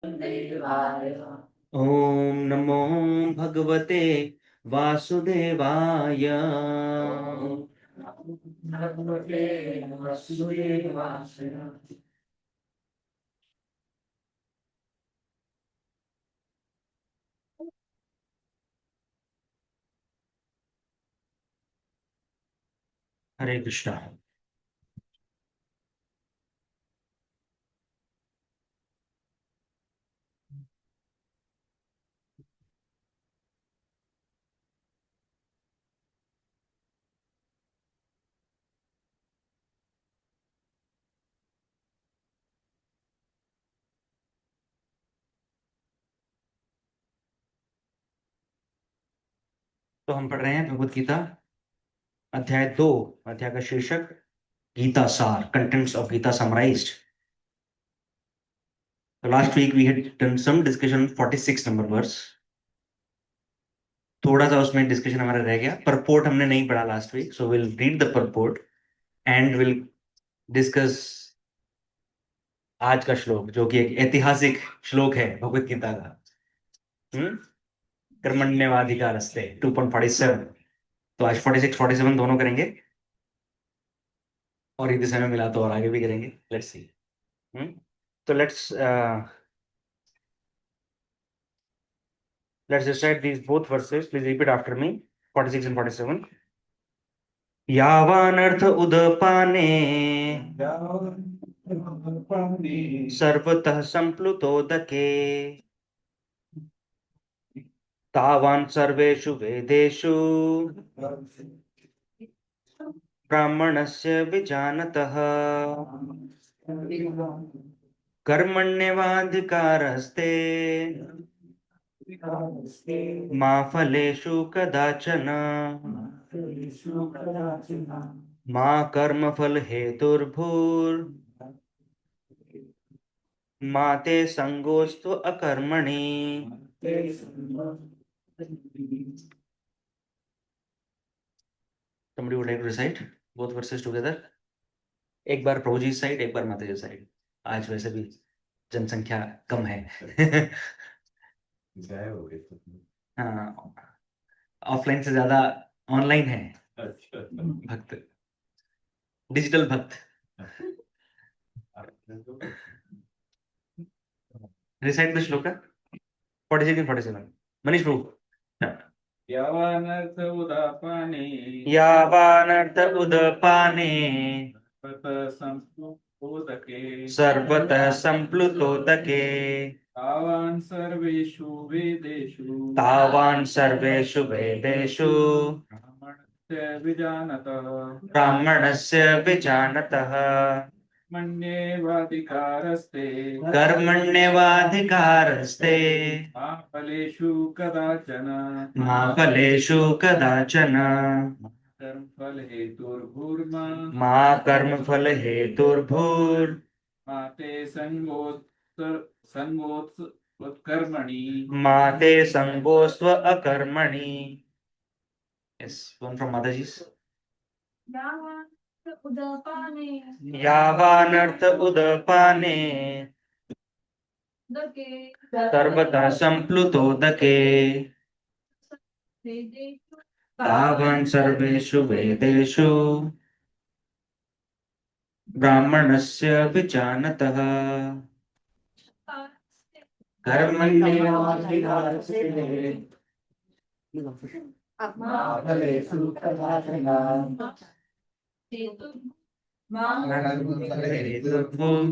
देवाय। ओम नमो भगवते वासुदेवाय। ओम भगवते वासुदेवाय। हरे कृष्णा। तो हम पढ़ रहे हैं भगवत गीता अध्याय 2। अध्याय का शीर्षक गीता सार, कंटेंट्स ऑफ गीता समराइज्ड। तो last week we had done some discussion 46 number verse. थोड़ा सा उसमें डिस्कशन हमारा रह गया। परपोर्ट हमने नहीं पढ़ा last week, so will read the purport and will discuss आज का श्लोक, जो कि एक ऐतिहासिक श्लोक है भगवत गीता का। हम्म कर्मण्यवाधिकारस्ते 2.47। तो आज 46 47 दोनों करेंगे, और यदि समय मिला तो और आगे भी करेंगे। Let's see. हम्म तो let's recite these both verses. Please repeat after me. 46 and 47. यावानर्थ उदपाने सर्वतः संप्लुतोदके तावान् सर्वेषु वेदेषु ब्राह्मणस्य विजानतः कर्मण्येवाधिकारस्ते मा फलेषु कदाचन मा कर्मफल हेतुर्भूर् मा ते संगोऽस्तु अकर्मणि। Somebody would like to recite both verses together? एक बार प्रभु जी साइड, एक बार माता जी साइड। आज वैसे भी जनसंख्या कम है। जय हो गए। हाँ, ऑफलाइन से ज्यादा ऑनलाइन है अच्छा। भक्त, डिजिटल भक्त। Recite the shloka 46 and 47। Manish Prabhu. यावानर्थ उदापाने यावानर्थ उदपाने सर्वतः संप्लुतोदके सर्वतः संप्लुतोदके तावान् सर्वेषु वेदेषु तावान् सर्वेषु वेदेषु ब्राह्मणस्य विजानतः ब्राह्मणस्य विजानतः मन्येवाधिकारस्ते कर्मण्येवाधिकारस्ते मा फलेषु कदाचन मा फलेषु कदाचन कर्मफल हेतुर्भूर्मा मा कर्मफल हेतुर्भूर् मा ते संगोत्कर्मणि मा ते संगोस्त्व अकर्मणि। Yes, one from Mataji's. यावानर्थ उदपाने सर्वतः संप्लुतोदके तावान् सर्वेषु वेदेषु ब्राह्मणस्य विजानतः कर्मण्येवाधिकारस्ते मा फलेषु कदाचन मा कर्मफल हेतुर्भूर्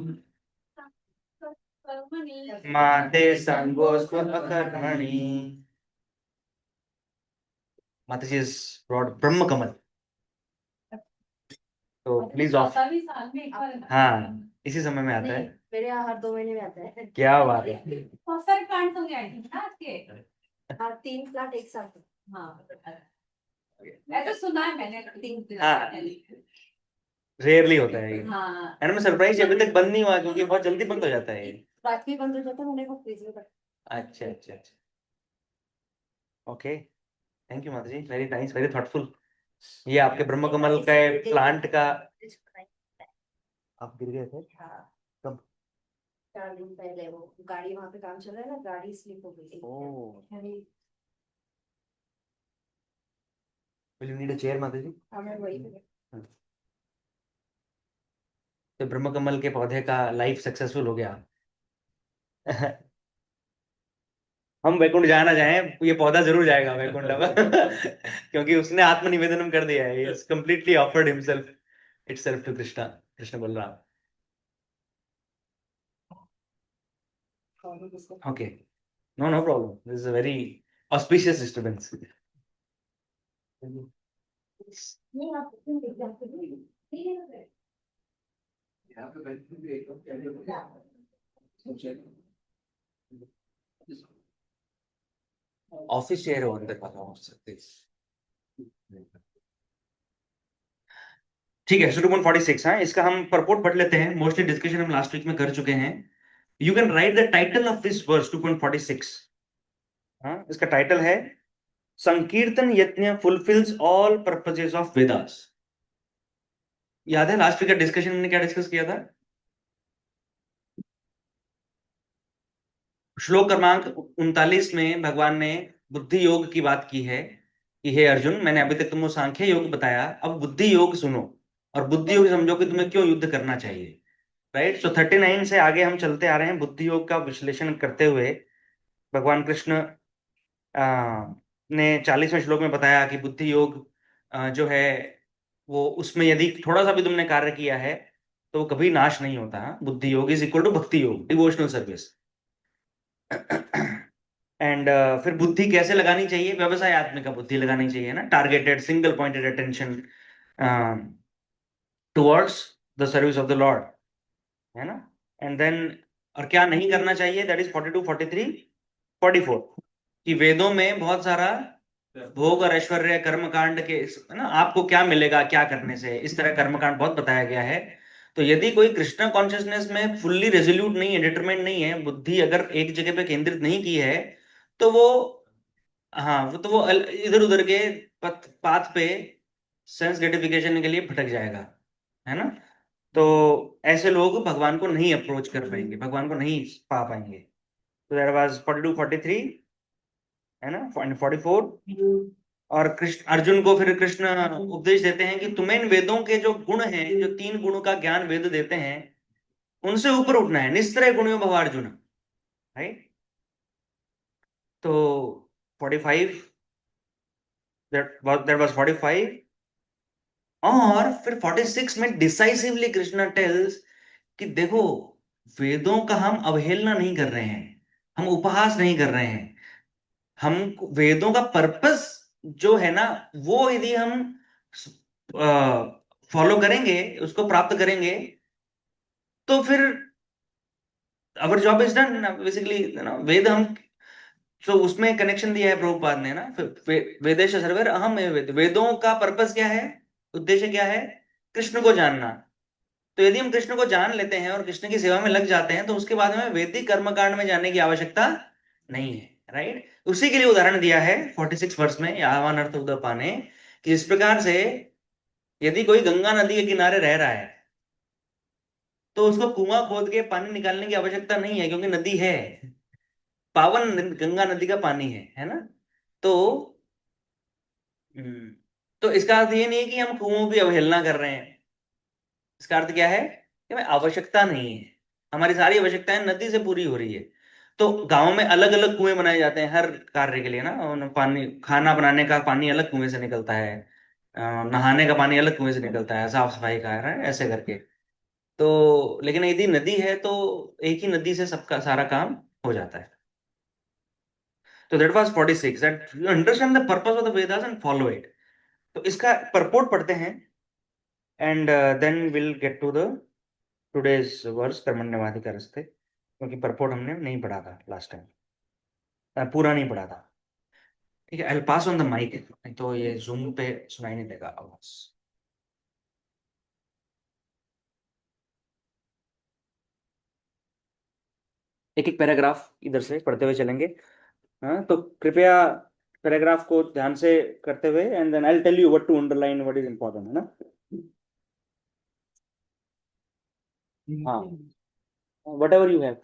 मा ते संगोऽस्त्व अकर्मणि। माताजी इज ब्रॉड ब्रह्म कमल, तो प्लीज ऑफ। हाँ, इसी समय में आता है। मेरे यहाँ हर 2 महीने में आता है। क्या बात है। बहुत सारे प्लांट्स हो गए आई थिंक ना आपके। हाँ 3 प्लांट एक साथ। हाँ ऐसा सुना है मैंने 3 हाँ, प्लांट। रेयरली होता है ये। हाँ एंड मैं सरप्राइज अभी तक बंद नहीं हुआ, क्योंकि बहुत जल्दी बंद हो जाता है ये। रात भी बंद हो जाता है, मैंने वो फ्रीज में रखा। अच्छा अच्छा अच्छा, ओके। थैंक यू माता जी, वेरी नाइस, वेरी थॉटफुल। ये आपके ब्रह्म कमल का प्लांट का। आप गिर गए थे कब? 4 दिन पहले वो गाड़ी वहां पे काम चल रहा है ना, गाड़ी स्लिप हो गई थी। अरे Will you need a chair, माता जी? हमें वही तो ब्रह्म कमल के पौधे का लाइफ सक्सेसफुल हो गया। हम वैकुंठ जाना चाहें, ये पौधा जरूर जाएगा वैकुंठ अब। क्योंकि उसने आत्मनिवेदन कर दिया है, is completely offered himself itself to Krishna, Krishna Balram. Okay, no no problem, this is a very auspicious disturbance. नहीं आप यहाँ पे बैठने भी एकदम कैसे होगा? ऑफिस चेयर हो अंदर वाला हो सकते। ठीक है, 2.46 है इसका, हम परपोर्ट पढ़ लेते हैं। मोस्टली डिस्कशन हम लास्ट वीक में कर चुके हैं। You can write the title of this verse 2.46। हाँ, इसका टाइटल है sankirtana yajna fulfils all purposes of Vedas. याद है लास्ट वीक का डिस्कशन हमने क्या डिस्कस किया था? श्लोक क्रमांक 39 में भगवान ने बुद्धि योग की बात की है कि हे अर्जुन, मैंने अभी तक तुमको सांख्य योग बताया, अब बुद्धि योग सुनो और बुद्धि योग समझो कि तुम्हें क्यों युद्ध करना चाहिए। राइट, सो 39 से आगे हम चलते आ रहे हैं बुद्धि योग का विश्लेषण करते हुए। भगवान कृष्ण ने 40वें श्लोक में बताया कि बुद्धि योग जो है वो, उसमें यदि थोड़ा सा भी तुमने कार्य किया है तो वो कभी नाश नहीं होता। बुद्धि योग इज इक्वल टू भक्ति योग, डिवोशनल सर्विस। एंड फिर बुद्धि कैसे लगानी चाहिए? व्यवसाय आत्मिक का बुद्धि लगानी चाहिए ना, targeted single pointed attention towards the service of the Lord, है ना। एंड देन, और क्या नहीं करना चाहिए? दैट इज 42, 43, 44 कि वेदों में बहुत सारा भोग और ऐश्वर्य कर्मकांड के, है ना, आपको क्या मिलेगा क्या करने से, इस तरह कर्मकांड बहुत बताया गया है। तो यदि कोई कृष्ण कॉन्शियसनेस में फुल्ली रेजोल्यूट नहीं है, डिटरमाइंड नहीं है, बुद्धि अगर एक जगह पे केंद्रित नहीं की है, तो वो, हाँ, वो तो वो इधर उधर के पाथ पे सेंस ग्रेटिफिकेशन के लिए भटक जाएगा, है ना। तो ऐसे लोग भगवान को नहीं अप्रोच कर पाएंगे, भगवान को नहीं पा पाएंगे। तो दैट वाज 42, 43, है ना, 44। और कृष्ण अर्जुन को फिर कृष्ण उपदेश देते हैं कि तुम्हें इन वेदों के जो गुण हैं, जो 3 गुणों का ज्ञान वेद देते हैं, उनसे ऊपर उठना है। निस्त्रय गुणियो भव अर्जुन, राइट। तो 45, दैट वाज 45। और फिर 46 में डिसाइसिवली कृष्ण टेल्स कि देखो, वेदों का हम अवहेलना नहीं कर रहे हैं, हम उपहास नहीं कर रहे हैं। हम वेदों का पर्पस जो है ना, वो यदि हम फॉलो करेंगे, उसको प्राप्त करेंगे, तो फिर अवर जॉब इज डन बेसिकली, ना। वेद हम, तो उसमें कनेक्शन दिया है प्रभुपाद ने ना, वेदेश सर्वर अहम है। वेदों का पर्पस क्या है, उद्देश्य क्या है? कृष्ण को जानना। तो यदि हम कृष्ण को जान लेते हैं और कृष्ण की सेवा में लग जाते हैं, तो उसके बाद हमें वैदिक कर्मकांड में जाने की आवश्यकता नहीं है, राइट। उसी के लिए उदाहरण दिया है 46 वर्ष में यावान अर्थ उदपाने ने, कि इस प्रकार से यदि कोई गंगा नदी के किनारे रह रहा है तो उसको कुआं खोद के पानी निकालने की आवश्यकता नहीं है, क्योंकि नदी है, पावन गंगा नदी का पानी है ना। तो हम्म, तो इसका अर्थ ये नहीं है कि हम कुओं की अवहेलना कर रहे हैं। इसका अर्थ क्या है कि हमें आवश्यकता नहीं है, हमारी सारी आवश्यकताएं नदी से पूरी हो रही है। तो गांव में अलग अलग कुएं बनाए जाते हैं हर कार्य के लिए ना, पानी, खाना बनाने का पानी अलग कुएं से निकलता है, नहाने का पानी अलग कुएं से निकलता है, साफ सफाई का है, ऐसे करके। तो लेकिन यदि नदी है तो एक ही नदी से सबका सारा काम हो जाता है। तो that was 46, that you understand the purpose of the Vedas and follow it. तो इसका परपोर्ट पढ़ते हैं, and then will get to the today's verse कर्मण्यवाधिकारस्ते, क्योंकि परपोर्ट हमने नहीं पढ़ा था लास्ट टाइम, पूरा नहीं पढ़ा था। ठीक है, आई पास ऑन द माइक, नहीं तो ये जूम पे सुनाई नहीं देगा आवाज। एक एक पैराग्राफ इधर से पढ़ते हुए चलेंगे। हाँ, तो कृपया पैराग्राफ को ध्यान से करते हुए, and then I will tell you what to underline, what is important, है ना। हाँ, व्हाट एवर यू हैव।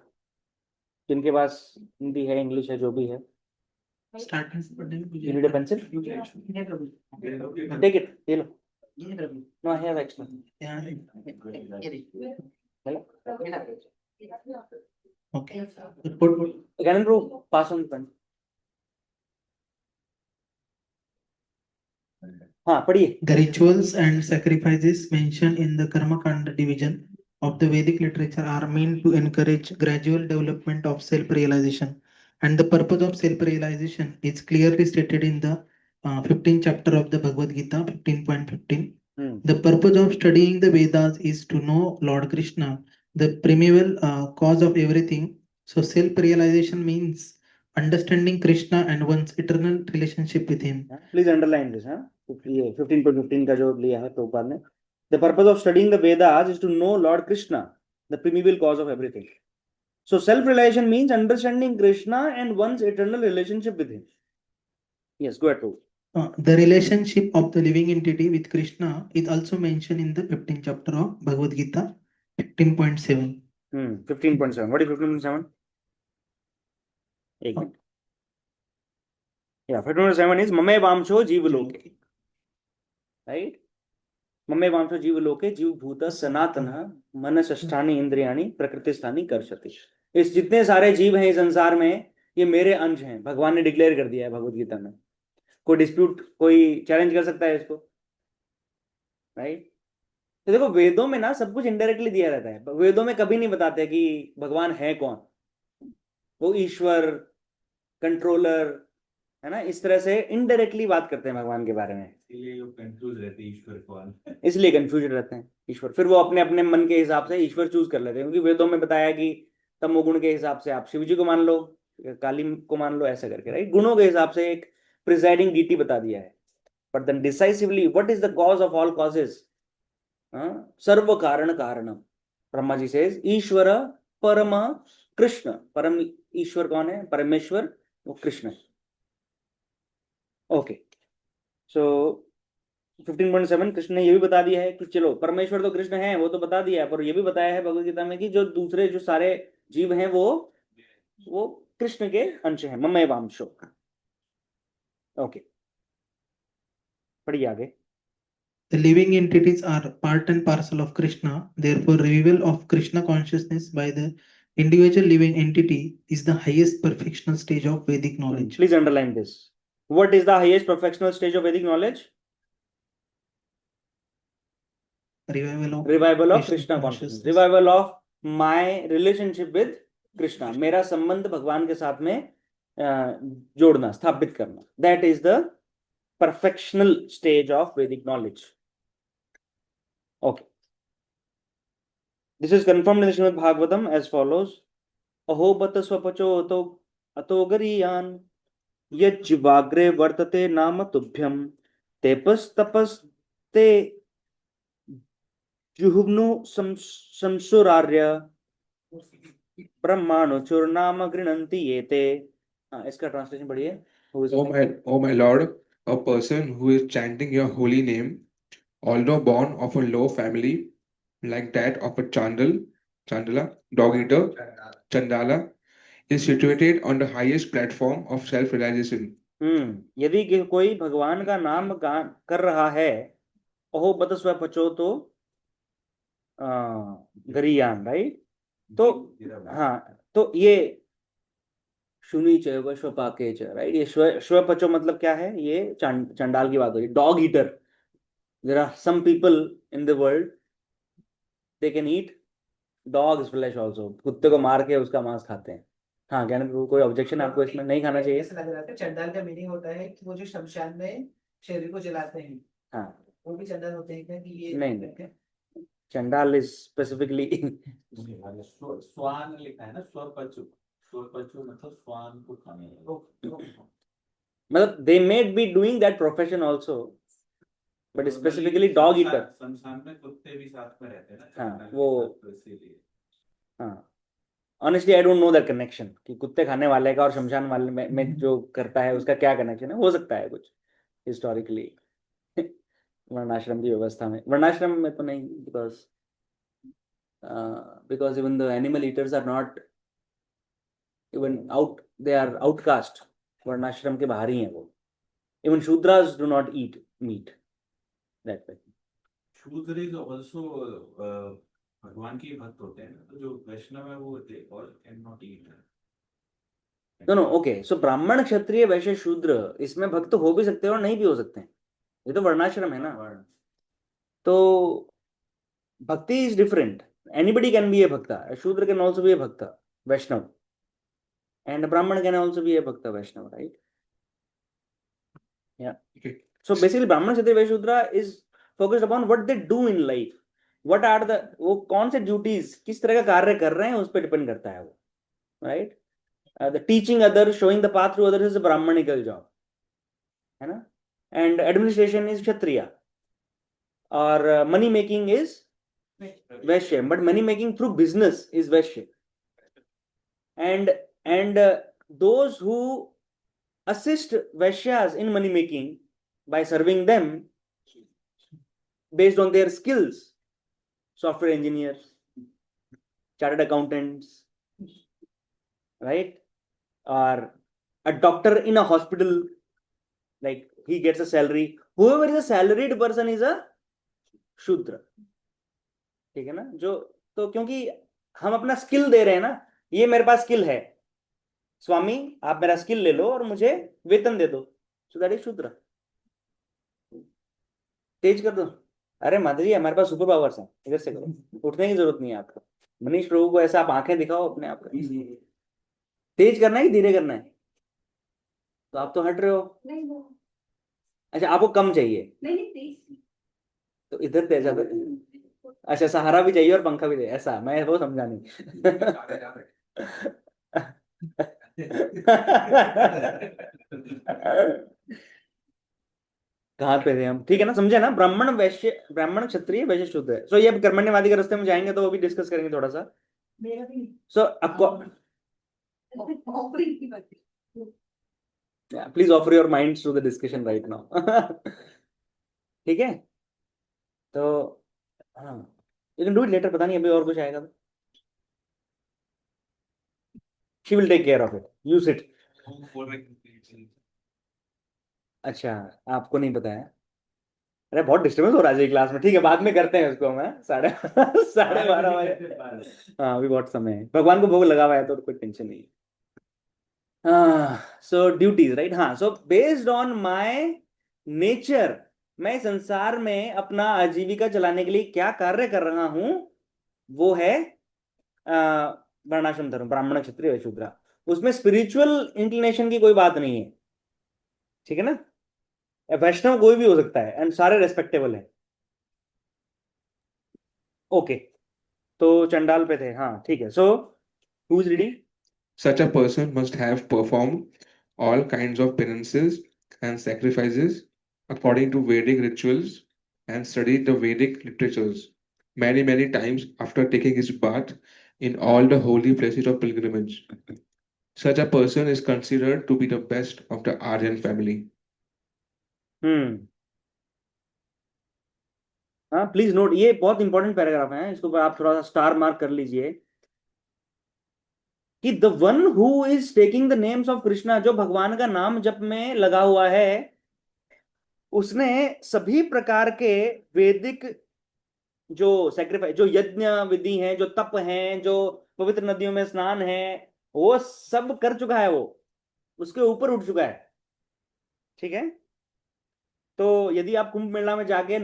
जिनके पास हिंदी है, इंग्लिश है, जो भी है, स्टार्टिंग से पढ़ने में you need a pencil? Take it, ये लो. No, I have extra. Hello? Okay. Can you pass on the pen? हाँ पढ़िए. The rituals and sacrifices mentioned in the Karma Kanda division of the Vedic literature are meant to encourage gradual development of self-realization. And the purpose of self-realization is clearly stated in the 15th chapter of the Bhagavad Gita, 15.15. The purpose of studying the Vedas is to know Lord Krishna, the primeval cause of everything. So self-realization means understanding Krishna and one's eternal relationship with him. Please underline this. हाँ, ये 15.15 का जो लिया है प्रभुपाद ने. The purpose of studying the Vedas is to know Lord Krishna, the primeval cause of everything. So self-realization means understanding Krishna and one's eternal relationship with him. Yes, go ahead. The relationship of the living entity with Krishna is also mentioned in the 15th chapter of Bhagavad Gita, 15.7. 15.7. What is 15.7? एक minute. Yeah, 15.7 is ममे वांशो जीवलोके. Right? ममे वांशो जीवलोके जीवभूत सनातन मनसष्ठानि इंद्रियाणि प्रकृतिस्थानि कर्षति. इस जितने सारे जीव हैं इस संसार में, ये मेरे अंश हैं. भगवान ने डिक्लेयर कर दिया है भगवत गीता में. कोई डिस्प्यूट, कोई चैलेंज कर सकता है इसको? राइट? तो देखो, वेदों में ना सब कुछ इनडायरेक्टली दिया रहता है. वेदों में कभी नहीं बताते कि भगवान है कौन. वो ईश्वर, कंट्रोलर, है ना, इस तरह से इनडायरेक्टली बात करते हैं भगवान के बारे में. इसलिए कंफ्यूज रहते हैं ईश्वर कौन. इसलिए कंफ्यूज रहते हैं ईश्वर. फिर वो अपने अपने मन के हिसाब से ईश्वर चूज कर लेते हैं, क्योंकि वेदों में बताया कि तमोगुण के हिसाब से आप शिव जी को मान लो, काली को मान लो, ऐसा करके. राइट? गुणों के हिसाब से एक प्रिसाइडिंग डीटी बता दिया है. But then decisively what is the cause of all causes? सर्व कारण कारणम. ब्रह्मा जी सेज ईश्वर परम कृष्ण. परम ईश्वर कौन है? परमेश्वर, वो कृष्ण है. ओके, सो 15.7 कृष्ण ने ये भी बता दिया है कि चलो परमेश्वर तो कृष्ण है, वो तो बता दिया है, पर ये भी बताया है भगवद गीता में कि जो दूसरे जो सारे जीव हैं वो कृष्ण के अंश हैं. ममय वांशो. ओके, पढ़िए आगे. The living entities are part and parcel of Krishna. Therefore, revival of Krishna consciousness by the individual living entity is the highest perfectional stage of Vedic knowledge. Please underline this. What is the highest perfectional stage of Vedic knowledge? Revival of Krishna consciousness. Revival of my relationship with Krishna. मेरा संबंध भगवान के साथ में जोड़ना, स्थापित करना. That is the perfectional stage of Vedic knowledge. Okay. This is confirmed in the Srimad Bhagavatam as follows. Aho bata swapacho ato gariyan yajvagre vartate nama tubhyam tepas tapas te जुहुग्नु संसुरार्य ब्रह्माणु चुर्नाम गृणन्ति येते. हाँ, इसका ट्रांसलेशन बढ़िए. O my Lord, a person who is chanting your holy name, although born of a low family like that of a Chandala, dog eater, Chandala, is situated on the highest platform of self-realization. यदि कोई भगवान का नाम कर रहा है, अहो बत स्वपचो तो गरीयान. राइट? तो हाँ, तो ये शुनी च वश्वपाके च. राइट? ये श्वपचो मतलब क्या है? ये चंडाल की बात हो रही है. Dog eater. There are some people in the world, they can eat dogs flesh also. कुत्ते को मार के उसका मांस खाते हैं. हाँ, ज्ञान, कोई ऑब्जेक्शन आपको इसमें? नहीं खाना चाहिए. ऐसा लग रहा था चंडाल का मीनिंग होता है कि वो जो शमशान में शरीर को जलाते हैं. हाँ, वो भी चंडाल होते हैं क्या? कि ये नहीं, चंडाल इज स्पेसिफिकली स्वान लिखा है ना, स्वपचु. स्वपचु मतलब स्वान को खाने. मतलब they may be doing that profession also, but specifically dog eater. शमशान में कुत्ते भी साथ में रहते हैं ना. हाँ, वो इसीलिए. हाँ, honestly I don't know that connection कि कुत्ते खाने वाले का और शमशान वाले में जो करता है उसका क्या कनेक्शन है. हो सकता है कुछ हिस्टोरिकली वर्णाश्रम की व्यवस्था में. वर्णाश्रम में तो नहीं, because even the animal eaters are not even they are outcaste, वर्णाश्रम के बाहर ही हैं वो. Even Shudras do not eat meat that way. Shudra is also भगवान के भक्त होते हैं ना, तो जो वैष्णव है वो they all can not eat. No okay. So Brahmin, Kshatriya, वैश्य, शूद्र, इसमें भक्त हो भी सकते हैं और नहीं भी हो सकते हैं. ये तो वर्णाश्रम है ना. तो bhakti is different. Anybody can be a bhakta. Shudra can also be a भक्ता वैष्णव, and Brahman can also be a bhakta Vaishnava, right? Yeah. Okay. So basically Brahman, Kshatriya, Vaishya, Shudra is focused upon what they do in life. What are the, वो कौन से duties, किस तरह का कार्य कर रहे हैं, उस पर डिपेंड करता है वो, right? The teaching others, showing the path to others is a Brahmanical job, है ना? And administration is Kshatriya, or money making is Vaishya, but money making through business is Vaishya. And those who assist Vaishyas in money making by serving them based on their skills, software engineers, chartered accountants, right? Or a doctor in a hospital, like he gets a salary. Whoever is a salaried person is a Shudra. ठीक है ना. जो तो क्योंकि हम अपना skill दे रहे हैं ना, ये मेरे पास स्किल है स्वामी, आप मेरा स्किल ले लो और मुझे वेतन दे दो, सो दैट इज शूद्र. तेज कर दो. अरे माता जी हमारे पास सुपर पावर्स हैं, इधर से करो, उठने की जरूरत नहीं है आपको. मनीष प्रभु को ऐसा आप आंखें दिखाओ अपने आप. तेज करना है कि धीरे करना है? तो आप तो हट रहे हो. नहीं वो अच्छा आपको कम चाहिए, नहीं तेज. तो इधर तेज. अच्छा सहारा भी चाहिए और पंखा भी चाहिए, ऐसा मैं वो समझा नहीं. कहाँ पे थे हम? ठीक है ना, समझे ना. ब्राह्मण, वैश्य, ब्राह्मण, क्षत्रिय, वैश्य, शूद्र है. सो ये कर्मण्यवादी के रास्ते में जाएंगे तो वो भी डिस्कस करेंगे थोड़ा सा. मेरा भी सो आपको ऑफरिंग की बात. Please offer your minds to the discussion right now. ठीक है. तो हाँ, you can do it later. पता नहीं अभी और कुछ आएगा तो she will take care of it. You sit. अच्छा आपको नहीं पता है. अरे बहुत डिस्टर्बेंस हो रहा है क्लास में. ठीक है बाद में करते हैं उसको हम. 12:30 बजे. हाँ अभी बहुत समय है. भगवान को भोग लगा हुआ है तो कोई टेंशन नहीं. सो ड्यूटीज राइट. हाँ so based on my nature, मैं संसार में अपना आजीविका चलाने के लिए क्या कार्य कर रहा हूं, वो है वर्णाश्रम धर्म, ब्राह्मण, क्षत्रिय, शूद्र. उसमें स्पिरिचुअल इंक्लिनेशन की कोई बात नहीं है. ठीक है ना. वैष्णव कोई भी हो सकता है एंड सारे रेस्पेक्टेबल है. ओके तो चंडाल पे थे. हाँ ठीक है. So who is reading? Such a person must have performed all kinds of penances and sacrifices according to Vedic rituals and studied the Vedic literatures many times after taking his bath in all the holy places of pilgrimage. Such a person is considered to be the best of the Aryan family. हाँ please note, ये बहुत important paragraph है, इसको आप थोड़ा सा star mark कर लीजिए कि the one who is taking the names of Krishna, जो भगवान का नाम जप में लगा हुआ है, उसने सभी प्रकार के वैदिक जो सैक्रिफाइस, जो यज्ञ विधि हैं, जो तप हैं, जो पवित्र नदियों में स्नान है, वो सब कर चुका है. वो उसके ऊपर उठ चुका है. ठीक है. तो यदि आप कुंभ मेला में जाके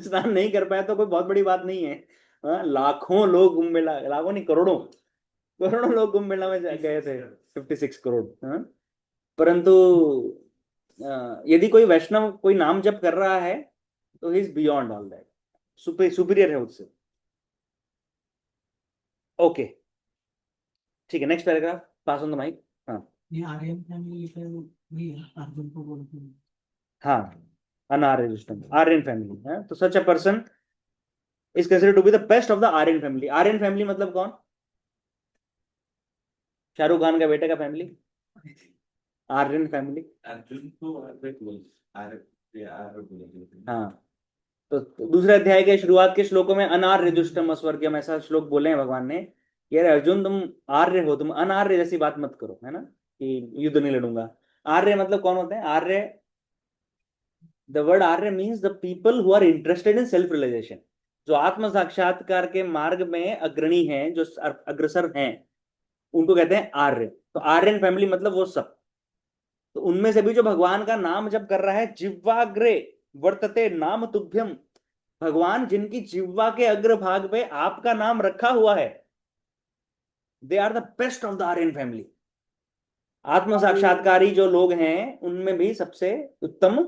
स्नान नहीं कर पाए तो कोई बहुत बड़ी बात नहीं है. हाँ, लाखों लोग कुंभ मेला, लाखों नहीं करोड़ों लोग कुंभ मेला में गए थे. 56 करोड़. हाँ? परंतु यदि कोई वैष्णव कोई नाम जप कर रहा है तो he is beyond all that, superior है उससे. ओके ठीक है. Next paragraph. Pass on the mike. हाँ ये आर्यन फैमिली पे भी अर्जुन को बोलते हैं. हाँ आर्यन फैमिली है. तो such a person is considered to be the best of the Aryan family. Aryan family मतलब कौन? शाहरुख खान का बेटे का फैमिली आर्यन फैमिली. अर्जुन को हाँ तो दूसरे अध्याय के शुरुआत के श्लोकों में अनार्य दुष्टम अस्वर्गम ऐसा श्लोक बोले हैं भगवान ने यार अर्जुन तुम आर्य हो, तुम अनार्य जैसी बात मत करो, है ना, कि युद्ध नहीं लड़ूंगा। आर्य मतलब कौन होते हैं Arya? The word Arya means the people who are interested in self realization, जो आत्म साक्षात्कार के मार्ग में अग्रणी हैं, जो अग्रसर हैं, उनको कहते हैं आर्य। तो आर्यन फैमिली मतलब वो सब। तो उनमें से भी जो भगवान का नाम जप कर रहा है, जिह्वाग्रे वर्तते नाम तुभ्यम, भगवान जिनकी जिह्वा के अग्रभाग पे आपका नाम रखा हुआ है, they are the best of the Aryan family. आत्म साक्षात्कारी जो लोग हैं उनमें भी सबसे उत्तम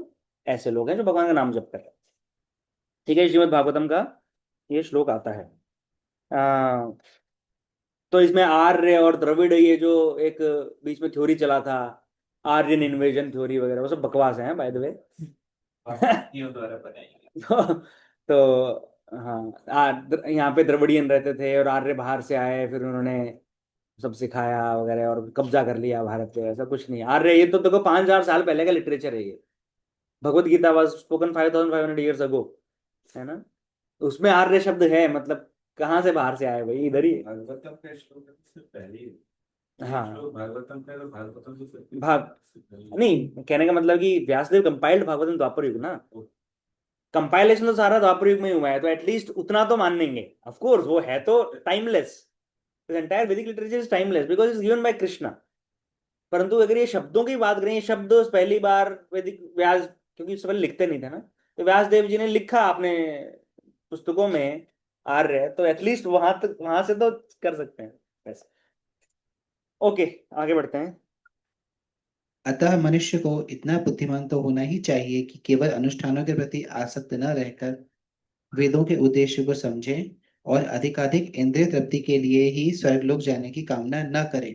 ऐसे लोग हैं जो भगवान का नाम जप कर रहे हैं। ठीक है, श्रीमद् भागवतम का ये श्लोक आता है। तो इसमें आर्य और द्रविड़, ये जो एक बीच में थ्योरी चला था, आर्यन इन्वेजन थ्योरी वगैरह, वो सब बकवास है बाय द वे। भारतीयों द्वारा बनाई तो हाँ, यहाँ पे द्रविडियन रहते थे और आर्य बाहर से आए, फिर उन्होंने सब सिखाया वगैरह और कब्जा कर लिया भारत पे। ऐसा कुछ नहीं। आर्य ये तो देखो 5,000 साल पहले का लिटरेचर है ये। Bhagavad Gita was spoken 5,500 years ago, है ना। उसमें आर्य शब्द है, मतलब कहाँ से बाहर से आए भाई, इधर ही है। भागवतम का श्लोक है, उससे पहले ही हाँ। श्लोक भागवतम का है, तो भागवतम से नहीं, कहने का मतलब कि व्यासदेव कंपाइल्ड भागवतम द्वापर युग ना, कंपाइलेशन तो सारा द्वापर युग में ही हुआ है, तो एटलीस्ट उतना तो मान लेंगे। ऑफ कोर्स वो है तो टाइमलेस, एंटायर वैदिक literature is timeless because is given by Krishna. परंतु अगर ये शब्दों की बात करें, ये शब्द पहली बार वैदिक व्यास, क्योंकि उससे पहले लिखते नहीं थे ना, तो व्यासदेव जी ने लिखा अपने पुस्तकों में आर्य, तो एटलीस्ट वहां तक, वहां से तो कर सकते हैं वैसे। ओके, आगे बढ़ते हैं। अतः मनुष्य को इतना बुद्धिमान तो होना ही चाहिए कि केवल अनुष्ठानों के प्रति आसक्त न रहकर वेदों के उद्देश्य को समझे और अधिकाधिक इंद्रिय तृप्ति के लिए ही स्वर्गलोक जाने की कामना न करे।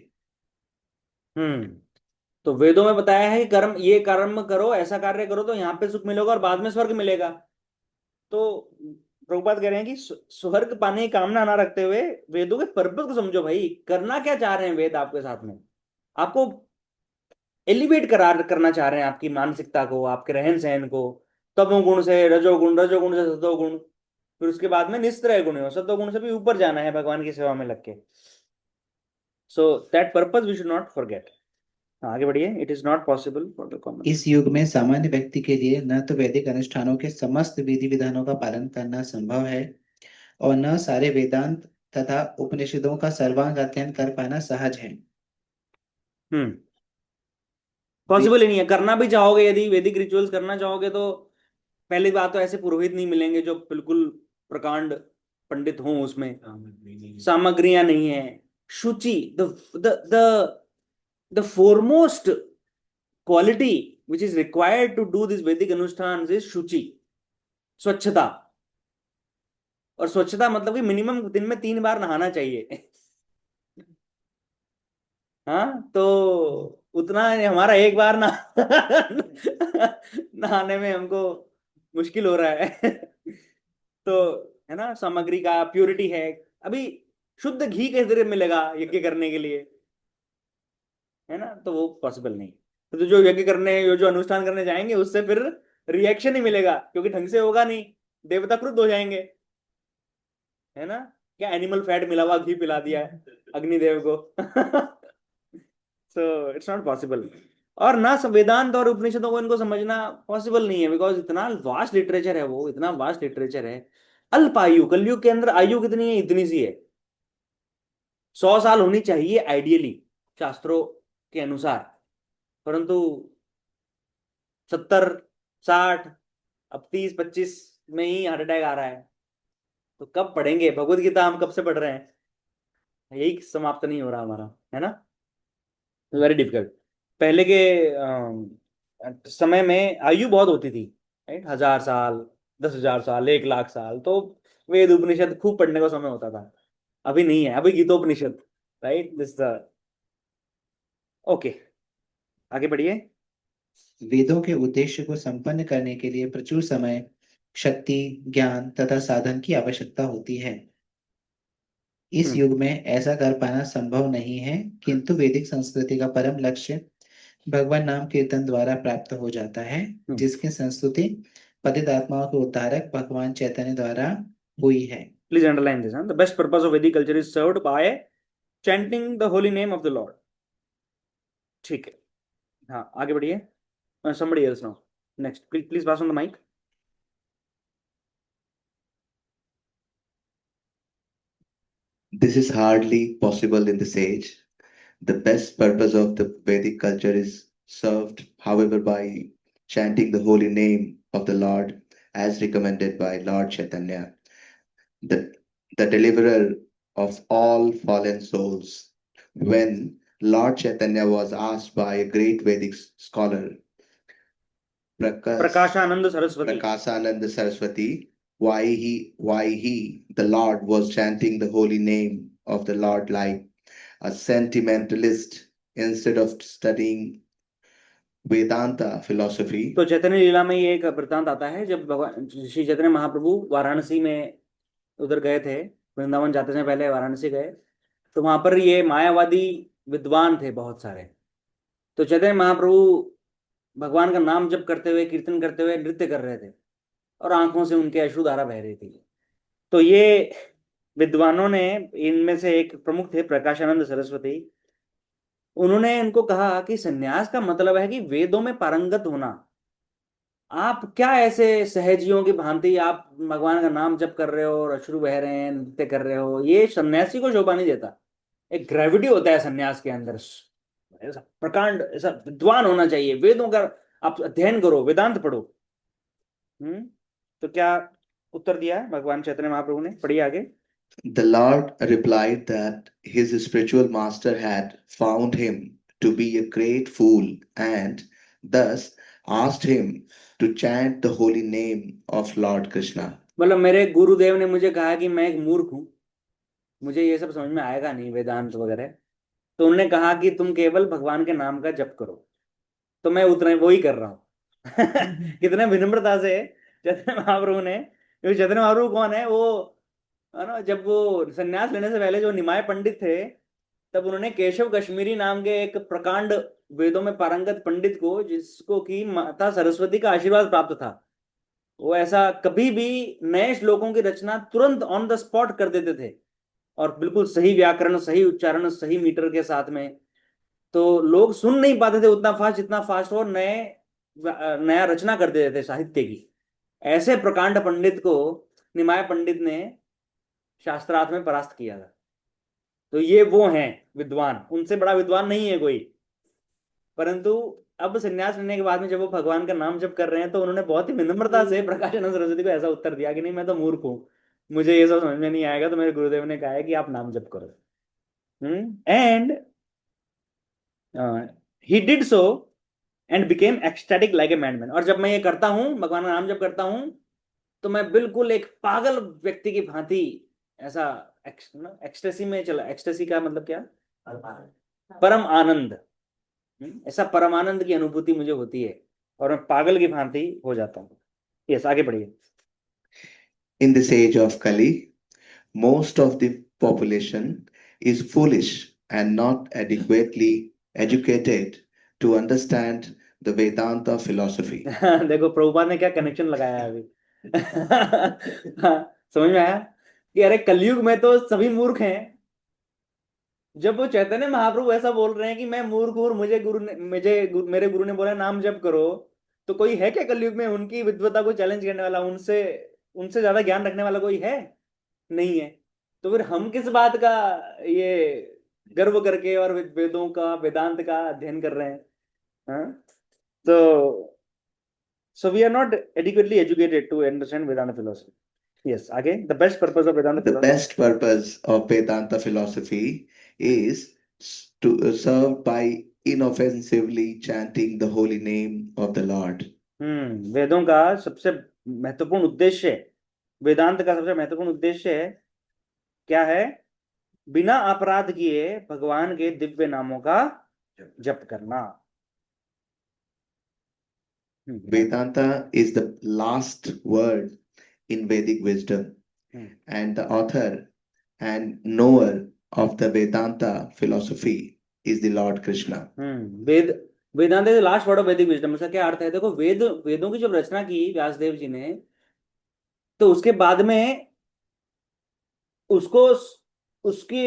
तो वेदों में बताया है कि कर्म, ये कर्म करो, ऐसा कार्य करो तो यहाँ पे सुख मिलेगा और बाद में स्वर्ग मिलेगा। तो प्रभुपाद कह रहे हैं कि स्वर्ग पाने की कामना ना रखते हुए वेदों के पर्पस को समझो भाई, करना क्या चाह रहे हैं वेद आपके साथ में। आपको एलिवेट करार करना चाह रहे हैं आपकी मानसिकता को, आपके रहन सहन को, तमोगुण से रजोगुण, रजोगुण से सतोगुण, फिर उसके बाद में निस्त्रय गुण हो, सतोगुण से भी ऊपर जाना है भगवान की सेवा में लग के। So that purpose we should not forget. आगे बढ़िए। It is not possible for the common. इस युग में सामान्य व्यक्ति के लिए न तो वैदिक अनुष्ठानों के समस्त विधि विधानों का पालन करना संभव है और न सारे वेदांत तथा उपनिषदों का सर्वांग अध्ययन कर पाना सहज है। पॉसिबल ही नहीं है। करना भी चाहोगे, यदि वैदिक रिचुअल्स करना चाहोगे, तो पहली बात तो ऐसे पुरोहित नहीं मिलेंगे जो बिल्कुल प्रकांड पंडित हों, उसमें सामग्रियां नहीं है। शुचि, the the the the foremost quality which is required to do this Vedic अनुष्ठान इज शुचि, स्वच्छता। और स्वच्छता मतलब कि मिनिमम दिन में 3 बार नहाना चाहिए। हाँ, तो उतना हमारा एक बार ना नहाने में हमको मुश्किल हो रहा है। तो है ना, सामग्री का प्योरिटी है। अभी शुद्ध घी कैसे तरह मिलेगा यज्ञ करने के लिए, है ना, तो वो पॉसिबल नहीं। तो जो यज्ञ करने, जो अनुष्ठान करने जाएंगे, उससे फिर रिएक्शन ही मिलेगा, क्योंकि ढंग से होगा नहीं, देवता क्रुद्ध हो जाएंगे, है ना। क्या एनिमल फैट मिला हुआ घी पिला दिया है अग्निदेव को। So it's not possible. और ना वेदांत और उपनिषदों को इनको समझना पॉसिबल नहीं है, बिकॉज इतना वास्ट लिटरेचर है, वो इतना वास्ट लिटरेचर है। अल्प आयु, कलयुग के अंदर आयु कितनी है? इतनी सी है। 100 साल होनी चाहिए आइडियली शास्त्रों के अनुसार, परंतु 70, 60, अब 30-25 में ही हार्ट अटैक आ रहा है। तो कब पढ़ेंगे भगवत गीता? हम कब से पढ़ रहे हैं, यही समाप्त नहीं हो रहा हमारा, है ना। Very difficult. पहले के समय में आयु बहुत होती थी, राइट, 1,000 साल, 10,000 साल, 1,00,000 साल, तो वेद उपनिषद खूब पढ़ने का समय होता था। अभी नहीं है, अभी Gitopanishad, right, this the okay. आगे बढ़िए। वेदों के उद्देश्य को संपन्न करने के लिए प्रचुर समय, शक्ति, ज्ञान तथा साधन की आवश्यकता होती है। इस युग में ऐसा कर पाना संभव नहीं है, किंतु वैदिक संस्कृति का परम लक्ष्य भगवान नाम कीर्तन द्वारा प्राप्त हो जाता है, जिसकी संस्तुति पतित आत्माओं के उद्धारक भगवान चैतन्य द्वारा हुई है। Please underline this. The best purpose of Vedic culture is served by chanting the holy name of the lord. ठीक है, हाँ आगे बढ़िए। somebody else now, next please pass on the mic. This is hardly possible in this age. The best purpose of the Vedic culture is served, however, by chanting the holy name of the Lord as recommended by Lord Chaitanya, the, the deliverer of all fallen souls. When Lord Chaitanya was asked by a great Vedic scholar, Prakashananda Saraswati, Prakasananda Saraswati, the Lord was chanting the holy name of the Lord like a sentimentalist instead of studying Vedanta philosophy. तो चैतन्य लीला में ये एक वृत्तांत आता है, जब भगवान श्री चैतन्य महाप्रभु वाराणसी में उधर गए थे, वृंदावन जाते समय पहले वाराणसी गए, तो वहां पर ये मायावादी विद्वान थे बहुत सारे। तो चैतन्य महाप्रभु भगवान का नाम जप करते हुए, कीर्तन करते हुए नृत्य कर रहे थे और आंखों से उनके अश्रुधारा बह रही थी। तो ये विद्वानों ने, इनमें से एक प्रमुख थे प्रकाशानंद सरस्वती, उन्होंने इनको कहा कि सन्यास का मतलब है कि वेदों में पारंगत होना। आप क्या ऐसे सहजियों की भांति आप भगवान का नाम जप कर रहे हो और अश्रु बह रहे हैं, नृत्य कर रहे हो, ये सन्यासी को शोभा नहीं देता। एक ग्रेविटी होता है सन्यास के अंदर, ऐसा प्रकांड, ऐसा विद्वान होना चाहिए, वेदों का आप अध्ययन करो, वेदांत पढ़ो। तो क्या उत्तर दिया है भगवान चैतन्य महाप्रभु ने? पढ़िए आगे। The Lord replied that his spiritual master had found him to be a great fool and thus asked him to chant the holy name of Lord Krishna. मतलब मेरे गुरुदेव ने मुझे कहा कि मैं एक मूर्ख हूं, मुझे ये सब समझ में आएगा नहीं, वेदांत वगैरह, तो उन्होंने कहा कि तुम केवल भगवान के नाम का जप करो। तो मैं उतना वो ही कर रहा हूँ। कितने विनम्रता से चैतन्य महाप्रभु ने, क्योंकि चैतन्य महाप्रभु कौन है, वो है ना, जब वो संन्यास लेने से पहले जो निमाय पंडित थे, तब उन्होंने केशव कश्मीरी नाम के एक प्रकांड वेदों में पारंगत पंडित को, जिसको कि माता सरस्वती का आशीर्वाद प्राप्त था, वो ऐसा कभी भी नए श्लोकों की रचना तुरंत ऑन द स्पॉट कर देते थे और बिल्कुल सही व्याकरण, सही उच्चारण, सही मीटर के साथ में। तो लोग सुन नहीं पाते थे उतना फास्ट, जितना फास्ट वो नया रचना कर देते थे साहित्य की। ऐसे प्रकांड पंडित को निमाय पंडित ने शास्त्रार्थ में परास्त किया था। तो ये वो हैं विद्वान, उनसे बड़ा विद्वान नहीं है कोई। परंतु अब संन्यास लेने के बाद में जब वो भगवान का नाम जप कर रहे हैं, तो उन्होंने बहुत ही विनम्रता से प्रकाशानंद सरस्वती को ऐसा उत्तर दिया कि नहीं, मैं तो मूर्ख हूं, मुझे ये सब समझ में नहीं आएगा, तो मेरे गुरुदेव ने कहा है कि आप नाम जप करो। And he did so and became ecstatic like a madman. और जब मैं ये करता हूं, भगवान का नाम जप करता हूं, तो मैं बिल्कुल एक पागल व्यक्ति की भांति ऐसा एक्सटेसी में चला। एक्सटेसी का मतलब क्या? परम आनंद। ऐसा परम आनंद की अनुभूति मुझे होती है और मैं पागल की भांति हो जाता हूँ। यस, आगे बढ़िए। In this age of Kali, most of the population is foolish and not adequately educated to understand the Vedanta philosophy. देखो प्रभुपाद ने क्या कनेक्शन लगाया है अभी। समझ में आया कि अरे कलयुग में तो सभी मूर्ख हैं। जब वो चैतन्य महाप्रभु ऐसा बोल रहे हैं कि मैं मूर्ख हूं, मेरे गुरु ने बोला नाम जप करो, तो कोई है क्या कलयुग में उनकी विद्वता को चैलेंज करने वाला? उनसे ज्यादा ज्ञान रखने वाला कोई है? नहीं है। तो फिर हम किस बात का ये गर्व करके और वेदों का, वेदांत का अध्ययन कर रहे हैं? So we are not adequately educated to understand Vedanta philosophy. Yes, again, the best purpose of Vedanta philosophy. The best purpose of Vedanta philosophy is to serve by inoffensively chanting the holy name of the Lord. वेदों का सबसे महत्वपूर्ण उद्देश्य, वेदांत का सबसे महत्वपूर्ण उद्देश्य है क्या है? बिना अपराध किए भगवान के दिव्य नामों का जप करना। Vedanta is the last word in Vedic wisdom, and the author and knower of the Vedanta philosophy is the Lord Krishna. Vedanta is the last word of Vedic wisdom. उसका क्या अर्थ है? देखो, वेदों की जब रचना की व्यासदेव जी ने, तो उसके बाद में उसको उसकी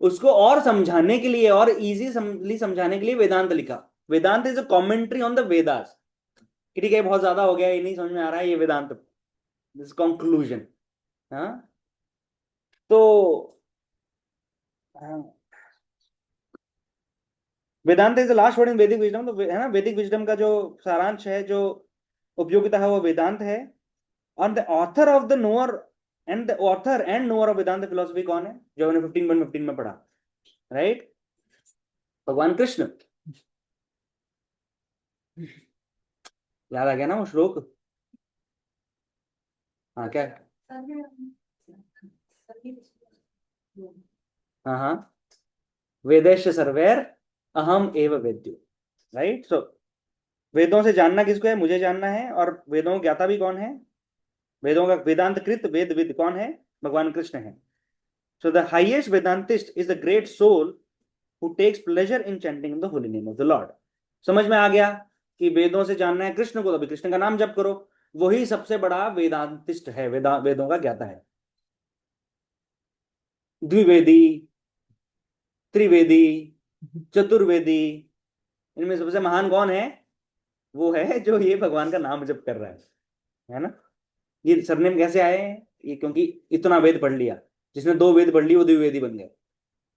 उसको और समझाने के लिए और इजी समझाने के लिए वेदांत लिखा। Vedanta is a commentary on the Vedas. ठीक है, बहुत ज्यादा हो गया, ये नहीं समझ में आ रहा है, ये वेदांत दिस कंक्लूजन। हाँ, तो Vedanta is the last word in Vedic wisdom, तो है ना, वैदिक विजडम का जो सारांश है, जो उपयोगिता है, वो वेदांत है। और the author of the knower and the author and knower of Vedanta philosophy कौन है, जो हमने 15:15 में पढ़ा, राइट? भगवान कृष्ण। याद आ गया ना वो श्लोक? हाँ, क्या? हाँ हाँ, वेदेश सर्वैर अहम एव वेद्यो, राइट? सो वेदों से जानना किसको है? मुझे जानना है। और वेदों को ज्ञाता भी कौन है? वेदों का वेदांत कृत वेद विद कौन है? भगवान कृष्ण है। So the highest Vedantist is the great soul who takes pleasure in chanting the holy name of the lord. समझ में आ गया कि वेदों से जानना है कृष्ण को, तो अभी कृष्ण का नाम जप करो, वही सबसे बड़ा वेदांतिस्ट है, वेदों का ज्ञाता है। द्विवेदी, त्रिवेदी, चतुर्वेदी, इनमें सबसे महान कौन है? वो है जो ये भगवान का नाम जप कर रहा है ना? ये सरनेम कैसे आए हैं? ये क्योंकि इतना वेद पढ़ लिया। जिसने 2 वेद पढ़ ली वो द्विवेदी बन गए,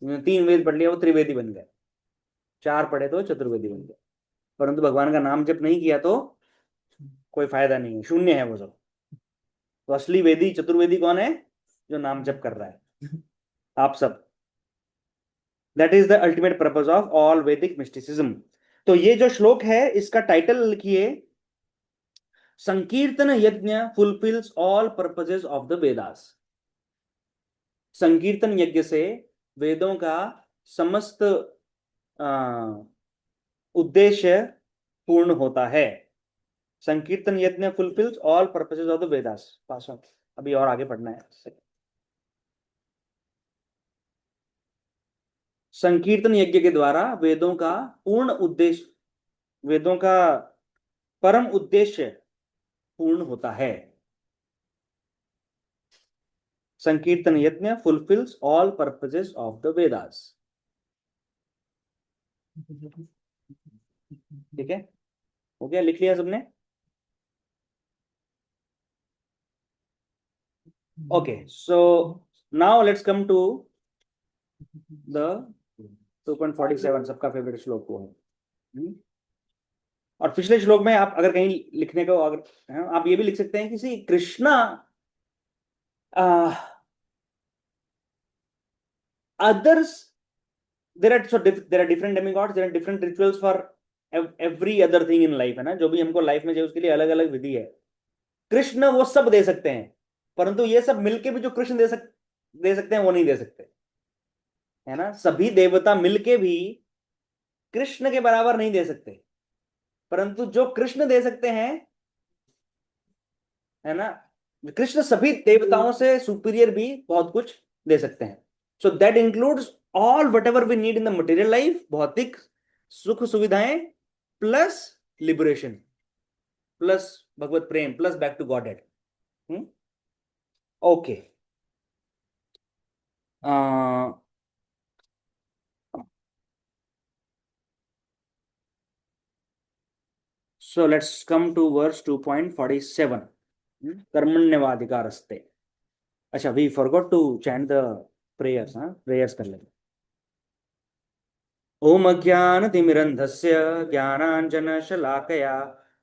जिसने 3 वेद पढ़ लिया वो त्रिवेदी बन गए, 4 पढ़े तो चतुर्वेदी बन गए। परंतु भगवान का नाम जप नहीं किया तो कोई फायदा नहीं है, शून्य है वो सब। तो असली वेदी चतुर्वेदी कौन है? जो नाम जप कर रहा है, आप सब। That is the ultimate purpose of all वैदिक मिस्टिसिज्म। तो ये जो श्लोक है, इसका टाइटल लिखिए, संकीर्तन yajna fulfils all purposes of the Vedas. संकीर्तन यज्ञ से वेदों का समस्त उद्देश्य पूर्ण होता है। Sankirtana yajna fulfils all purposes of the Vedas. Pass on, अभी और आगे पढ़ना है। संकीर्तन यज्ञ के द्वारा वेदों का पूर्ण उद्देश्य, वेदों का परम उद्देश्य पूर्ण होता है। Sankirtana yajna fulfils all purposes of the Vedas. ठीक है, हो गया? लिख लिया सबने? Okay, so now let's come to the 2.47, सबका फेवरेट श्लोक वो है। और पिछले श्लोक में आप अगर कहीं लिखने को, अगर आप ये भी लिख सकते हैं कि सी Krishna others, there are different demigods, there are different rituals for every other thing in life, है ना? जो भी हमको लाइफ में चाहिए उसके लिए अलग अलग विधि है। कृष्ण वो सब दे सकते हैं, परंतु ये सब मिलके भी जो कृष्ण दे सकते हैं वो नहीं दे सकते, है ना? सभी देवता मिलके भी कृष्ण के बराबर नहीं दे सकते, परंतु जो कृष्ण दे सकते हैं, है ना, कृष्ण सभी देवताओं से सुपीरियर भी बहुत कुछ दे सकते हैं। So that includes all whatever we need in the material life, भौतिक सुख सुविधाएं, प्लस लिबरेशन, प्लस भगवत प्रेम, plus back to Godhead. Okay, so let's come to verse 2.47, कर्मण्यवाधिकारस्ते। अच्छा, we forgot to chant the prayers, हाँ, prayers कर लेते। ओम अज्ञानतिमिरन्धस्य ज्ञानाञ्जनशलाकया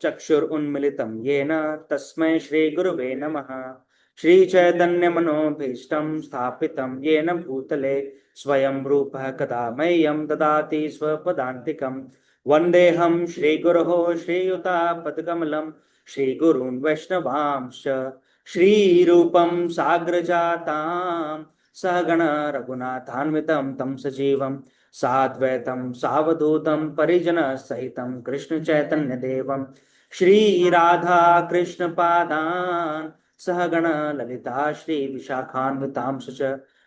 चक्षुरुन्मिलितं येन तस्मै श्रीगुरुवे नमः। श्रीचैतन्यमनोभीष्टं स्थापितं येन भूतले स्वयं रूपः कदा मह्यं ददाति स्वपदान्तिकम्। वन्देऽहं श्रीगुरोः श्रीयुतापदकमलं श्रीगुरून् वैष्णवांश्च श्रीरूपं साग्रजातां सहगण रघुनाथान्वितं तं सजीवं साद्वैतं सावधूतं परिजन सहितं कृष्ण चैतन्य देवं श्री राधा कृष्ण पादान् सहगण ललिता श्री विशाखान्वितांश्च च।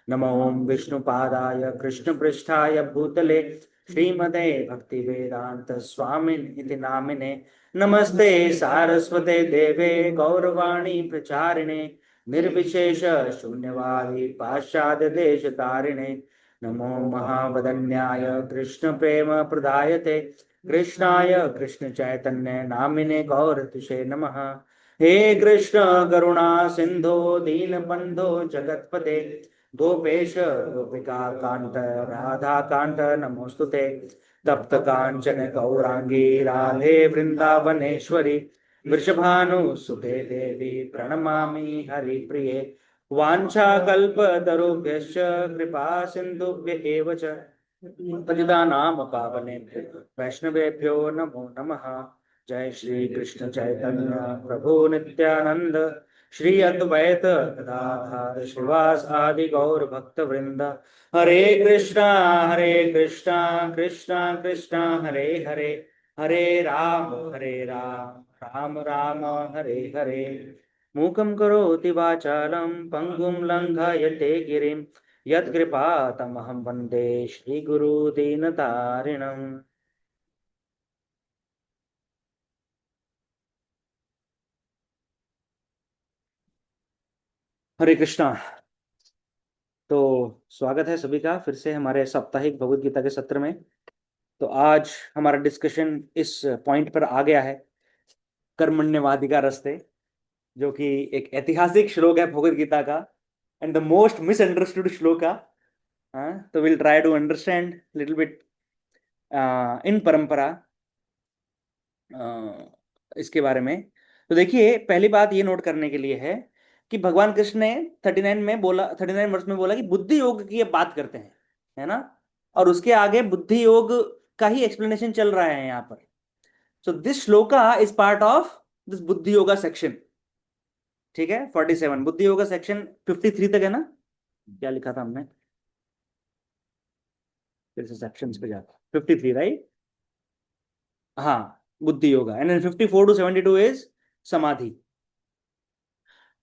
नमो विष्णुपादाय कृष्ण पृष्ठाय भूतले श्रीमते भक्ति वेदांत स्वामिन इति नामिने। नमस्ते सारस्वते देवे गौरवाणी प्रचारिणे निर्विशेष शून्यवादी पाश्चात्य देश तारिणे। नमो महावदन्याय कृष्ण प्रेम प्रदायते कृष्णाय कृष्ण चैतन्य नामिने गौरतिषे नमः। हे कृष्ण करुणा सिंधो दीनबंधो जगत्पते गोपेश गोपिका कांत राधा कांत नमोस्तुते। तप्त कांचन गौरांगी राधे वृंदावनेश्वरी वृषभानुसुते देवी प्रणमामि हरिप्रिये। वाञ्छाकल्पतरुभ्यश्च कृपा सिन्धुभ्य एव च पतितानां पावनेभ्यो वैष्णवेभ्यो नमो नमः। जय श्री कृष्ण चैतन्य प्रभु नित्यानंद श्री अद्वैत गदाधर श्रीवास आदि गौर भक्त वृंद। हरे कृष्णा कृष्णा कृष्णा हरे हरे हरे राम राम राम हरे हरे। मूकं करोति वाचालं पङ्गुं लङ्घयते गिरिं यत्कृपातमहं वन्दे श्रीगुरुदीनतारिणम्। हरे कृष्णा। तो स्वागत है सभी का फिर से हमारे साप्ताहिक भगवद गीता के सत्र में। तो आज हमारा डिस्कशन इस पॉइंट पर आ गया है, कर्मण्यवाधिका रस्ते, जो कि एक ऐतिहासिक श्लोक है भगवद गीता का and the most misunderstood shloka. तो will try to understand little bit in परंपरा इसके बारे में। तो देखिए, पहली बात ये नोट करने के लिए है कि भगवान कृष्ण ने 39 वर्ष में बोला कि बुद्धि योग की अब बात करते हैं, है ना। और उसके आगे बुद्धि योग का ही एक्सप्लेनेशन चल रहा है यहाँ पर। सो this shloka is part of this बुद्धि योगा सेक्शन। ठीक है, 47 बुद्धि योगा सेक्शन 53 तक है ना। क्या लिखा था हमने, फिर से सेक्शंस पे जाता 53 राइट। हाँ, बुद्धि योगा एंड 54 to 72 इज समाधि।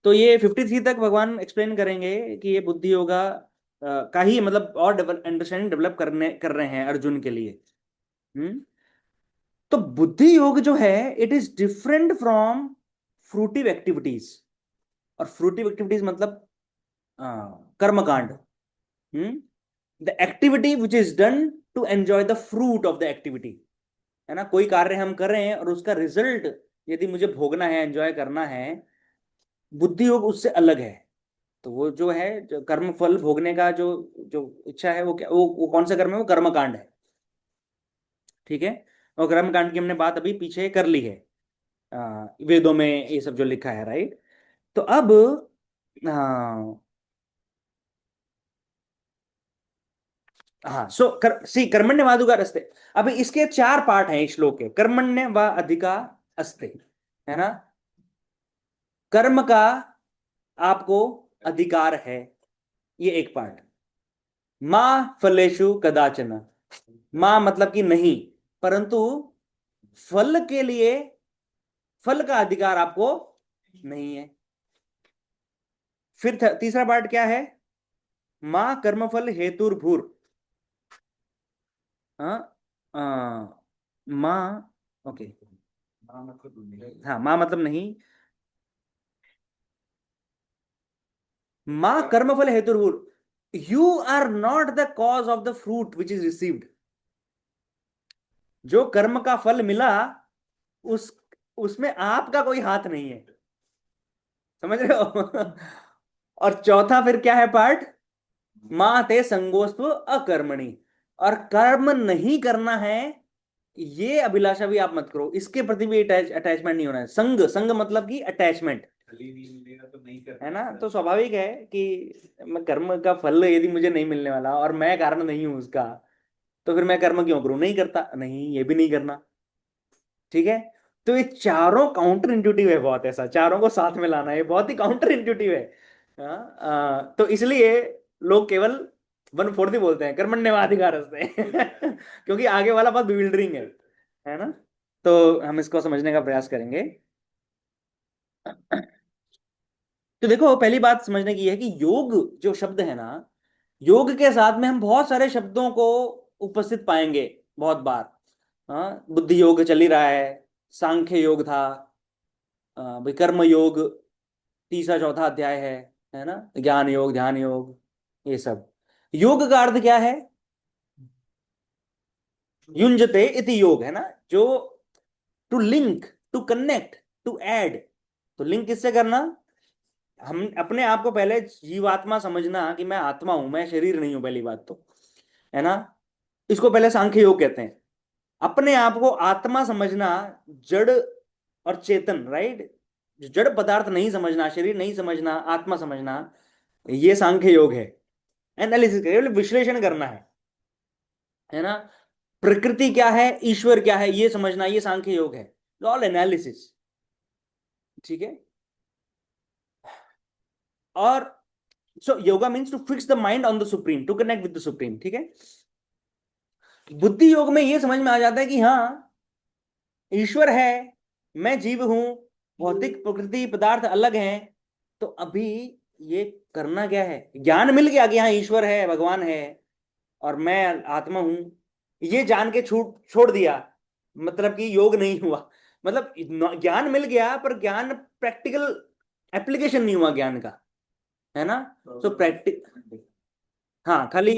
तो ये 53 तक भगवान एक्सप्लेन करेंगे कि ये बुद्धि योगा का ही मतलब और अंडरस्टैंडिंग डेवलप कर रहे हैं अर्जुन के लिए। तो बुद्धि योग जो है it is different from fruitive activities. और फ्रूटिव एक्टिविटीज मतलब कर्मकांड, the activity which is done to enjoy the fruit of the activity, है ना। कोई कार्य हम कर रहे हैं और उसका रिजल्ट यदि मुझे भोगना है, एंजॉय करना है, बुद्धि योग उससे अलग है। तो वो जो है जो कर्म फल भोगने का जो जो इच्छा है वो क्या, वो कौन सा कर्म है, वो कर्मकांड है। ठीक है, और कर्मकांड की हमने बात अभी पीछे कर ली है, वेदों में ये सब जो लिखा है राइट। तो अब हाँ सी कर्मण्य वादुका रस्ते। अभी इसके 4 पार्ट हैं इस श्लोक के, कर्मण्य व अधिका अस्ते, है ना। कर्म का आपको अधिकार है, ये एक पार्ट। मां फलेशु कदाचन, मां मतलब कि नहीं, परंतु फल के लिए फल का अधिकार आपको नहीं है। फिर तीसरा पार्ट क्या है, मां कर्मफल हेतुर्भूर, मां ओके, हाँ मां मतलब नहीं, मां कर्मफल हेतुर्भूर, you are not the cause of the fruit which is received. जो कर्म का फल मिला उसमें आपका कोई हाथ नहीं है, समझ रहे हो। और चौथा फिर क्या है पार्ट, मां ते संगोस्तु अकर्मणि, और कर्म नहीं करना है ये अभिलाषा भी आप मत करो, इसके प्रति भी अटैचमेंट नहीं होना है। संग संग मतलब कि अटैचमेंट, है ना। तो स्वाभाविक है कि मैं कर्म का फल यदि मुझे नहीं मिलने वाला और मैं कारण नहीं हूं उसका, तो फिर मैं कर्म क्यों करूं, नहीं करता, नहीं ये भी नहीं करना। ठीक है, तो ये चारों काउंटर इंट्यूटिव है बहुत, ऐसा चारों को साथ में लाना है बहुत ही काउंटर इंट्यूटिव है। तो इसलिए लोग केवल 1/4 ही बोलते हैं कर्मण्यवाधिकार से क्योंकि आगे वाला बहुत बिल्डरिंग है ना। तो हम इसको समझने का प्रयास करेंगे। तो देखो, पहली बात समझने की है कि योग जो शब्द है ना, योग के साथ में हम बहुत सारे शब्दों को उपस्थित पाएंगे बहुत बार। बुद्धि योग चल ही रहा है, सांख्य योग था, भाई कर्म योग तीसरा चौथा अध्याय है ना, ज्ञान योग ध्यान योग ये सब। योग का अर्थ क्या है? युंजते इति योग है ना, जो to link, to connect, to add. तो लिंक किससे करना? हम अपने आप को पहले जीवात्मा समझना कि मैं आत्मा हूं, मैं शरीर नहीं हूं, पहली बात तो, है ना। इसको पहले सांख्य योग कहते हैं। अपने आप को आत्मा समझना, जड़ और चेतन, राइट, जड़ पदार्थ नहीं समझना, शरीर नहीं समझना, आत्मा समझना, ये सांख्य योग है। एनालिसिस करना, विश्लेषण करना है ना। प्रकृति क्या है, ईश्वर क्या है, ये समझना, ये सांख्य योग है। ऑल एनालिसिस, ठीक है। और so yoga means to fix the mind on the supreme, to connect with the supreme, ठीक है। बुद्धि योग में ये समझ में आ जाता है कि हाँ, ईश्वर है, मैं जीव हूं, भौतिक प्रकृति पदार्थ अलग हैं। तो अभी ये करना क्या है? ज्ञान मिल गया कि हाँ ईश्वर है, भगवान है, और मैं आत्मा हूं, ये जान के छूट छोड़ दिया, मतलब कि योग नहीं हुआ। मतलब ज्ञान मिल गया पर ज्ञान प्रैक्टिकल एप्लीकेशन नहीं हुआ ज्ञान का, है ना। तो प्रैक्टिक, हाँ, खाली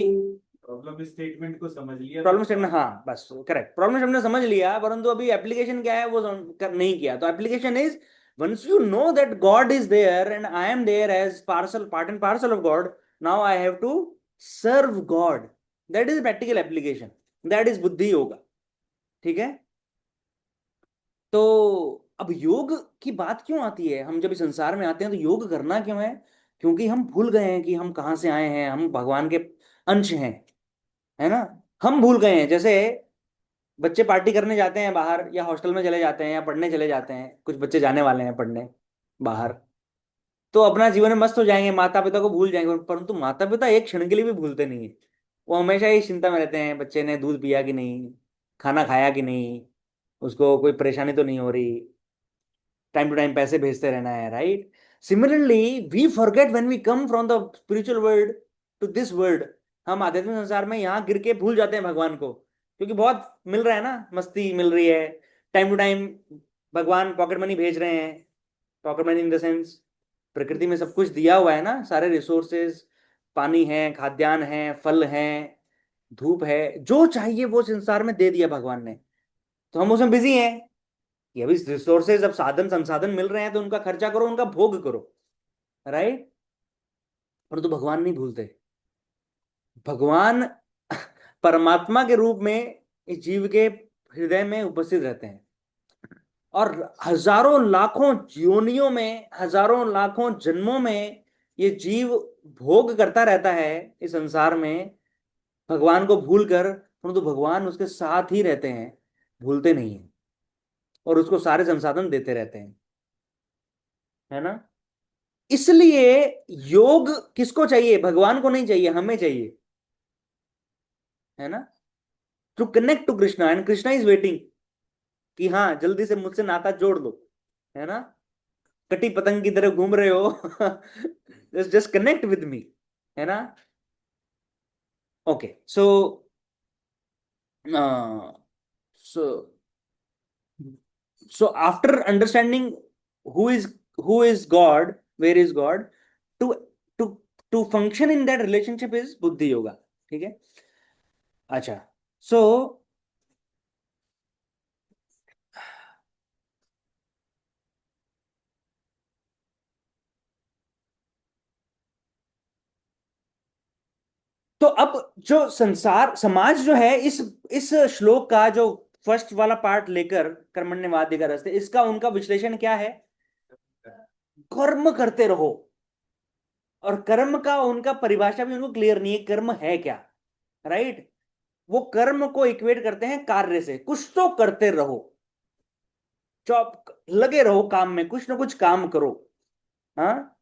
प्रॉब्लम स्टेटमेंट को समझ लिया, प्रॉब्लम स्टेटमेंट, हाँ बस करेक्ट, प्रॉब्लम स्टेटमेंट समझ लिया, परंतु अभी एप्लीकेशन क्या है वो नहीं किया। तो application is, once you know that God is there and I am there as part and parcel of God, now I have to serve God. That is practical application, that is बुद्धि योगा, ठीक है। तो अब योग की बात क्यों आती है? हम जब इस संसार में आते हैं तो योग करना क्यों है? क्योंकि हम भूल गए हैं कि हम कहाँ से आए हैं, हम भगवान के अंश हैं, है ना। हम भूल गए हैं, जैसे बच्चे पार्टी करने जाते हैं बाहर, या हॉस्टल में चले जाते हैं, या पढ़ने चले जाते हैं, कुछ बच्चे जाने वाले हैं पढ़ने बाहर, तो अपना जीवन में मस्त हो जाएंगे, माता पिता को भूल जाएंगे, परंतु माता पिता एक क्षण के लिए भी भूलते नहीं है। वो हमेशा ही चिंता में रहते हैं, बच्चे ने दूध पिया कि नहीं, खाना खाया कि नहीं, उसको कोई परेशानी तो नहीं हो रही, टाइम टू टाइम पैसे भेजते रहना है, right. Similarly we forget when we come from the spiritual world to this world. हम आध्यात्मिक संसार में यहाँ गिर के भूल जाते हैं भगवान को, क्योंकि बहुत मिल रहा है ना, मस्ती मिल रही है, टाइम टू टाइम भगवान पॉकेट मनी भेज रहे हैं। Pocket money in the sense, प्रकृति में सब कुछ दिया हुआ है ना, सारे रिसोर्सेज, पानी है, खाद्यान्न है, फल है, धूप है, जो चाहिए वो संसार में दे दिया भगवान ने। तो हम उसमें बिजी हैं कि अभी रिसोर्सेज, अब साधन संसाधन मिल रहे हैं तो उनका खर्चा करो, उनका भोग करो, राइट। परंतु तो भगवान नहीं भूलते। भगवान परमात्मा के रूप में इस जीव के हृदय में उपस्थित रहते हैं, और हजारों लाखों योनियों में, हजारों लाखों जन्मों में ये जीव भोग करता रहता है इस संसार में, भगवान को भूल कर, परंतु भगवान उसके साथ ही रहते हैं, भूलते नहीं है, और उसको सारे संसाधन देते रहते हैं, है ना। इसलिए योग किसको चाहिए? भगवान को नहीं चाहिए, हमें चाहिए, है ना। To connect to Krishna, and Krishna is waiting कि हाँ जल्दी से मुझसे नाता जोड़ लो, है ना। कटी पतंग की तरह घूम रहे हो, जस्ट कनेक्ट विद मी, है ना। Okay, so so so after understanding who is God, where is God, to to to function in that relationship is बुद्धि योगा, ठीक है। अच्छा, so तो अब जो संसार समाज जो है, इस श्लोक का जो फर्स्ट वाला पार्ट लेकर, कर्मण्येवाधिकार रस्ते, इसका उनका विश्लेषण क्या है? कर्म करते रहो। और कर्म का उनका परिभाषा भी उनको क्लियर नहीं है, कर्म है क्या, राइट। वो कर्म को इक्वेट करते हैं कार्य से, कुछ तो करते रहो, जॉब लगे रहो, काम में कुछ ना कुछ काम करो, हाँ,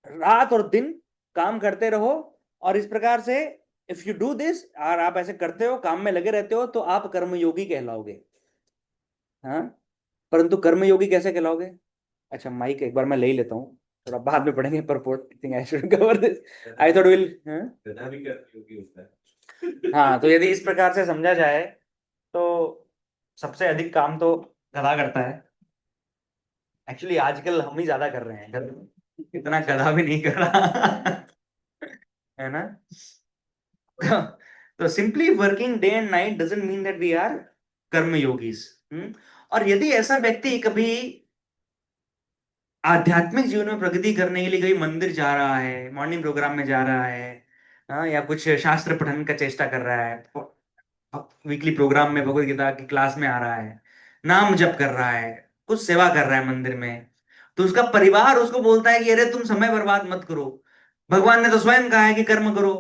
रात और दिन काम करते रहो। और इस प्रकार से इफ यू डू दिस, और आप ऐसे करते हो, काम में लगे रहते हो, तो आप कर्मयोगी कहलाओगे, हाँ। परंतु कर्मयोगी कैसे कहलाओगे? अच्छा, माइक एक बार मैं ले ही लेता हूँ, थोड़ा बाद में पढ़ेंगे purport, I think I should cover this, I thought will, गधा भी कर्मयोगी होता है। हाँ। तो यदि इस प्रकार से समझा जाए तो सबसे अधिक काम तो गधा करता है। एक्चुअली आजकल हम ही ज्यादा कर रहे हैं, इतना गधा भी नहीं कर रहा। है ना? तो simply working day and night doesn't mean that we are karma yogis. और यदि ऐसा व्यक्ति कभी आध्यात्मिक जीवन में प्रगति करने के लिए कहीं मंदिर जा रहा है, मॉर्निंग प्रोग्राम में जा रहा है, या कुछ शास्त्र पठन का चेष्टा कर रहा है, वीकली प्रोग्राम में भगवत गीता की क्लास में आ रहा है, नाम जप कर रहा है, कुछ सेवा कर रहा है मंदिर में, तो उसका परिवार उसको बोलता है कि अरे तुम समय बर्बाद मत करो, भगवान ने तो स्वयं कहा है कि कर्म करो,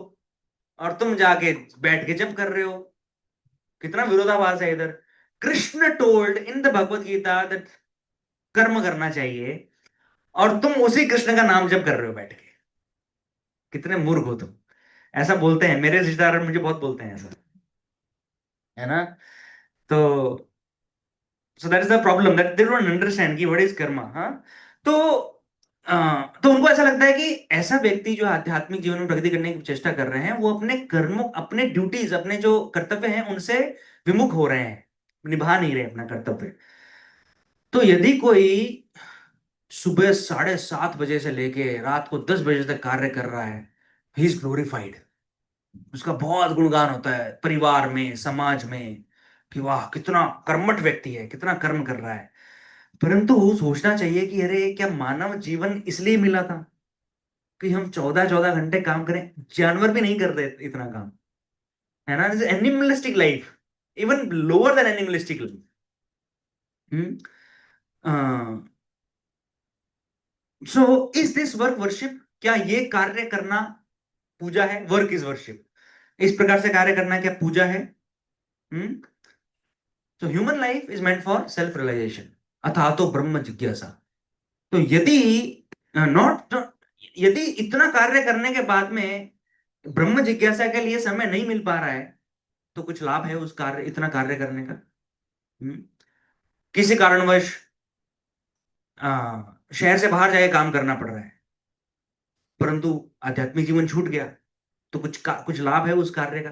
और तुम जाके बैठ के जप कर रहे हो। कितना विरोधाभास है इधर। Krishna told in the Bhagavad Gita that कर्म करना चाहिए, और तुम उसी कृष्ण का नाम जप कर रहे हो बैठ के। कितने मूर्ख हो तुम। ऐसा बोलते हैं मेरे रिश्तेदार, मुझे बहुत बोलते हैं ऐसा, है ना? तो so that is the problem, that they don't understand कि व्हाट इज कर्मा। हाँ, तो तो उनको ऐसा लगता है कि ऐसा व्यक्ति जो आध्यात्मिक जीवन में प्रगति करने की चेष्टा कर रहे हैं, वो अपने कर्मों, अपने ड्यूटीज, अपने जो कर्तव्य हैं उनसे विमुख हो रहे हैं, निभा नहीं रहे अपना कर्तव्य। तो यदि कोई सुबह 7:30 बजे से लेके रात को 10 बजे तक कार्य कर रहा है, ही इज ग्लोरिफाइड, उसका बहुत गुणगान होता है परिवार में, समाज में, कि वाह कितना कर्मठ व्यक्ति है, कितना कर्म कर रहा है। परंतु सोचना चाहिए कि अरे क्या मानव जीवन इसलिए मिला था कि हम 14-14 घंटे काम करें? जानवर भी नहीं करते इतना काम, है ना? This animalistic life, even lower than animalistic life. So is this work worship? क्या ये कार्य करना पूजा है? Work is worship. इस प्रकार से कार्य करना क्या पूजा है? तो human life is meant for self realisation, अथा तो ब्रह्म जिज्ञासा। तो यदि नॉट यदि इतना कार्य करने के बाद में ब्रह्म जिज्ञासा के लिए समय नहीं मिल पा रहा है, तो कुछ लाभ है उस कार्य, इतना कार्य करने का? किसी कारणवश शहर से बाहर जाके काम करना पड़ रहा है, परंतु आध्यात्मिक जीवन छूट गया, तो कुछ लाभ है उस कार्य का?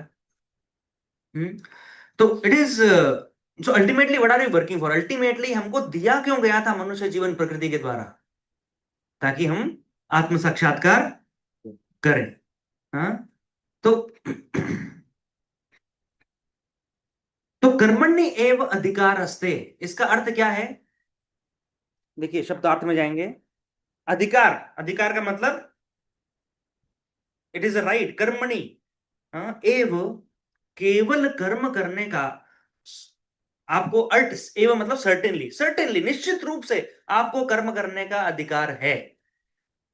तो it is so ultimately what are you working for? Ultimately हमको दिया क्यों गया था मनुष्य जीवन प्रकृति के द्वारा? ताकि हम आत्म साक्षात्कार करें। हाँ, तो तो कर्मण्य एव अधिकारस्ते, इसका अर्थ क्या है? देखिए शब्दार्थ में जाएंगे। अधिकार, अधिकार का मतलब इट इज अ राइट, कर्मणि एव, केवल कर्म करने का आपको, अर्थ एव मतलब सर्टेनली, सर्टेनली निश्चित रूप से आपको कर्म करने का अधिकार है।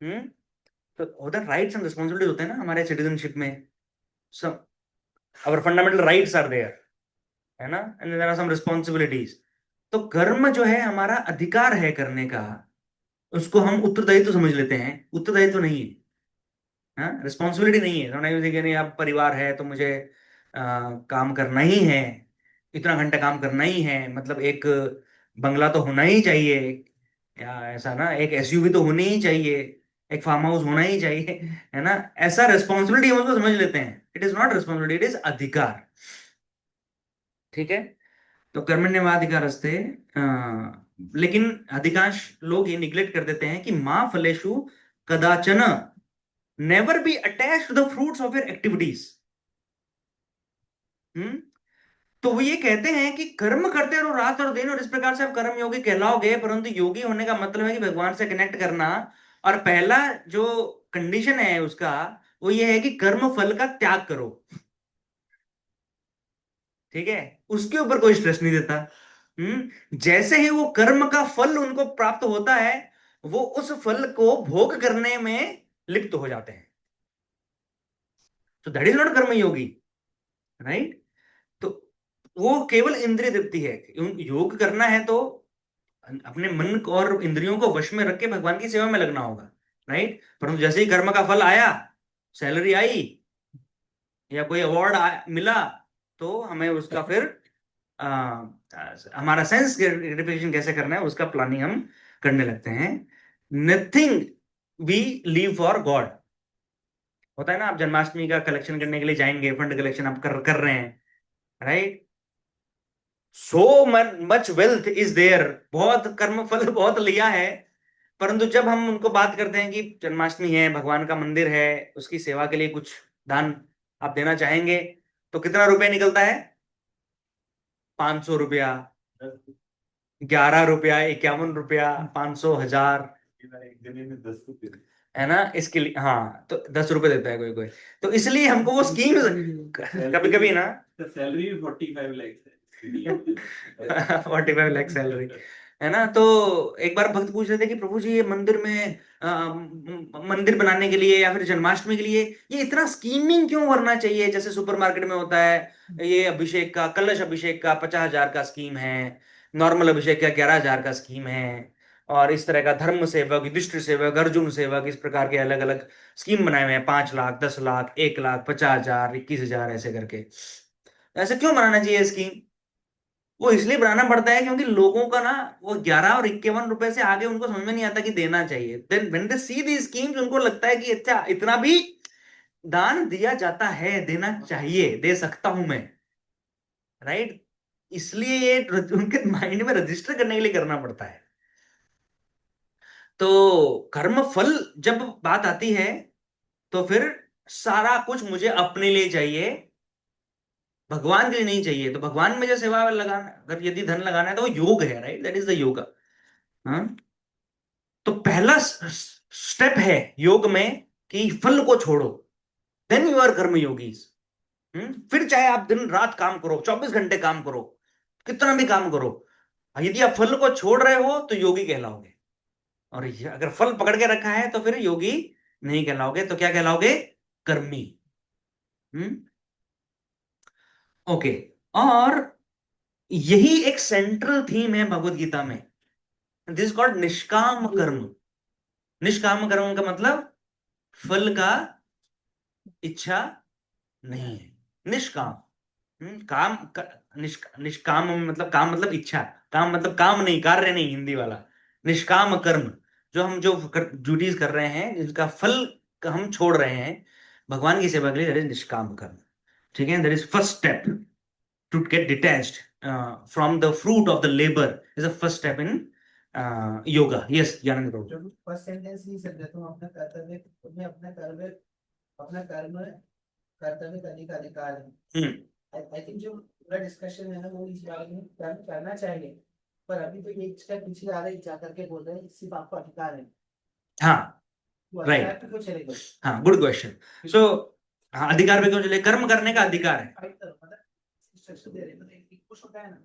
तो उधर राइट्स एंड रिस्पॉन्सिबिलिटीज होते हैं ना हमारे सिटीजनशिप में, सब our fundamental rights are there, है ना, and there are some responsibilities. तो कर्म जो है हमारा अधिकार है करने का, उसको हम उत्तरदायित्व समझ लेते हैं, उत्तरदायित्व नहीं है, हाँ, रिस्पॉन्सिबिलिटी नहीं है। नहीं, आप परिवार है तो मुझे काम करना ही है, इतना घंटा काम करना ही है, मतलब एक बंगला तो होना ही चाहिए, या ऐसा ना एक एसयूवी तो होनी ही चाहिए, एक फार्म हाउस होना ही चाहिए, है ना? ऐसा रिस्पॉन्सिबिलिटी हम उसको समझ लेते हैं। It is not responsibility, it is अधिकार। ठीक है, तो कर्मण्यवाधिकारस्ते। लेकिन अधिकांश लोग ये निग्लेक्ट कर देते हैं कि मां फलेषु कदाचन, never be attached to the fruits of your activities. तो वो ये कहते हैं कि कर्म करते रहो रात और दिन, और इस प्रकार से आप कर्म योगी कहलाओगे, परंतु योगी होने का मतलब है कि भगवान से कनेक्ट करना, और पहला जो कंडीशन है उसका वो ये है कि कर्म फल का त्याग करो। ठीक है, उसके ऊपर कोई स्ट्रेस नहीं देता। जैसे ही वो कर्म का फल उनको प्राप्त होता है, वो उस फल को भोग करने में लिप्त हो जाते हैं। तो दैट इज नॉट कर्म योगी, राइट? तो वो केवल इंद्रिय तृप्ति है। योग करना है तो अपने मन को और इंद्रियों को वश में रख के भगवान की सेवा में लगना होगा, राइट? परंतु जैसे ही कर्म का फल आया, सैलरी आई या कोई अवार्ड मिला, तो हमें उसका फिर हमारा सेंस ग्रेटिफिकेशन कैसे करना है उसका प्लानिंग हम करने लगते हैं। Nothing we leave for God. होता है ना, आप जन्माष्टमी का कलेक्शन करने के लिए जाएंगे, फंड कलेक्शन आप कर रहे हैं, right? So much wealth is there, बहुत कर्म फल बहुत लिया है, परंतु जब हम उनको बात करते हैं कि जन्माष्टमी है, भगवान का मंदिर है, उसकी सेवा के लिए कुछ दान आप देना चाहेंगे, तो कितना रुपया निकलता है? 500 रुपया, 11 रुपया, 51 रुपया, 500, 1000, एक दिन में 10 रुपये है ना? इसके लिए हाँ, तो 10 रुपए देता है कोई कोई। तो इसलिए हमको वो स्कीम कभी कभी ना सैलरी भी 45 लाख है 45 लाख सैलरी, है ना? तो एक बार भक्त पूछ रहे थे कि प्रभु जी, ये मंदिर में मंदिर बनाने के लिए या फिर जन्माष्टमी के लिए ये इतना स्कीमिंग क्यों करना चाहिए? जैसे सुपरमार्केट में होता है, ये अभिषेक का, कलश अभिषेक का 50,000 का स्कीम है, नॉर्मल अभिषेक का 11,000 का स्कीम है, और इस तरह का धर्म सेवक, युधिष्ठिर सेवक, अर्जुन सेवक, इस प्रकार के अलग अलग स्कीम बनाए हुए हैं, 5 लाख, 10 लाख, 1 लाख, 50,000, 21,000, ऐसे करके। ऐसे क्यों बनाना चाहिए स्कीम? वो इसलिए बनाना पड़ता है क्योंकि लोगों का ना वो 11 और 51 रुपए से आगे उनको समझ में नहीं आता कि देना चाहिए। Then when they see the schemes, उनको लगता है कि अच्छा, इतना भी दान दिया जाता है, देना चाहिए, दे सकता हूं मैं, राइट? इसलिए ये उनके माइंड में रजिस्टर करने के लिए करना पड़ता है। तो कर्म फल जब बात आती है, तो फिर सारा कुछ मुझे अपने लिए चाहिए, भगवान के लिए नहीं चाहिए। तो भगवान में जो सेवा लगाना, अगर यदि धन लगाना है, तो वो योग है, right? That is the yoga. हाँ, तो पहला स्टेप है योग में कि फल को छोड़ो, then you are karma yogis. फिर चाहे आप दिन रात काम करो, 24 घंटे काम करो, कितना भी काम करो, यदि आप फल को छोड़ रहे हो तो योगी कहलाओगे। और अगर फल पकड़ के रखा है तो फिर योगी नहीं कहलाओगे, तो क्या कहलाओगे? कर्मी। ओके। और यही एक सेंट्रल थीम है भगवत गीता में, दिस कॉल्ड निष्काम कर्म। निष्काम कर्म का मतलब फल का इच्छा नहीं है, निष्काम। निष्काम मतलब काम मतलब इच्छा, काम मतलब काम नहीं, कार्य नहीं, हिंदी वाला। निष्काम कर्म, जो हम जो ड्यूटीज कर रहे हैं, जिसका फल हम छोड़ रहे हैं भगवान की सेवा के लिए, दैट इज निष्काम कर्म। ठीक है, that is first step to get detached from the fruit of the labour, is the first step in yoga. Yes Gyanand Prabhu. जो फर्स्ट सेंटेंस नहीं समझा, तुम अपना कर्तव्य, तुम्हें अपना कर्म कर्तव्य करने का अधिकार है। आई थिंक जो पूरा डिस्कशन है ना, वो इस बारे में करना चाहिए, पर अभी तो ये स्टेप पीछे आ रहे जा करके बोल रहे हैं सिर्फ आपको अधिकार है। हाँ, वो Right. अधिकार पे क्यों चलेगा? हाँ, गुड क्वेश्चन। सो हाँ, अधिकार पे क्यों चले? कर्म करने का अधिकार है। फाइट करो, मतलब इंस्ट्रक्शन दे रहे हैं, मतलब एक पुश होता है ना,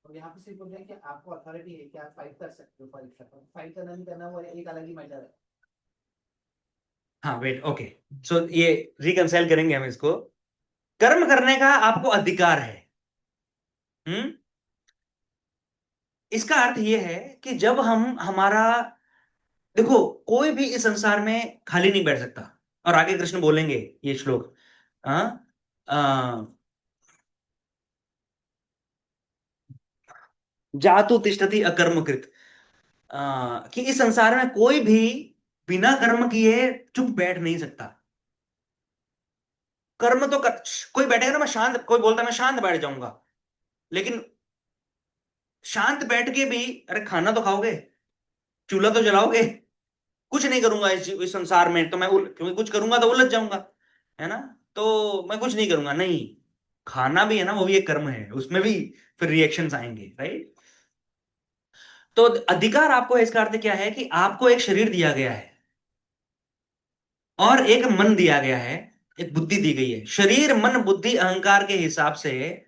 और यहाँ पे सिर्फ बोल रहे हैं कि आपको अथॉरिटी है कि आप फाइट कर सकते हो परीक्षा पर। फाइट करना नहीं करना वो एक अलग ही मैटर है। हाँ, वेट, ओके, सो ये रिकंसाइल करेंगे हम इसको। कर्म करने का आपको अधिकार है। इसका अर्थ ये है कि जब हम हमारा, देखो, कोई भी इस संसार में खाली नहीं बैठ सकता, और आगे कृष्ण बोलेंगे ये श्लोक, जातु तिष्ठति अकर्मकृत, कि इस संसार में कोई भी बिना कर्म किए चुप बैठ नहीं सकता। कर्म तो कोई बैठेगा ना, मैं शांत, कोई बोलता है मैं शांत बैठ जाऊंगा, लेकिन शांत बैठ के भी, अरे खाना तो खाओगे, चूल्हा तो जलाओगे, कुछ नहीं करूंगा इस संसार में, तो मैं क्योंकि कुछ करूंगा तो उलझ जाऊंगा, है ना? तो मैं कुछ नहीं करूंगा, नहीं, खाना भी है ना, वो भी एक कर्म है, उसमें भी फिर रिएक्शंस आएंगे, राइट? तो अधिकार आपको है, इसका अर्थ क्या है कि आपको एक शरीर दिया गया है और एक मन दिया गया है, एक बुद्धि दी गई है। शरीर, मन, बुद्धि, अहंकार के हिसाब से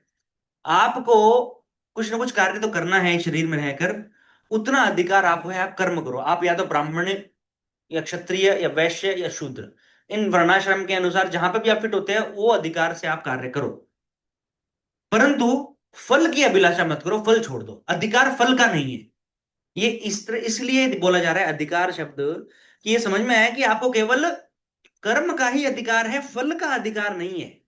आपको कुछ ना कुछ कार्य तो करना है शरीर में रहकर, उतना अधिकार आपको है, आप कर्म करो। आप या तो ब्राह्मण या क्षत्रिय या वैश्य या शूद्र, इन वर्णाश्रम के अनुसार जहां पे भी आप फिट होते हैं, वो अधिकार से आप कार्य करो, परंतु फल की अभिलाषा मत करो, फल छोड़ दो। अधिकार फल का नहीं है। ये इस तरह इसलिए बोला जा रहा है अधिकार शब्द, कि ये समझ में आया कि आपको केवल कर्म का ही अधिकार है, फल का अधिकार नहीं है।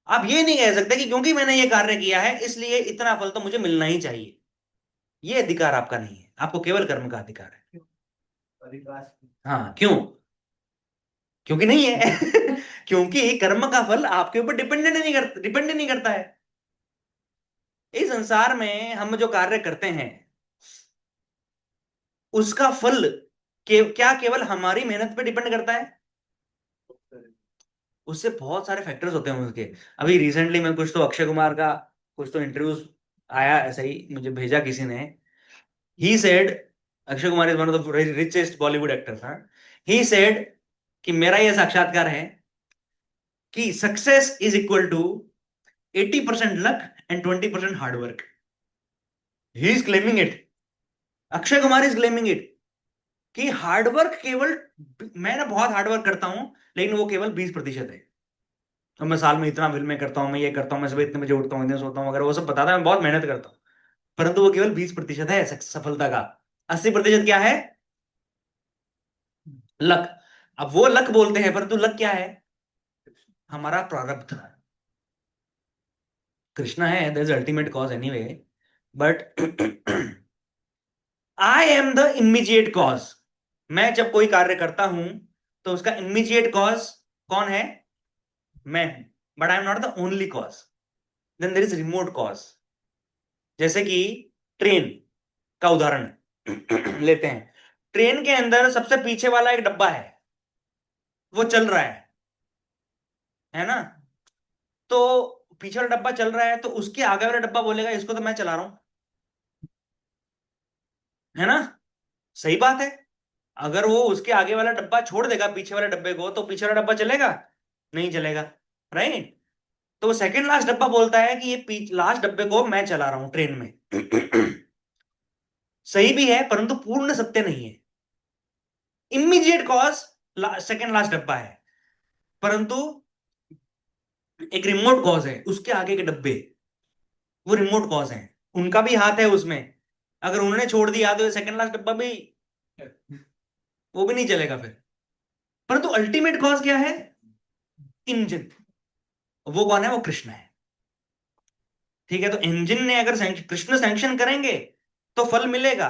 आप ये नहीं कह सकते कि क्योंकि मैंने ये कार्य किया है इसलिए इतना फल तो मुझे मिलना ही चाहिए। ये अधिकार आपका नहीं है, आपको केवल कर्म का अधिकार है। अधिकार हाँ, क्यों? क्योंकि नहीं है क्योंकि कर्म का फल आपके ऊपर डिपेंड नहीं करता है। इस संसार में हम जो कार्य करते हैं उसका फल क्या केवल हमारी मेहनत पे डिपेंड करता है? उससे बहुत सारे फैक्टर्स होते हैं उसके। अभी रिसेंटली मैं कुछ तो अक्षय कुमार का कुछ तो इंटरव्यूज आया, ऐसा ही मुझे भेजा किसी ने। He said, Akshay Kumar is one of the richest Bollywood actors. हाँ, ही सेड कि मेरा यह साक्षात्कार है कि success is equal to 80% luck and 20% hard work. He is claiming it, Akshay Kumar is claiming it कि हार्डवर्क केवल, मैं ना बहुत हार्डवर्क करता हूं लेकिन वो केवल 20% है। और मैं साल में इतना फिल्में करता हूँ, मैं ये करता हूँ, मैं सुबह इतने बजे उठता हूँ, इतने सोता हूँ, अगर वो सब बताता है मैं बहुत मेहनत करता हूँ, परंतु वो केवल 20% है सफलता का। 80% क्या है? लक। अब वो लक बोलते हैं, परंतु लक क्या है? हमारा प्रारब्ध। कृष्णा है that is ultimate cause anyway, but I am the immediate cause. मैं जब कोई कार्य करता हूं तो उसका इमीडिएट कॉज कौन है? मैं हूं, but I am not the only cause. Then there is remote cause. जैसे कि ट्रेन का उदाहरण लेते हैं। ट्रेन के अंदर सबसे पीछे वाला एक डब्बा है, वो चल रहा है ना? तो पीछे वाला डब्बा चल रहा है तो उसके आगे वाला डब्बा बोलेगा इसको तो मैं चला रहा हूं, है ना? सही बात है। अगर वो उसके आगे वाला डब्बा छोड़ देगा पीछे वाले डब्बे को, तो पीछे वाला डब्बा चलेगा? नहीं चलेगा, राइट? तो सेकंड लास्ट डब्बा बोलता है कि ये लास्ट डब्बे को मैं चला रहा हूं ट्रेन में। सही भी है, परंतु पूर्ण सत्य नहीं है। इमीडिएट कॉज सेकंड लास्ट डब्बा है, परंतु एक रिमोट कॉज है उसके आगे के डब्बे, वो रिमोट कॉज है, उनका भी हाथ है उसमें। अगर उन्होंने छोड़ दिया तो सेकंड लास्ट डब्बा भी, वो भी नहीं चलेगा फिर। परंतु अल्टीमेट कॉज क्या है? इंजन। वो कौन है? वो कृष्ण है। ठीक है, तो इंजन ने अगर कृष्ण सैंक्शन करेंगे तो फल मिलेगा,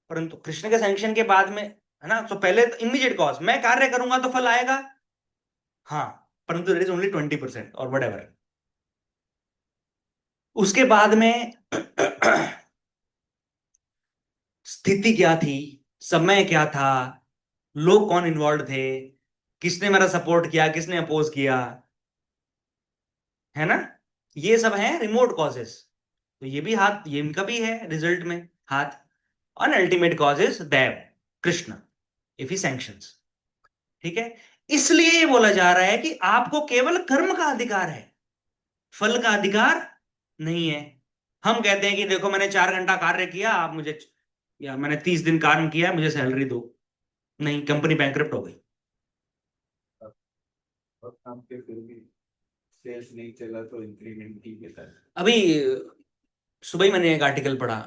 परंतु कृष्ण के सैंक्शन के बाद में, है ना? तो पहले तो इमीडिएट कॉज, मैं कार्य करूंगा तो फल आएगा, हाँ, परंतु इट इज ओनली 20% और वट एवर। उसके बाद में स्थिति क्या थी, समय क्या था, लोग कौन इन्वॉल्व थे, किसने मेरा सपोर्ट किया, किसने अपोज किया, है ना? ये सब है रिमोट कॉजेस। तो ये भी हाथ, ये इनका भी है रिजल्ट में हाथ। और ultimate cause is Dev, Krishna, if he sanctions. ठीक है, इसलिए ये बोला जा रहा है कि आपको केवल कर्म का अधिकार है, फल का अधिकार नहीं है। हम कहते हैं कि देखो मैंने 4 घंटा कार्य किया, आप मुझे, या मैंने 30 दिन काम किया, मुझे सैलरी दो। नहीं, कंपनी बैंकरप्ट हो गई। और काम के फिर भी सेल्स नहीं चला तो इंक्रीमेंट ही देता है। अभी सुबह ही मैंने एक आर्टिकल पढ़ा,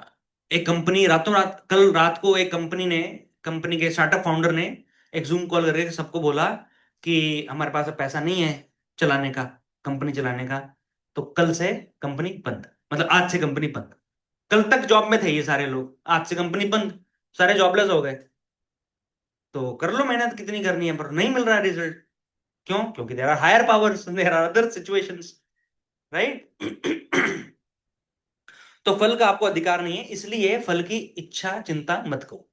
एक कंपनी रातों रात, कल रात को एक कंपनी ने, कंपनी के स्टार्टअप फाउंडर ने एक जूम कॉल करके सबको बोला कि हमारे पास अब पैसा नहीं है चलाने का, कंपनी चलाने का, तो कल से कंपनी बंद, मतलब आज से कंपनी बंद। कल तक जॉब में थे ये सारे लोग, आज से कंपनी बंद, सारे जॉबलेस हो गए। तो कर लो मेहनत कितनी करनी है, पर नहीं मिल रहा है रिजल्ट। क्यों? क्योंकि there are higher powers, there are other situations, right? तो फल का आपको अधिकार नहीं है, इसलिए फल की इच्छा चिंता मत करो।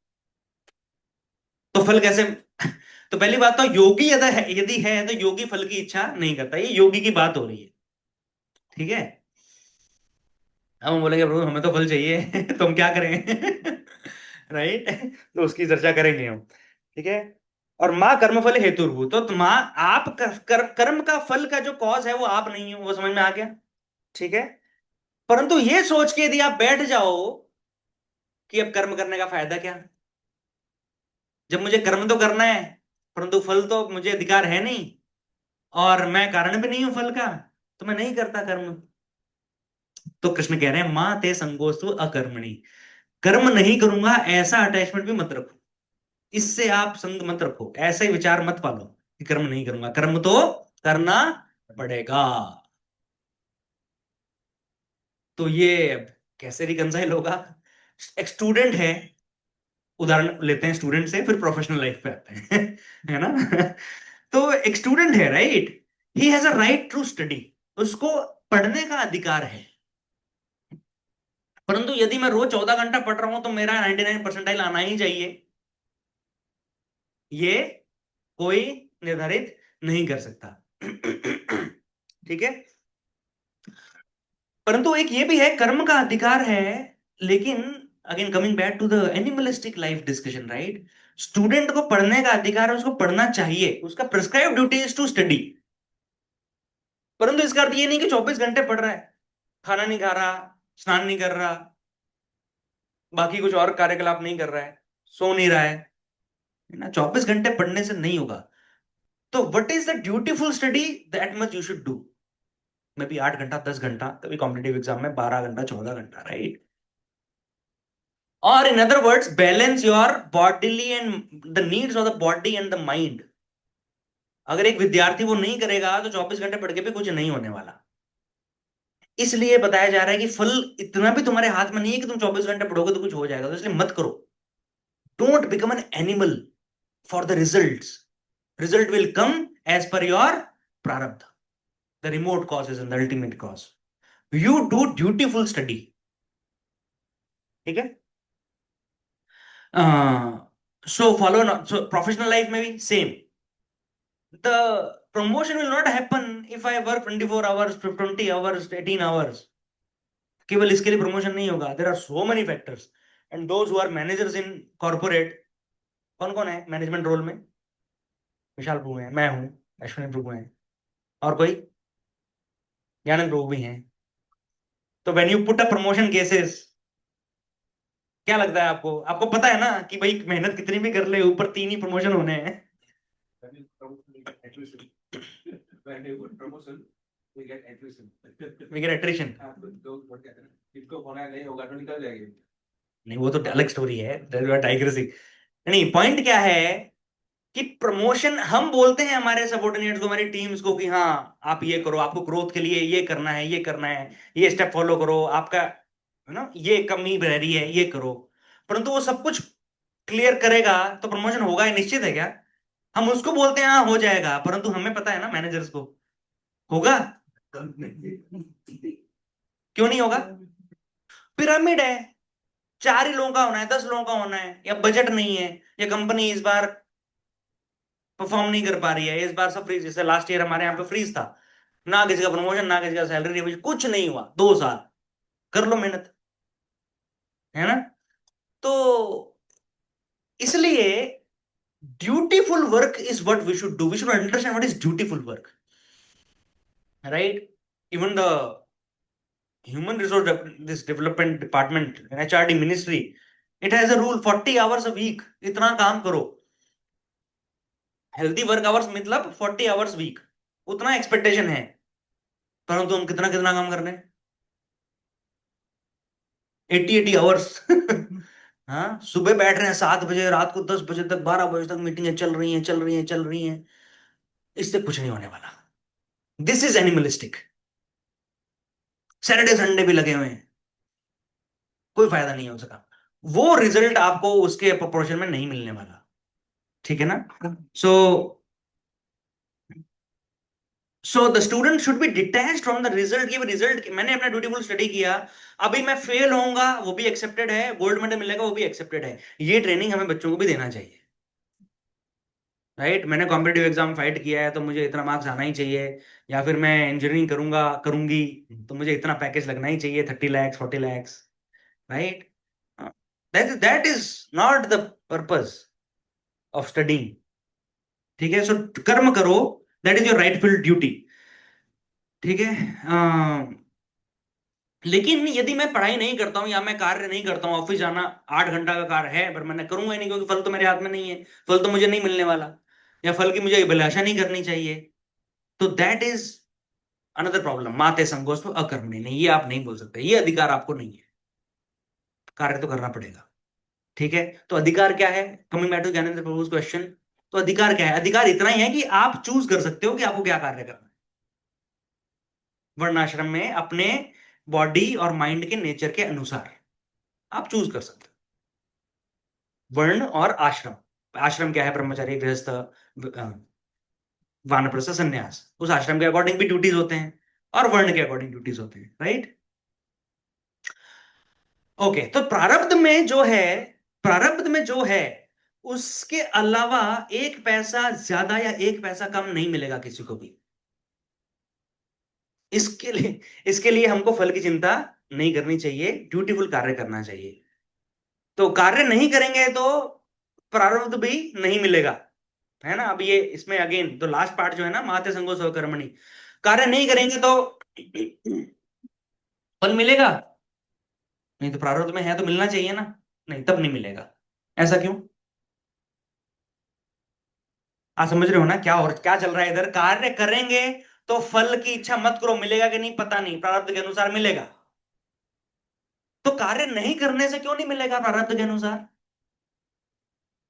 तो फल कैसे? तो पहली बात तो योगी यदि है तो योगी फल की इच्छा नहीं करता, ये योगी की बात हो रही है। ठीक है, अब हम बोलेंगे प्रभु हमें तो फल चाहिए तो हम क्या करें? राइट? तो उसकी चर्चा करेंगे हम। ठीक है, और माँ कर्मफल हेतु, तो माँ आप कर्म का फल का जो कॉज है वो आप नहीं हो, वो समझ में आ गया? ठीक है, परंतु ये सोच के यदि आप बैठ जाओ कि अब कर्म करने का फायदा क्या, जब मुझे कर्म तो करना है परंतु फल तो मुझे अधिकार है नहीं, और मैं कारण भी नहीं हूं फल का, तो मैं नहीं करता कर्म। तो कृष्ण कह रहे हैं मां ते संगोस्तु अकर्मणि, कर्म नहीं करूंगा ऐसा अटैचमेंट भी मत रखो, इससे आप संग मत रखो, ऐसा ही विचार मत पालो कि कर्म नहीं करूंगा, कर्म तो करना पड़ेगा। तो ये अब कैसे रिकंसाइल होगा? एक स्टूडेंट है, उदाहरण लेते हैं स्टूडेंट से, फिर प्रोफेशनल लाइफ पे आते हैं है ना? तो एक स्टूडेंट है, right? He has a right to study, उसको पढ़ने का अधिकार है। परंतु यदि मैं रोज 14 घंटा पढ़ रहा हूं तो मेरा 99 परसेंटाइल आना ही चाहिए, ये कोई निर्धारित नहीं कर सकता। ठीक है। परंतु एक ये भी है, कर्म का अधिकार है, लेकिन again coming back to the animalistic life discussion, right, student को पढ़ने का अधिकार है, उसको पढ़ना चाहिए, उसका prescribe duty is to study. परंतु इसका अर्थ ये नहीं कि 24 घंटे पढ़ रहा है, खाना नहीं खा रहा, स्नान नहीं कर रहा, बाकी कुछ और कार्यकलाप नहीं कर रहा है, सो नहीं रहा है ना, 24 घंटे पढ़ने से नहीं होगा। तो what is the dutiful study, that much you should do, may be 8 घंटा 10 घंटा, कभी कॉम्पिटेटिव एग्जाम में 12 घंटा 14 घंटा, राइट। और in other words, balance your bodily and the needs of the body and the mind. अगर एक विद्यार्थी वो नहीं करेगा तो 24 घंटे पढ़ के भी कुछ नहीं होने वाला। इसलिए बताया जा रहा है कि फल इतना भी तुम्हारे हाथ में नहीं है कि तुम 24 घंटे पढ़ोगे तो कुछ हो जाएगा, तो इसलिए मत करो। Don't become an animal for the results. Result will come as per your प्रारब्ध। The remote cause is the ultimate cause. You do dutiful study. ठीक है। So follow, so professional life में भी same, the promotion will not happen if I work 24 hours, 20 hours, 18 hours. केवल इसके लिए promotion नहीं होगा। there are so many factors and those who are managers in corporate, कौन कौन है मैनेजमेंट रोल में? विशाल प्रभु है, मैं हूं, अश्विनी प्रभु है, और कोई? ज्ञानंद प्रभु भी हैं। तो when you put a promotion cases, क्या लगता है आपको? आपको पता है ना कि भाई मेहनत कितनी भी कर ले, ऊपर 3 ही प्रमोशन होने हैं। When they put promotion, we get attrition. We get attrition. जिसको होना नहीं होगा तो निकल जाएगी। नहीं, वो तो अलग स्टोरी है, डाइग्रेसिंग। नहीं, पॉइंट क्या है कि प्रमोशन हम बोलते हैं हमारे सबऑर्डिनेट्स को, हमारी टीम्स को, कि हाँ आप ये करो, आपको ग्रोथ के लिए ये करना है, ये करना है, ये स्टेप फॉलो करो, आपका ना ये कमी रह रही है, ये करो। परंतु वो सब कुछ क्लियर करेगा तो प्रमोशन होगा, ये निश्चित है क्या? हम उसको बोलते हैं हाँ हो जाएगा, परंतु हमें पता है ना मैनेजर्स को होगा, क्यों नहीं होगा? पिरामिड है, 4 ही लोगों का होना है, 10 लोगों का होना है, या बजट नहीं है, या कंपनी इस बार परफॉर्म नहीं कर पा रही है, इस बार सब फ्रीज, जैसे लास्ट ईयर हमारे यहाँ पे फ्रीज था, ना किसी का प्रमोशन, ना किसी का सैलरी रिविजन, कुछ नहीं हुआ 2 साल। कर लो मेहनत, है ना? तो इसलिए dutiful work is what we should do. We should understand what is dutiful work, right? Even the human resource this development department in HRD ministry, it has a rule 40 hours a week, इतना काम करो। Healthy work hours मतलब 40 hours week, उतना expectation है, परंतु हम कितना कितना काम कर रहे हैं? 80 आवर्स। हाँ, सुबह बैठ रहे हैं 7 बजे, रात को 10 बजे तक, 12 बजे तक मीटिंगें चल रही हैं, चल रही हैं, चल रही हैं। इससे कुछ नहीं होने वाला। This is animalistic. Saturday Sunday भी लगे हुए हैं, कोई फायदा नहीं हो सका, वो रिजल्ट आपको उसके प्रोपोर्शन में नहीं मिलने वाला। ठीक है ना? So the student should be detached from the result. ये रिजल्ट, मैंने अपना ड्यूटीफुल स्टडी किया, अभी मैं फेल होऊंगा वो भी एक्सेप्टेड है, गोल्ड मेडल मिलेगा वो भी एक्सेप्टेड है। ये ट्रेनिंग हमें बच्चों को भी देना चाहिए, राइट? मैंने कॉम्पिटेटिव एग्जाम फाइट किया है तो मुझे इतना मार्क्स आना ही चाहिए, या फिर मैं इंजीनियरिंग करूंगा करूंगी तो मुझे इतना पैकेज लगना ही चाहिए, 30 lakh 40 lakh, right? That is not the purpose of studying. ठीक है? सो कर्म करो, that is your rightful duty. ठीक है? लेकिन यदि मैं पढ़ाई नहीं करता हूं या मैं कार्य नहीं करता हूं, ऑफिस जाना 8 घंटा का कार्य है पर मैंने करूंगा ही नहीं क्योंकि फल तो मेरे हाथ में नहीं है, फल तो मुझे नहीं मिलने वाला, या फल की मुझे अभिलाषा नहीं करनी चाहिए, तो दैट इज अनदर प्रॉब्लम। माते संगोष्ठ अकर्मण्य, नहीं, ये आप नहीं बोल सकते, ये अधिकार आपको नहीं है, कार्य तो करना पड़ेगा। ठीक है? तो अधिकार क्या है? कमिंग बैक टू ज्ञानेंद्र प्रभु's क्वेश्चन, तो अधिकार क्या है? अधिकार इतना ही है कि आप चूज कर सकते हो कि आपको क्या कार्य करना है वर्णाश्रम में, अपने बॉडी और माइंड के नेचर के अनुसार आप चूज कर सकते हो। वर्ण और आश्रम, आश्रम क्या है? ब्रह्मचारी, गृहस्थ, वानप्रस्थ, संन्यास, उस आश्रम के अकॉर्डिंग भी ड्यूटीज होते हैं और वर्ण के अकॉर्डिंग ड्यूटीज होते हैं, राइट? ओके, तो प्रारब्ध में जो है उसके अलावा एक पैसा ज्यादा या एक पैसा कम नहीं मिलेगा किसी को भी। इसके लिए हमको फल की चिंता नहीं करनी चाहिए, ड्यूटीफुल कार्य करना चाहिए। तो कार्य नहीं करेंगे तो प्रारब्ध भी नहीं मिलेगा, है ना। अब ये इसमें अगेन तो लास्ट पार्ट जो है ना, माते संगो स्वकर्मणि, कार्य नहीं करेंगे तो फल मिलेगा नहीं, तो प्रारब्ध में है तो मिलना चाहिए ना, नहीं तब नहीं मिलेगा। ऐसा क्यों? आप समझ रहे हो ना क्या और क्या चल रहा है इधर। कार्य करेंगे तो फल की इच्छा मत करो, मिलेगा कि नहीं पता नहीं, प्रारब्ध के अनुसार मिलेगा। तो कार्य नहीं करने से क्यों नहीं मिलेगा प्रारब्ध के अनुसार?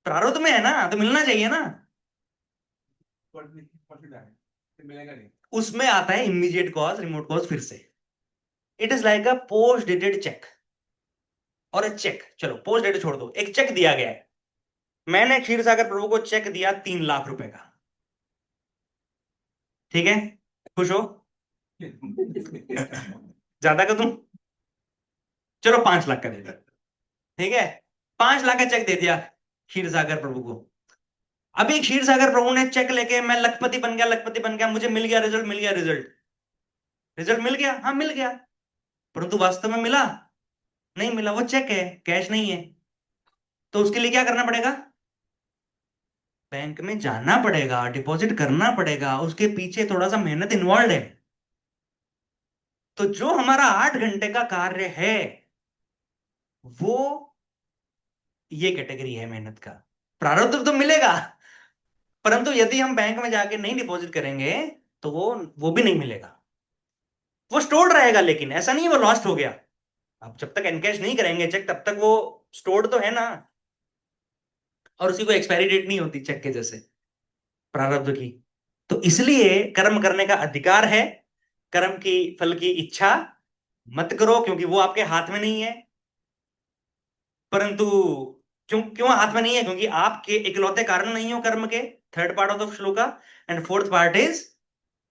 प्रारब्ध में है ना तो मिलना चाहिए ना। मिलेगा नहीं। उसमें आता है इमीडिएट कॉज, रिमोट कॉज फिर से। It is like a post dated cheque और ए चेक, चलो पोस्ट डेटेड छोड़ दो, एक चेक दिया गया है। मैंने क्षीरसागर प्रभु को चेक दिया 3 लाख रुपए का, ठीक है, खुश हो? ज्यादा का तुम, चलो 5 लाख का दे दो, ठीक है, 5 लाख का चेक दे दिया क्षीरसागर प्रभु को। अभी क्षीरसागर प्रभु ने चेक लेके, मैं लखपति बन गया, लखपति बन गया, मुझे मिल गया रिजल्ट, मिल गया रिजल्ट, रिजल्ट मिल गया, हाँ मिल गया, परंतु वास्तव में मिला नहीं मिला, वो चेक है, कैश नहीं है। तो उसके लिए क्या करना पड़ेगा? बैंक में जाना पड़ेगा, डिपॉजिट करना पड़ेगा, उसके पीछे थोड़ा सा मेहनत इन्वॉल्व है। तो जो हमारा 8 घंटे का कार्य है वो ये कैटेगरी है मेहनत का। प्रारब्ध तो मिलेगा, परंतु यदि हम बैंक में जाके नहीं डिपॉजिट करेंगे तो वो भी नहीं मिलेगा। वो स्टोर्ड रहेगा, लेकिन ऐसा नहीं है वो लॉस्ट हो गया। अब जब तक एनकैश नहीं करेंगे चेक तब तक वो स्टोर्ड तो है ना, और उसी को एक्सपायरी डेट नहीं होती चेक के जैसे प्रारब्ध की। तो इसलिए कर्म करने का अधिकार है, कर्म की फल की इच्छा मत करो क्योंकि वो आपके हाथ में नहीं है। परंतु क्यों क्यों हाथ में नहीं है? क्योंकि आपके इकलौते कारण नहीं हो कर्म के, third part of the shloka. And fourth part is,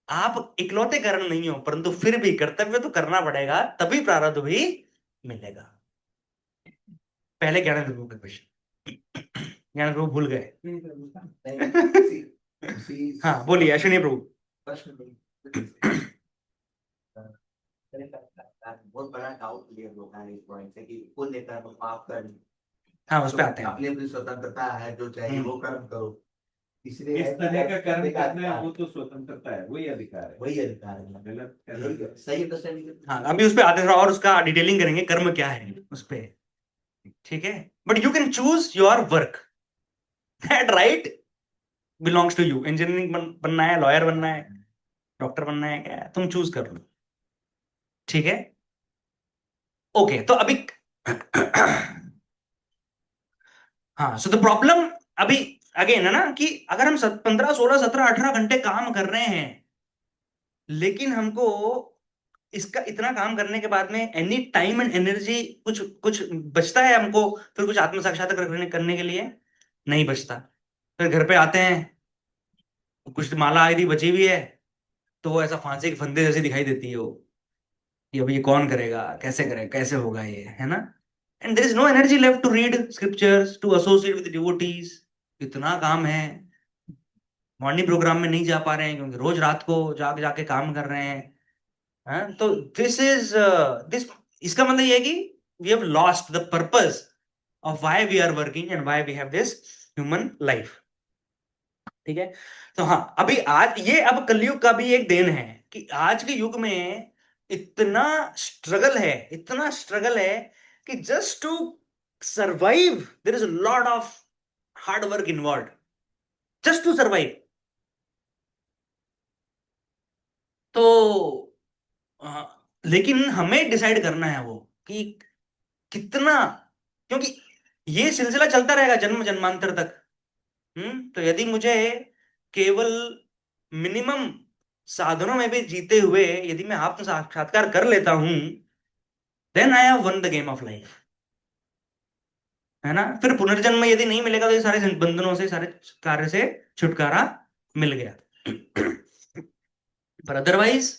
आप इकलौते कारण नहीं हो परंतु फिर भी कर्तव्य तो करना पड़ेगा, तभी प्रारब्ध भी मिलेगा। पहले ज्ञान प्रभु का क्वेश्चन, ज्ञान प्रभु भूल गए। हाँ बोलिए अश्विनी प्रभु। बहुत बड़ा डाउट क्लियर होता है इस पॉइंट से कि पुण्य कर्म पाप कर्म, हाँ उस पे आते हैं। अपनी अपनी स्वतंत्रता है, जो चाहिए वो कर्म करो। इसलिए इस तरह का कर्म करना है वो तो स्वतंत्रता है, वही अधिकार है, वही अधिकार है। गलत सही अंडरस्टैंडिंग। हाँ अभी उस पे आते हैं, थोड़ा और उसका डिटेलिंग करेंगे कर्म क्या है उस पे, ठीक है। But you can choose your work, that right belongs to you. Engineering बनना है, लॉयर बनना है, डॉक्टर बनना है, क्या है, तुम चूज कर लो, ठीक है। ओके तो अभी हाँ, सो द प्रॉब्लम अभी अगेन है ना कि अगर हम 15 16 17 18 घंटे काम कर रहे हैं, लेकिन हमको इसका इतना काम करने के बाद में एनी टाइम एंड एनर्जी कुछ कुछ बचता है हमको फिर कुछ आत्म साक्षात्कार करने के लिए? नहीं बचता। फिर घर पे आते हैं, कुछ माला आदि बची हुई है तो वो ऐसा फांसी के फंदे जैसी दिखाई देती है वो, कि अब ये कौन करेगा, कैसे करेगा, कैसे होगा ये, है ना। And there is no energy left to read scriptures, to associate with devotees. इतना काम है, मॉर्निंग प्रोग्राम में नहीं जा पा रहे हैं क्योंकि रोज रात को जाके जाके काम कर रहे हैं। हाँ, तो दिस इसका मतलब ये है कि we have lost the purpose of why we are working and why we have this human life, ठीक है। तो हाँ अभी आज ये अब कलयुग का भी एक देन है कि आज के युग में इतना स्ट्रगल है, इतना स्ट्रगल है कि just to survive there is a lot of hard work involve, just to survive. तो लेकिन हमें डिसाइड करना है वो कि कितना, क्योंकि ये सिलसिला चलता रहेगा जन्म जन्मांतर तक। तो यदि मुझे केवल मिनिमम साधनों में भी जीते हुए यदि मैं आत्म साक्षात्कार कर लेता हूं, then I have won the game of life, है ना। फिर पुनर्जन्म यदि नहीं मिलेगा तो ये सारे बंधनों से, सारे कार्य से छुटकारा मिल गया। पर अदरवाइज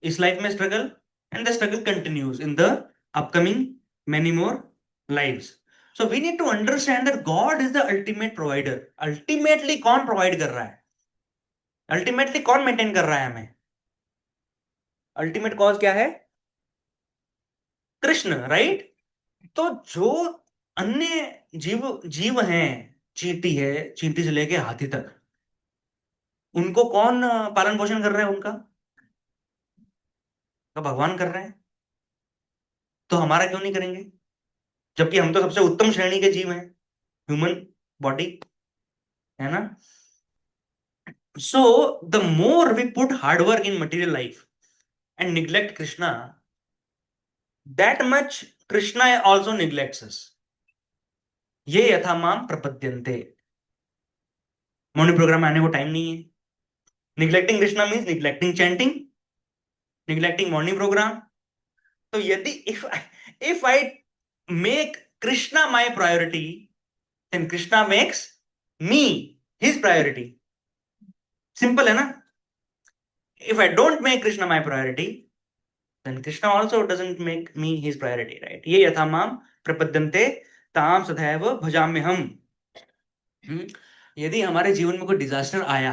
इस लाइफ में struggle, and the struggle continues in the upcoming many more lives. So we need to understand that God is the ultimate provider. Ultimately कौन provide कर रहा है? Ultimately कौन maintain कर रहा है हमें? Ultimate cause क्या है? कृष्ण, right? तो जो अन्य जीव हैं, चींटी है, चींटी से लेके हाथी तक, उनको कौन पालन पोषण कर रहा है उनका? तो भगवान कर रहे हैं। तो हमारा क्यों नहीं करेंगे? जबकि हम तो सबसे उत्तम श्रेणी के जीव हैं, ह्यूमन बॉडी, है ना? So the more we put hard work in material life and neglect Krishna, that much Krishna also neglects us. ये यथामाम प्रपद्यन्ते। मॉर्निंग प्रोग्राम में आने को टाइम नहीं है। Neglecting Krishna means neglecting chanting, neglecting morning programme. तो यदि if I make Krishna my priority, then Krishna makes me his priority. Simple है ना? If I don't make Krishna my priority, then Krishna also doesn't make me his priority, right? ये यथामाम प्रपद्यन्ते ताम सदैव भजाम्यहम्। यदि हमारे जीवन में कोई डिजास्टर आया,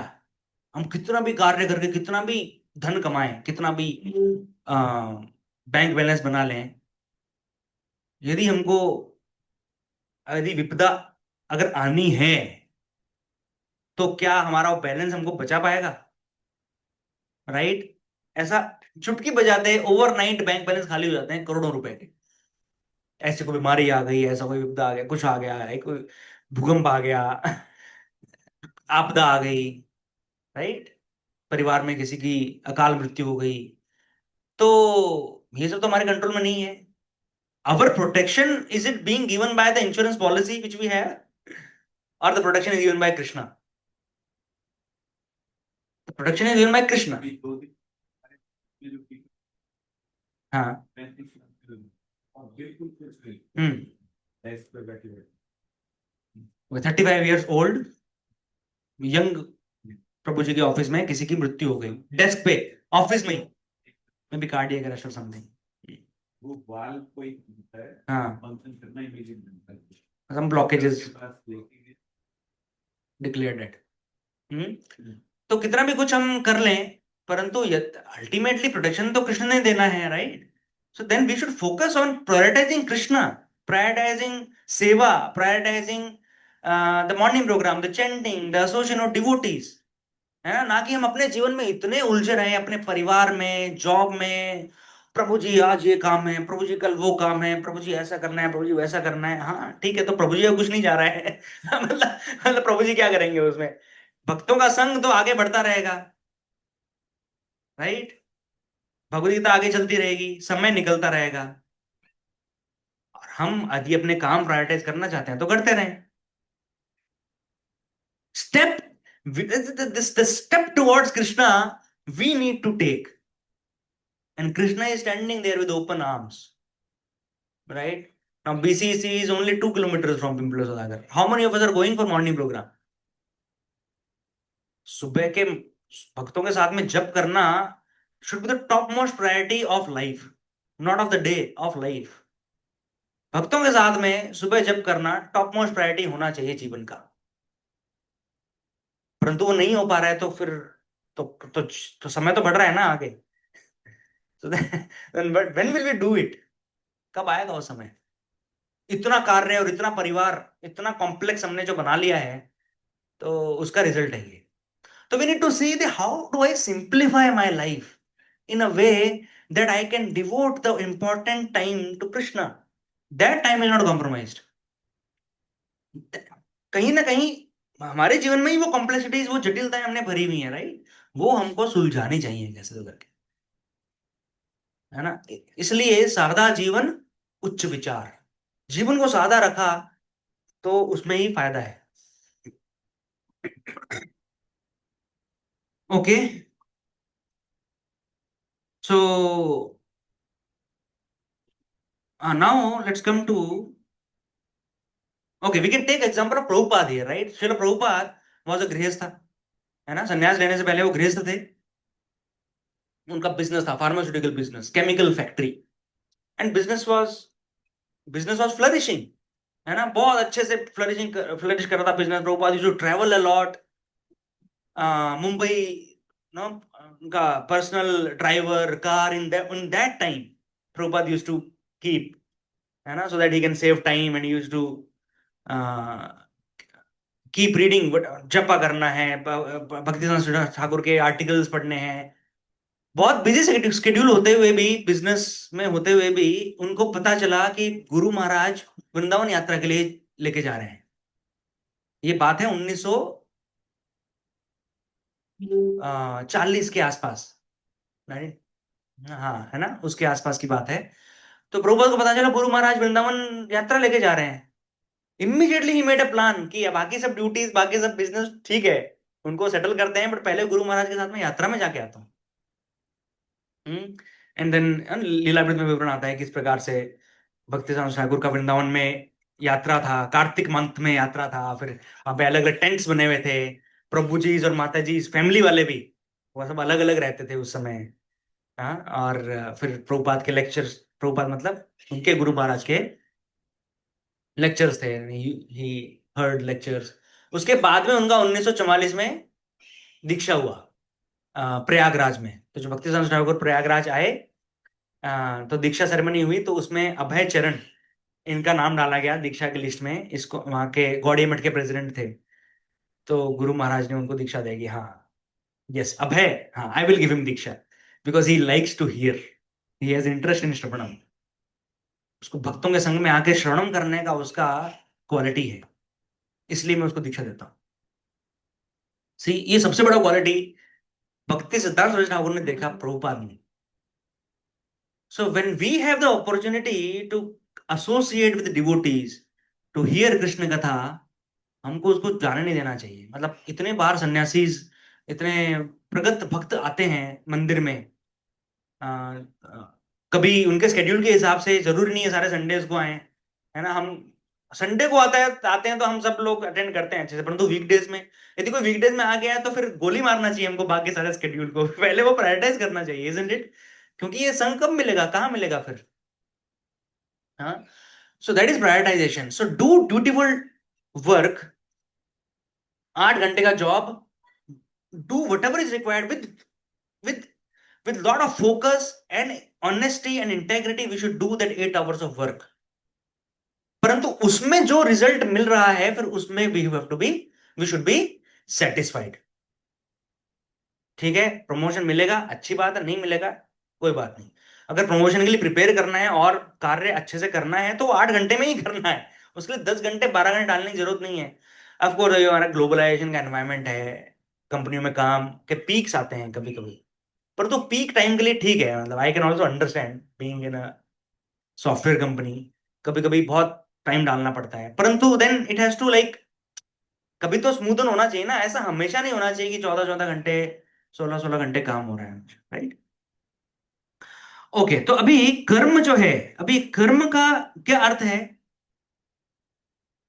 हम कितना भी कार्य करके, कितना भी धन कमाएं, कितना भी बैंक बैलेंस बना लें, यदि हमको यदि विपदा अगर आनी है, तो क्या हमारा वो बैलेंस हमको बचा पाएगा? राइट? ऐसा चुटकी बजाते ओवरनाइट बैंक बैलेंस खाली हो जाते हैं करोड़ों रुपए के। ऐसे कोई बीमारी आ गई, ऐसा कोई विपदा आ गया, कुछ आ गया है, कोई भूकंप आ गया, आपदा आ गई, राइट? परिवार में किसी की अकाल मृत्यु हो गई, तो ये सब तो हमारे कंट्रोल में नहीं है। Our protection, is it being given by the insurance policy which we have, or the protection is given by Krishna? The protection is given by Krishna. हाँ। वो 35 years old यंग प्रभु जी के ऑफिस में किसी की मृत्यु हो गई, डेस्क पे, ऑफिस में, मे बी कार्डियक अरेस्ट और समथिंग। वो वाल कोई होता है, हाँ, फंक्शन करना इमीडिएट बनता है, some blockages उसके पास लेके declared it। तो कितना भी कुछ हम कर लें, परंतु अल्टीमेटली प्रोटेक्शन तो कृष्ण ने देना है, right? So then we should focus on prioritising Krishna, prioritising seva, prioritising the morning programme, the chanting, the association of devotees, है ना? कि हम अपने जीवन में इतने उलझे रहे, अपने परिवार में, जॉब में, प्रभु जी आज ये काम है, प्रभु जी कल वो काम है, प्रभु जी ऐसा करना है, प्रभु जी वैसा करना है। हाँ ठीक है, तो प्रभु जी का कुछ नहीं जा रहा है मतलब प्रभु जी क्या करेंगे उसमें? भक्तों का संग तो आगे बढ़ता रहेगा, राइट? भगवत गीता आगे चलती रहेगी, समय निकलता रहेगा, और हम यदि अपने काम प्रायोरिटाइज करना चाहते हैं तो करते रहें। Step, the step towards Krishna we need to take, and Krishna is standing there with open arms, right? Now BCC is only 2 kilometers from Pimpla Sadagar. How many of us are going for morning program? सुबह के भक्तों के साथ में जप करना should be the topmost priority of life, not of the day, of life. भक्तों के साथ में सुबह जप करना टॉप मोस्ट प्रायोरिटी होना चाहिए जीवन का, परंतु वो नहीं हो पा रहा है, तो फिर तो समय तो बढ़ रहा है ना आगे। So then when will we do it? कब आएगा वो समय? इतना कार्य और इतना परिवार, इतना कॉम्प्लेक्स हमने जो बना लिया है, तो उसका रिजल्ट है ये। तो we need to see the how do I simplify my life in a way that I can devote the important time to Krishna. That time is not compromised. कहीं ना कहीं हमारे जीवन में ही वो कॉम्प्लेक्सिटीज, वो जटिलताएं हमने भरी हुई है, राइट? वो हमको सुलझानी चाहिए कैसे तो करके, है ना? इसलिए सादा जीवन उच्च विचार, जीवन को सादा रखा तो उसमें ही फायदा है। Okay, so now let's come to, okay, we can take example of Prabhupada here, right? Srila Prabhupada was a गृहस्थ, है ना? संन्यास लेने से पहले वो गृहस्थ थे। उनका बिजनेस था pharmaceutical business, chemical factory, and business was business was flourishing, है ना, बहुत अच्छे से फ्लरिश कर रहा था business. Prabhupada used to travel a lot, Mumbai, no, उनका personal driver car in that time Prabhupada used to keep, है ना, so that he can save time, and he used to keep reading, जपा करना है, भक्ति सिद्धांत ठाकुर के आर्टिकल्स पढ़ने हैं। बहुत बिजी स्केड्यूल होते हुए भी, बिजनेस में होते हुए भी, उनको पता चला कि गुरु महाराज वृंदावन यात्रा के लिए लेके जा रहे हैं। ये बात है 1940 के आसपास, राइट, हाँ, है ना, उसके आसपास की बात है। तो प्रभुपाद को पता चला गुरु महाराज वृंदावन यात्रा लेके जा रहे हैं। Immediately he made a plan कि बाकी सब ड्यूटीज, बाकी सब बिजनेस ठीक है, उनको सेटल करते हैं, बट पहले गुरु महाराज के साथ में यात्रा में जाके आता हूँ। एंड देन लीलामृत में विवरण आता है किस प्रकार से भक्ति सिद्धांत ठाकुर का वृंदावन में यात्रा था, कार्तिक मंथ में यात्रा था, फिर वहां पे अलग अलग टेंट्स बने हुए थे, प्रभु जी और माता जी फैमिली वाले भी, वो सब अलग अलग रहते थे उस समय। हाँ, और फिर प्रभुपाद के लेक्चर्स, प्रभुपाद मतलब उनके गुरु महाराज के लेक्चर्स थे, ही हर्ड लेक्चर्स। उसके बाद में उनका 1944 में दीक्षा हुआ प्रयागराज में। तो जो भक्ति सिद्धांत ठाकुर प्रयागराज आए, तो दीक्षा सेरेमनी हुई, तो उसमें अभय चरण इनका नाम डाला गया दीक्षा की लिस्ट में। इसको वहां के गौड़ी मठ के प्रेसिडेंट थे, तो गुरु महाराज ने उनको दीक्षा देगी, हाँ, यस अभय, हाँ, I will give him diksha because he likes to hear, he has interest in shravanam. उसको भक्तों के संग में आके श्रवणम करने का उसका क्वालिटी है, इसलिए मैं उसको दीक्षा देता हूँ। सी, ये सबसे बड़ा क्वालिटी भक्ति सिद्धांत सरस्वती ठाकुर ने देखा प्रभुपाद में। So when we have the opportunity to associate with devotees, to hear Krishna katha, हमको उसको जाने नहीं देना चाहिए। मतलब इतने बार सन्यासीज, इतने प्रगत भक्त आते हैं मंदिर में, कभी उनके स्केड्यूल के हिसाब से, जरूरी नहीं है सारे संडेज को आए, है ना, हम संडे को आते हैं तो हम सब लोग अटेंड करते हैं अच्छे से, परंतु वीकडेज में, यदि कोई वीकडेज में आ गया है तो फिर गोली मारना चाहिए हमको बाकी सारे स्केड्यूल को, पहले वो प्रायोरिटाइज करना चाहिए, इजंट इट? क्योंकि ये संग कब मिलेगा, कहाँ मिलेगा फिर, हाँ। सो that is prioritisation. So do beautiful work, 8 घंटे का job, do what ever is required with with lot of focus and honesty and integrity, we should do that 8 hours of work। परंतु उसमें जो रिजल्ट मिल रहा है, फिर उसमें we should be satisfied। ठीक है, प्रमोशन मिलेगा अच्छी बात है, नहीं मिलेगा कोई बात नहीं। अगर प्रमोशन के लिए प्रिपेयर करना है और कार्य अच्छे से करना है तो 8 घंटे में ही करना है, उसके लिए 10 घंटे 12 घंटे डालने की जरूरत नहीं है। ऑफकोर्स ये हमारा ग्लोबलाइजेशन का एनवायरमेंट है, कंपनियों में काम के पीक्स आते हैं कभी कभी, पर तो पीक टाइम के लिए ठीक है। मतलब I can also understand, being in a software company कभी कभी बहुत टाइम डालना पड़ता है, परंतु then it has to like, कभी तो स्मूथन होना चाहिए ना, ऐसा हमेशा नहीं होना चाहिए कि 14-14 घंटे, 16-16 घंटे काम हो रहा है, राइट। ओके, तो अभी कर्म जो है, अभी कर्म का क्या अर्थ है?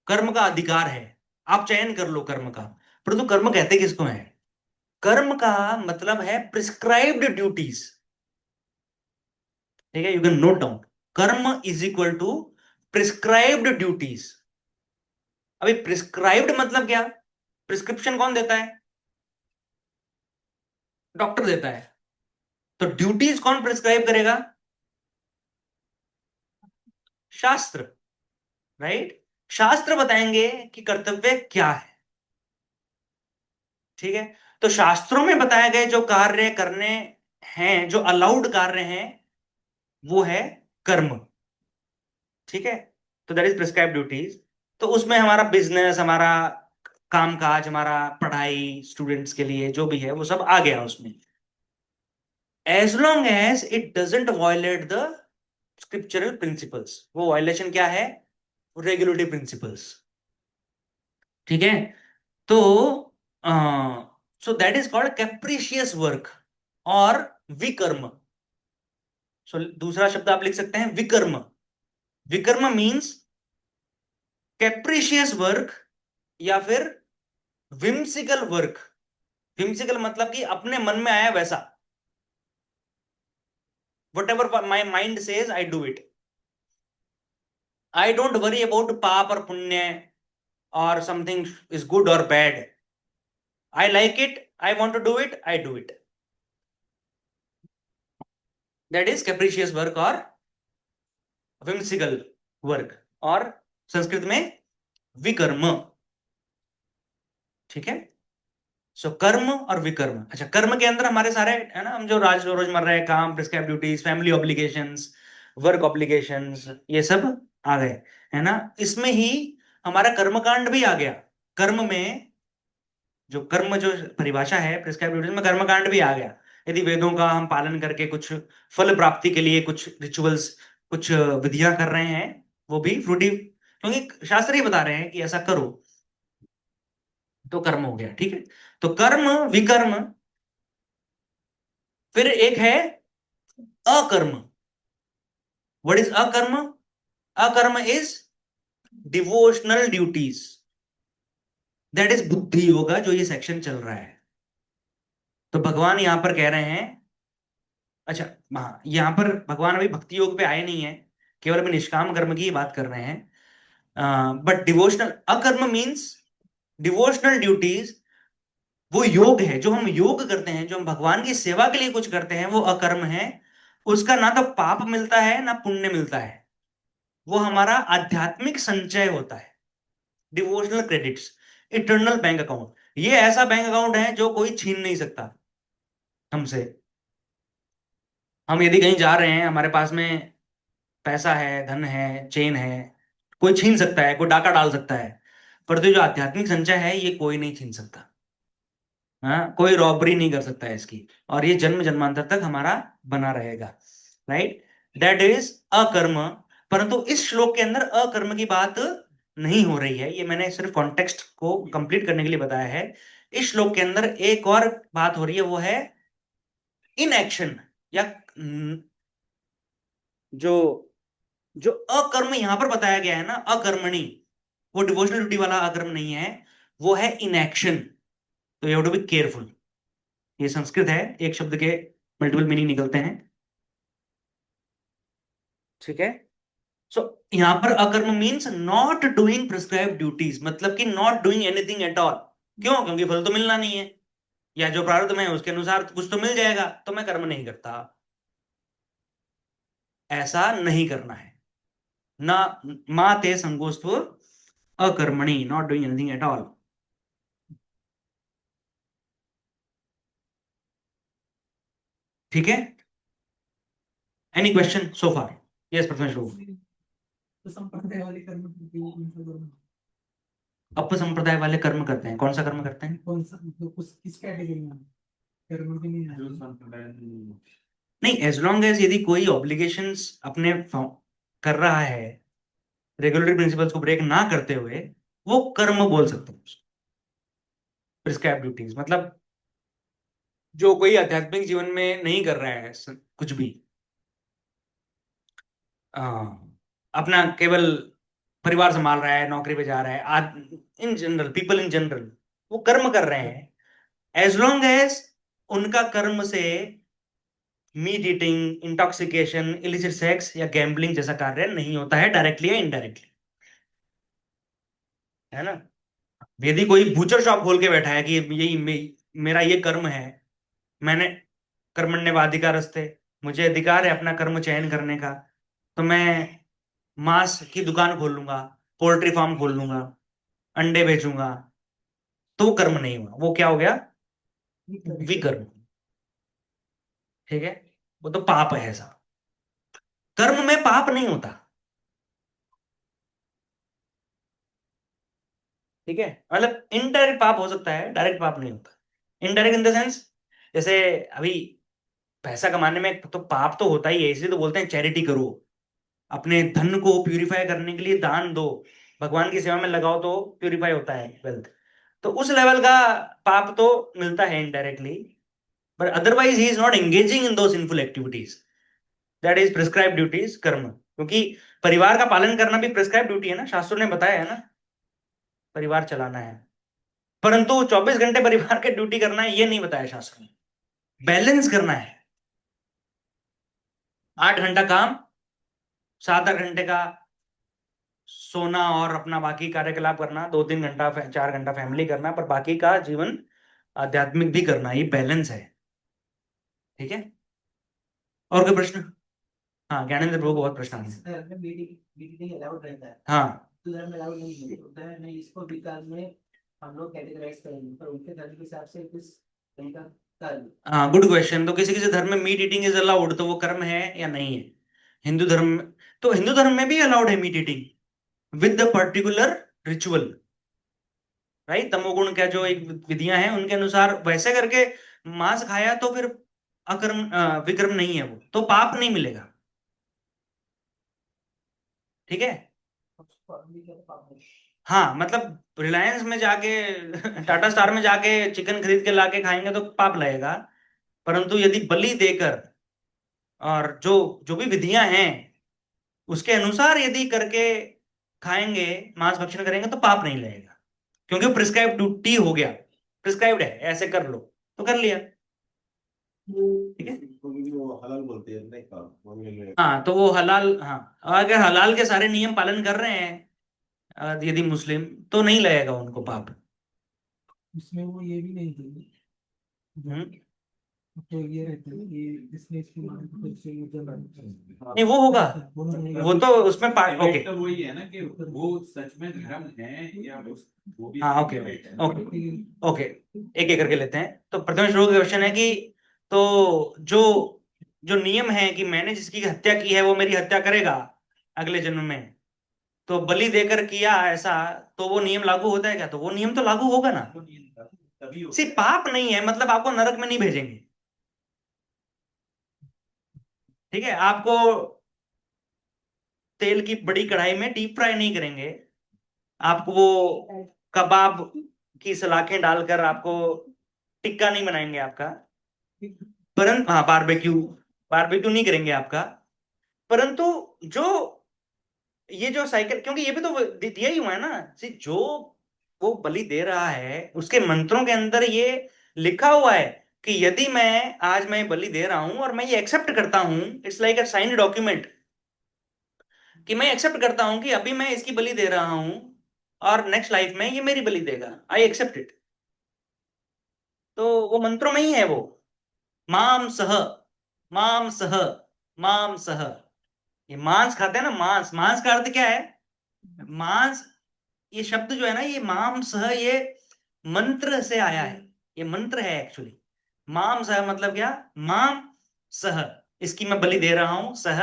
कर्म का अधिकार है, आप चयन कर लो कर्म का, परंतु कर्म कहते किसको है? कर्म का मतलब है प्रिस्क्राइब्ड ड्यूटीज, ठीक है, you can note down, karma is equal to prescribed duties. अभी प्रिस्क्राइब्ड मतलब क्या? प्रिस्क्रिप्शन कौन देता है? डॉक्टर देता है। तो ड्यूटीज कौन प्रिस्क्राइब करेगा? शास्त्र, राइट। शास्त्र बताएंगे कि कर्तव्य क्या है, ठीक है। तो शास्त्रों में बताए गए जो कार्य करने हैं, जो अलाउड कार्य हैं, वो है कर्म, ठीक है। तो दैट इज प्रिस्क्राइब ड्यूटीज। तो उसमें हमारा बिजनेस, हमारा कामकाज, हमारा पढ़ाई, स्टूडेंट्स के लिए जो भी है वो सब आ गया उसमें, as long as it doesn't violate the scriptural principles. वो वायलेशन क्या है? रेगुलेटरी प्रिंसिपल्स, ठीक है। तो so that is called capricious work और विकर्म। सो दूसरा शब्द आप लिख सकते हैं विकर्म। विकर्म मीन्स कैप्रिशियस वर्क या फिर विम्सिकल वर्क। विम्सिकल मतलब कि अपने मन में आया वैसा, what ever my mind says I do it. I don't worry about पाप और पुण्य और समथिंग इज गुड और bad. I like it, I want to do it, I do it. That is capricious work or whimsical work, और संस्कृत में विकर्म. ठीक है. सो कर्म और विकर्म. अच्छा, कर्म के अंदर हमारे सारे है ना, हम जो रोजमर्रा है काम, prescribe duties, family obligations, work obligations, ये सब आ गए है ना. इसमें ही हमारा कर्मकांड भी आ गया. कर्म में जो कर्म जो परिभाषा है प्रिस्क्राइब ड्यूटीज में, कर्मकांड भी आ गया. यदि वेदों का हम पालन करके कुछ फल प्राप्ति के लिए कुछ रिचुअल्स, कुछ विधियां कर रहे हैं, वो भी फ्रूटी, क्योंकि शास्त्र ही बता रहे हैं कि ऐसा करो, तो कर्म हो गया. ठीक है. तो कर्म, विकर्म. फिर एक है अकर्म. व्हाट इज अकर्म? अकर्म is devotional duties. That is बुद्धि योगा, जो ये सेक्शन चल रहा है. तो भगवान यहां पर कह रहे हैं, अच्छा हाँ, यहां पर भगवान अभी भक्ति योग पे आए नहीं है, केवल अभी निष्काम कर्म की बात कर रहे हैं. बट डिवोशनल अकर्म मीन्स डिवोशनल ड्यूटीज, वो योग है. जो हम योग करते हैं, जो हम भगवान की सेवा के लिए कुछ करते हैं, वो अकर्म है. उसका ना तो पाप मिलता है ना पुण्य मिलता है. वो हमारा आध्यात्मिक संचय होता है. Devotional credits, eternal bank account. ये ऐसा बैंक अकाउंट है जो कोई छीन नहीं सकता हमसे. हम यदि कहीं जा रहे हैं, हमारे पास में पैसा है, धन है, चेन है, कोई छीन सकता है, कोई डाका डाल सकता है. पर जो आध्यात्मिक संचय है, ये कोई नहीं छीन सकता. हाँ, कोई रॉबरी नहीं कर सकता है इसकी, और ये जन्म जन्मांतर तक हमारा बना रहेगा. राइट. दैट इज अकर्म. परंतु इस श्लोक के अंदर अकर्म की बात नहीं हो रही है. ये मैंने सिर्फ कॉन्टेक्स्ट को कंप्लीट करने के लिए बताया है. इस श्लोक के अंदर एक और बात हो रही है, वो है इन एक्शन, या जो जो अकर्म यहां पर बताया गया है ना, अकर्मणी, वो डिवोशनल ड्यूटी वाला अकर्म नहीं है, वो है इनएक्शन. तो you have to be careful. ये संस्कृत है, एक शब्द के मल्टीपल मीनिंग निकलते हैं. ठीक है. सो यहां पर अकर्म means not doing prescribe duties, मतलब कि not doing anything at all. क्यों? क्योंकि फल तो मिलना नहीं है, या जो प्रारब्ध में है उसके अनुसार कुछ तो मिल जाएगा, तो मैं कर्म नहीं करता. ऐसा नहीं करना है ना. मा ते संगोस्त्व अकर्मणि, not doing anything at all. ठीक है. Any question so far? Yes professor. तो संप्रदाय वाले कर्म अपसंप्रदाय वाले कर्म करते हैं. कौन सा कर्म करते हैं? कौन सा, मतलब किस कैटेगरी में कर्म के नहीं जो है? संप्रदाय नहीं, एज लॉन्ग एज यदि कोई ऑब्लिगेशंस अपने कर रहा है, रेगुलेटरी प्रिंसिपल्स को ब्रेक ना करते हुए, वो कर्म बोल सकते हैं. प्रिस्क्राइब ड्यूटीज मतलब जो कोई आध्यात्मिक जीवन में नहीं कर रहा है कुछ भी, अपना केवल परिवार संभाल रहा है, नौकरी पे जा रहा है, in general people in general वो कर्म कर रहे हैं. एज लॉन्ग एज उनका कर्म से meat eating, intoxication, illicit sex या गैम्बलिंग जैसा कार्य नहीं होता है, डायरेक्टली या इनडायरेक्टली. है ना. यदि कोई बूचर शॉप खोल के बैठा है कि यही मेरा ये कर्म है, मैंने कर्मण्यवाधिकारस्ते, मुझे अधिकार है अपना कर्म चयन करने का, तो मैं मांस की दुकान खोल लूंगा, पोल्ट्री फार्म खोल लूंगा, अंडे बेचूंगा, तो वो कर्म नहीं हुआ. वो क्या हो गया? विकर्म. ठीक है. वो तो पाप है ऐसा. कर्म में पाप नहीं होता. ठीक है. मतलब इनडायरेक्ट पाप हो सकता है, डायरेक्ट पाप नहीं होता. इनडायरेक्ट इन द सेंस, जैसे अभी पैसा कमाने में तो पाप तो होता ही है, इसलिए तो बोलते हैं चैरिटी करो, अपने धन को प्यूरिफाई करने के लिए दान दो, भगवान की सेवा में लगाओ, तो प्यूरिफाई होता है वेल्थ. तो उस लेवल का पाप तो मिलता है indirectly. But otherwise he is not engaging in those sinful activities. That is prescribe duties कर्म. क्योंकि परिवार का पालन करना भी प्रिस्क्राइब ड्यूटी है ना, शास्त्रों ने बताया है ना, परिवार चलाना है. परंतु 24 घंटे परिवार के ड्यूटी करना है, ये नहीं बताया शास्त्र में. बैलेंस करना है. 8 घंटा काम, 7-8 घंटे का सोना और अपना बाकी कार्यकलाप करना, 2-3 घंटा 4 घंटा फैमिली करना, पर बाकी का जीवन आध्यात्मिक भी करना, ये बैलेंस है। ठीक है, और कोई प्रश्न? हाँ, ज्ञानेंद्र प्रभु, बहुत प्रश्न है। इस धर्म में मीटिंग अलाउड रहता है, हाँ तो धर्म में अलाउड नहीं है, उधर में इसको विकास में हम लोग कैटेगराइज करेंगे, पर उनके धर्म के हिसाब से किस तरीका कर्म। हाँ, गुड क्वेश्चन। तो किसी किसी धर्म में मीट ईटिंग इज अलाउड, तो वो कर्म है या नहीं है? हिंदू धर्म में, तो हिंदू धर्म में भी अलाउड है meat eating with the particular ritual, right? तमोगुण का जो एक विधियां हैं उनके अनुसार वैसे करके मांस खाया तो फिर अकर्म विक्रम नहीं है, वो तो पाप नहीं मिलेगा। ठीक है, हाँ, मतलब रिलायंस में जाके टाटा स्टार में जाके चिकन खरीद के लाके खाएंगे तो पाप लगेगा, परंतु यदि बलि देकर और जो जो भी विधियां हैं उसके अनुसार यदि करके खाएंगे, मांस भक्षण करेंगे, तो पाप नहीं लगेगा, क्योंकि प्रिस्क्राइब ड्यूटी हो गया, प्रिस्क्राइब्ड है ऐसे कर लो, तो कर लिया। ठीक है, वो हलाल बोलते हैं नहीं का हाँ, तो वो हलाल, हाँ, अगर हलाल के सारे नियम पालन कर रहे हैं यदि मुस्लिम, तो नहीं लगेगा उनको पाप। इसमें वो ये भी नहीं थे, हम्म, तो ये रहते हैं कि इसने इसकी मांग को फिर से ये जला नहीं, वो होगा, वो तो उसमें ओके, तो वही है ना कि वो सच में धर्म है या वो भी हाँ, ओके ओके ओके, एक एक करके लेते हैं। तो प्रथम श्लोक का क्वेश्चन है कि तो जो जो नियम है कि मैंने जिसकी हत्या की है वो मेरी हत्या करेगा अगले जन्म में, तो बलि देकर किया ऐसा, तो वो नियम लागू होता है क्या? तो वो नियम तो लागू होगा ना। तभी सिर्फ पाप नहीं है, मतलब आपको नरक में नहीं भेजेंगे। ठीक है, आपको तेल की बड़ी कढ़ाई में डीप फ्राई नहीं करेंगे, आपको वो कबाब की सलाखें डालकर आपको टिक्का नहीं बनाएंगे आपका, परंतु हाँ, बारबेक्यू बारबेक्यू नहीं करेंगे आपका, परंतु जो ये जो साइकिल, क्योंकि ये भी तो दिया ही हुआ है ना, जो वो बलि दे रहा है उसके मंत्रों के अंदर ये लिखा हुआ है कि यदि मैं आज मैं बलि दे रहा हूं और मैं ये एक्सेप्ट करता हूं, it's like a signed document, कि मैं एक्सेप्ट करता हूं कि अभी मैं इसकी बलि दे रहा हूं और नेक्स्ट लाइफ में ये मेरी बलि देगा, आई एक्सेप्ट इट। तो वो मंत्रों में ही है वो, माम सह, माम सह, माम सह। ये मांस खाते हैं ना, मांस, मांस का अर्थ क्या है? मांस, ये शब्द जो है ना, ये माम सह, ये मंत्र से आया है, ये मंत्र है एक्चुअली। माम सह मतलब क्या? माम सह, इसकी मैं बलि दे रहा हूं, सह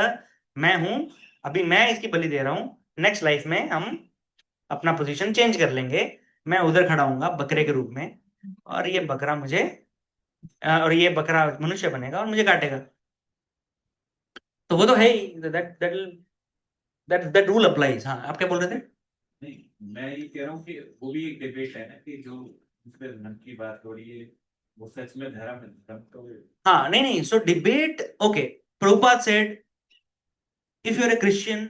मैं हूं, अभी मैं इसकी बलि दे रहा हूं, नेक्स्ट लाइफ में हम अपना पोजीशन चेंज कर लेंगे, मैं उधर खड़ा हूंगा बकरे के रूप में, और ये बकरा मुझे और ये बकरा मनुष्य बनेगा और मुझे काटेगा। तो वो तो है ही, दैट रूल अप्लाइज। हाँ, आप क्या बोल रहे थे? नहीं, मैं ये कह रहा हूँ कि वो भी एक डिबेट है ना कि जो इस पे धर्म की बात हो रही है वो सच में धर्म है, धर्म तो हाँ, नहीं नहीं, so debate, okay, Prabhupada said if you are a Christian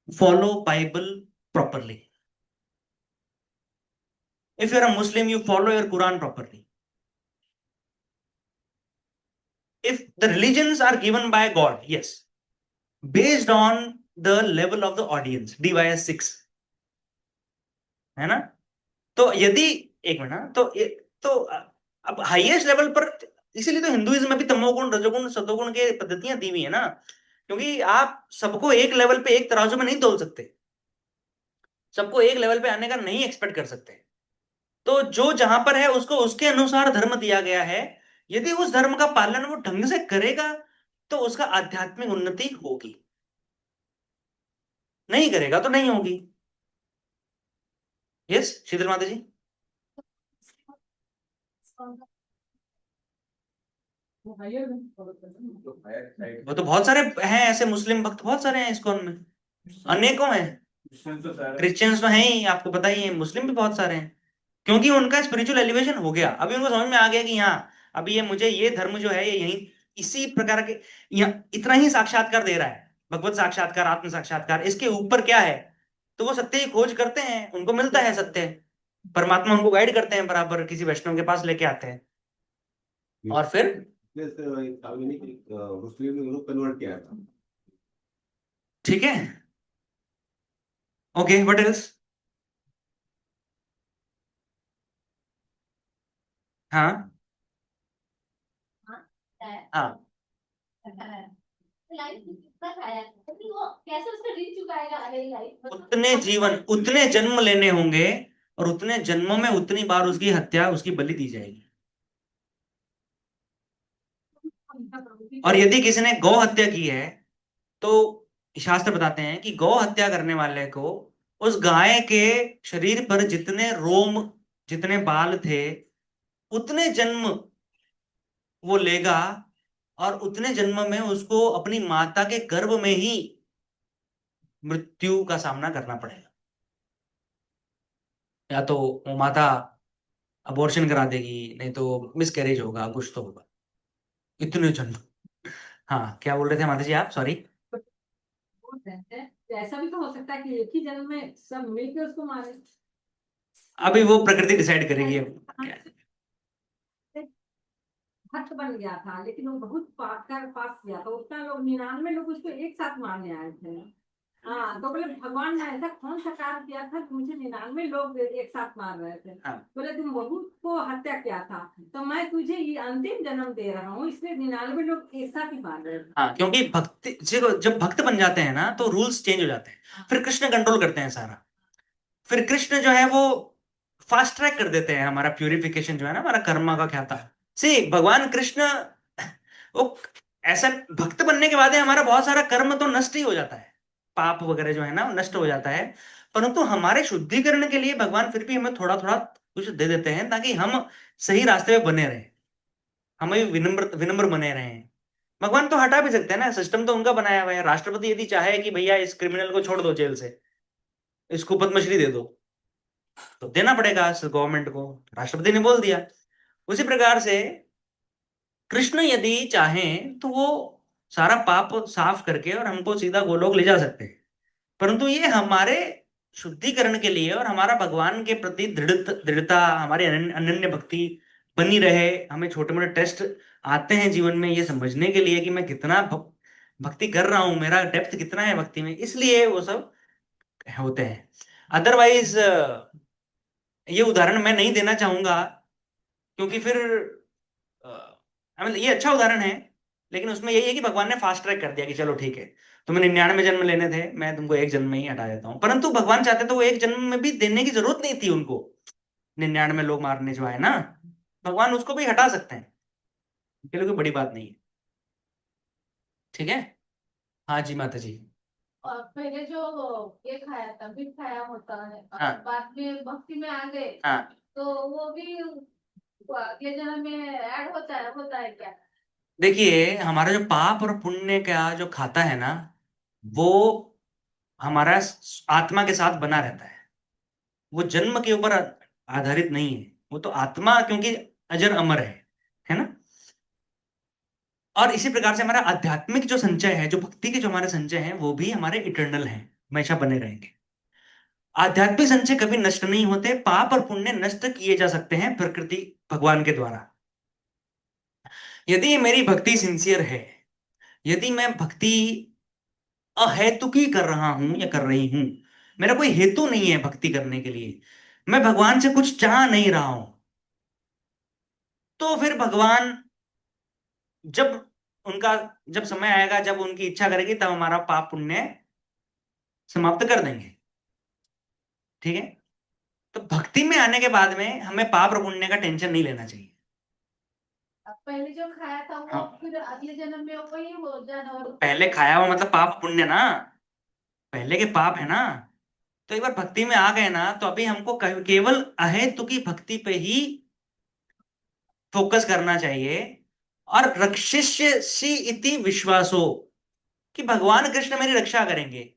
follow Bible properly, if you're a Muslim you follow your Quran properly, if the religions are given by God, yes, based on the level of the audience, DYS 6 है ना? तो यदि एक minute, तो अब highest level पर, इसीलिए तो हिंदुइज्म में भी तमोगुण रजोगुण सतोगुण के पद्धतियां दी हुई है ना, क्योंकि आप सबको एक लेवल पे एक तराजू में नहीं तोल सकते, सबको एक लेवल पे आने का नहीं एक्सपेक्ट कर सकते। तो जो जहां पर है उसको उसके अनुसार धर्म दिया गया है, यदि उस धर्म का पालन वो ढंग से करेगा तो उसका आध्यात्मिक उन्नति होगी, नहीं करेगा तो नहीं होगी। यस, शीतल माता जी। वो तो बहुत सारे हैं ऐसे मुस्लिम भक्त, बहुत सारे हैं इस्कॉन में, अनेकों हैं। क्रिश्चियंस तो हैं ही, आपको पता ही है, मुस्लिम भी बहुत सारे हैं, क्योंकि उनका स्पिरिचुअल एलिवेशन हो गया, अभी उनको समझ में आ गया कि हाँ, अभी ये मुझे ये धर्म जो है ये यही इसी प्रकार के इतना ही साक्षात्कार दे रहा है, भगवत साक्षात्कार, आत्म साक्षात्कार, इसके ऊपर क्या है? तो वो सत्य की खोज करते हैं, उनको मिलता है सत्य, परमात्मा उनको गाइड करते हैं, बराबर किसी वैष्णव के पास लेके आते हैं, और फिर मुस्लिम लोग कन्वर्ट किया था। ठीक है, Okay, what else? हाँ हाँ लाइफ कितना खाया लेकिन वो कैसे उसका ऋण चुकाएगा अगली लाइफ उतने जीवन, उतने जन्म लेने होंगे और उतने जन्मों में उतनी बार उसकी हत्या, उसकी बलि दी जाएगी। और यदि किसी ने गौ हत्या की है तो शास्त्र बताते हैं कि गौ हत्या करने वाले को उस गाय के शरीर पर जितने रोम, जितने बाल थे, उतने जन्म वो लेगा और उतने जन्म में उसको अपनी माता के गर्भ में ही मृत्यु का सामना करना पड़ेगा। या तो वो माता अबॉर्शन करा देगी, नहीं तो मिसकैरेज होगा, कुछ तो होगा। इतने जन्म। हाँ, क्या बोल रहे थे माता जी आप? सॉरी। ऐसा भी तो हो सकता है कि एक ही जन्म में सब मिलकर उसको मारे। अभी वो प्रकृति डिसाइड करेगी अब क्या है। भक्त बन गया था लेकिन वो बहुत पाप किया था, उतना लोग 99 लोग उसको एक साथ मारने आए थे। हाँ, तो बोले भगवान ने ऐसा कौन सा काम किया था कि मुझे 99 लोग एक साथ मार रहे थे। हाँ। बोले तुम बहुत को हत्या किया था तो मैं तुझे ये अंतिम जन्म दे रहा हूँ, इसलिए 99 लोग एक साथ ही मार रहे थे। हाँ, क्योंकि भक्ति जब भक्त बन जाते हैं ना तो रूल्स चेंज हो जाते हैं, फिर कृष्ण कंट्रोल करते हैं सारा। फिर कृष्ण जो है वो फास्ट ट्रैक कर देते हैं हमारा प्यूरिफिकेशन, जो है ना, हमारा कर्मा का ख्याता से भगवान कृष्ण वो ऐसा भक्त बनने के बाद हमारा बहुत सारा कर्म तो नष्ट ही हो जाता है, पाप वगैरह जो है ना नष्ट हो जाता है। परंतु हमारे शुद्धिकरण के लिए भगवान फिर भी हमें थोड़ा थोड़ा कुछ दे देते हैं ताकि हम सही रास्ते पे बने रहें, हमें विनम्र विनम्र बने रहें। भगवान तो हटा भी सकते हैं ना, सिस्टम तो उनका बनाया हुआ है। राष्ट्रपति यदि चाहे कि भैया इस क्रिमिनल को छोड़ दो जेल से, इसको पद्मश्री दे दो, तो देना पड़ेगा गवर्नमेंट को, राष्ट्रपति ने बोल दिया। उसी प्रकार से कृष्ण यदि चाहें तो वो सारा पाप साफ करके और हमको सीधा गोलोक ले जा सकते हैं। परंतु ये हमारे शुद्धिकरण के लिए और हमारा भगवान के प्रति दृढ़ता, हमारी अनन्य भक्ति बनी रहे। हमें छोटे मोटे टेस्ट आते हैं जीवन में ये समझने के लिए कि मैं कितना भक्ति कर रहा हूं, मेरा डेप्थ कितना है भक्ति में, इसलिए वो सब होते हैं। अदरवाइज ये उदाहरण मैं नहीं देना चाहूंगा क्योंकि फिर ये अच्छा उदाहरण है, लेकिन उसमें यही है कि भगवान ने फास्ट ट्रैक कर दिया कि चलो ठीक है, तुम्हें 99 जन्म लेने थे, मैं तुमको एक जन्म में ही हटा देता हूँ। परंतु भगवान चाहते तो वो एक जन्म में भी देने की जरूरत नहीं थी उनको। 99 लोग मारने जो आए ना, भगवान उसको भी हटा सकते हैं, उनके लिए कोई बड़ी बात नहीं है। ठीक है। हाँ जी माता जी। और पहले जो ये खाया था भी खाया होता है और हाँ। बाद में भक्ति में आ गए हाँ, तो वो भी अगले जन्म में ऐड होता है क्या? देखिए हमारा जो पाप और पुण्य का जो खाता है ना, वो हमारा आत्मा के साथ बना रहता है, वो जन्म के ऊपर आधारित नहीं है। वो तो आत्मा क्योंकि अजर अमर है ना। और इसी प्रकार से हमारा आध्यात्मिक जो संचय है, जो भक्ति के जो हमारे संचय हैं, वो भी हमारे इटर्नल हैं, हमेशा बने रहेंगे। आध्यात्मिक संचय कभी नष्ट नहीं होते। पाप और पुण्य नष्ट किए जा सकते हैं प्रकृति भगवान के द्वारा। यदि मेरी भक्ति सिंसियर है, यदि मैं भक्ति अहेतुकी कर रहा हूं या कर रही हूं, मेरा कोई हेतु नहीं है भक्ति करने के लिए, मैं भगवान से कुछ चाह नहीं रहा हूं, तो फिर भगवान जब उनका जब समय आएगा, जब उनकी इच्छा करेगी, तब हमारा पाप पुण्य समाप्त कर देंगे। ठीक है। तो भक्ति में आने के बाद में हमें पाप और पुण्य का टेंशन नहीं लेना चाहिए। पहले जो खाया था वो हाँ। फिर अगले जन्म में वही हो जाना। और पहले खाया हुआ मतलब पाप पुण्य ना, पहले के पाप है ना। तो एक बार भक्ति में आ गए ना, तो अभी हमको केवल अहेतुकी भक्ति पे ही फोकस करना चाहिए। और रक्षिष्यसि इति विश्वासो, कि भगवान कृष्ण मेरी रक्षा करेंगे,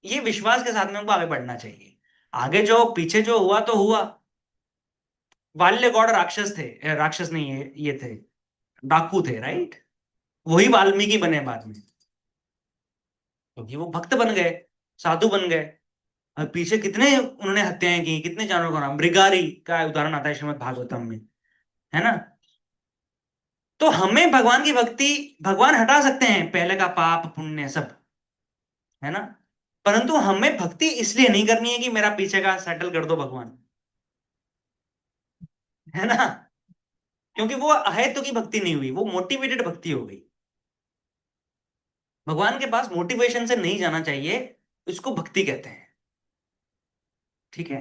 ये विश्वास के साथ में हमको आगे बढ़ना चाहिए। आगे जो पीछे जो हुआ तो हुआ। वाल्य गौड़ राक्षस थे, राक्षस नहीं है, ये थे डाकू थे, राइट। वही वाल्मीकि बने बाद में, क्योंकि वो भक्त बन गए, साधु बन गए। और पीछे कितने उन्होंने हत्याएं की, कितने जानवरों का नाम, मृगारी का उदाहरण आता है श्रीमद् भागवतम में, है ना। तो हमें भगवान की भक्ति, भगवान हटा सकते हैं पहले का पाप पुण्य सब, है ना। परंतु हमें भक्ति इसलिए नहीं करनी है कि मेरा पीछे का सेटल कर दो भगवान, है ना, क्योंकि वो अहेतु की भक्ति नहीं हुई, वो मोटिवेटेड भक्ति हो गई। भगवान के पास मोटिवेशन से नहीं जाना चाहिए, इसको भक्ति कहते हैं, ठीक है।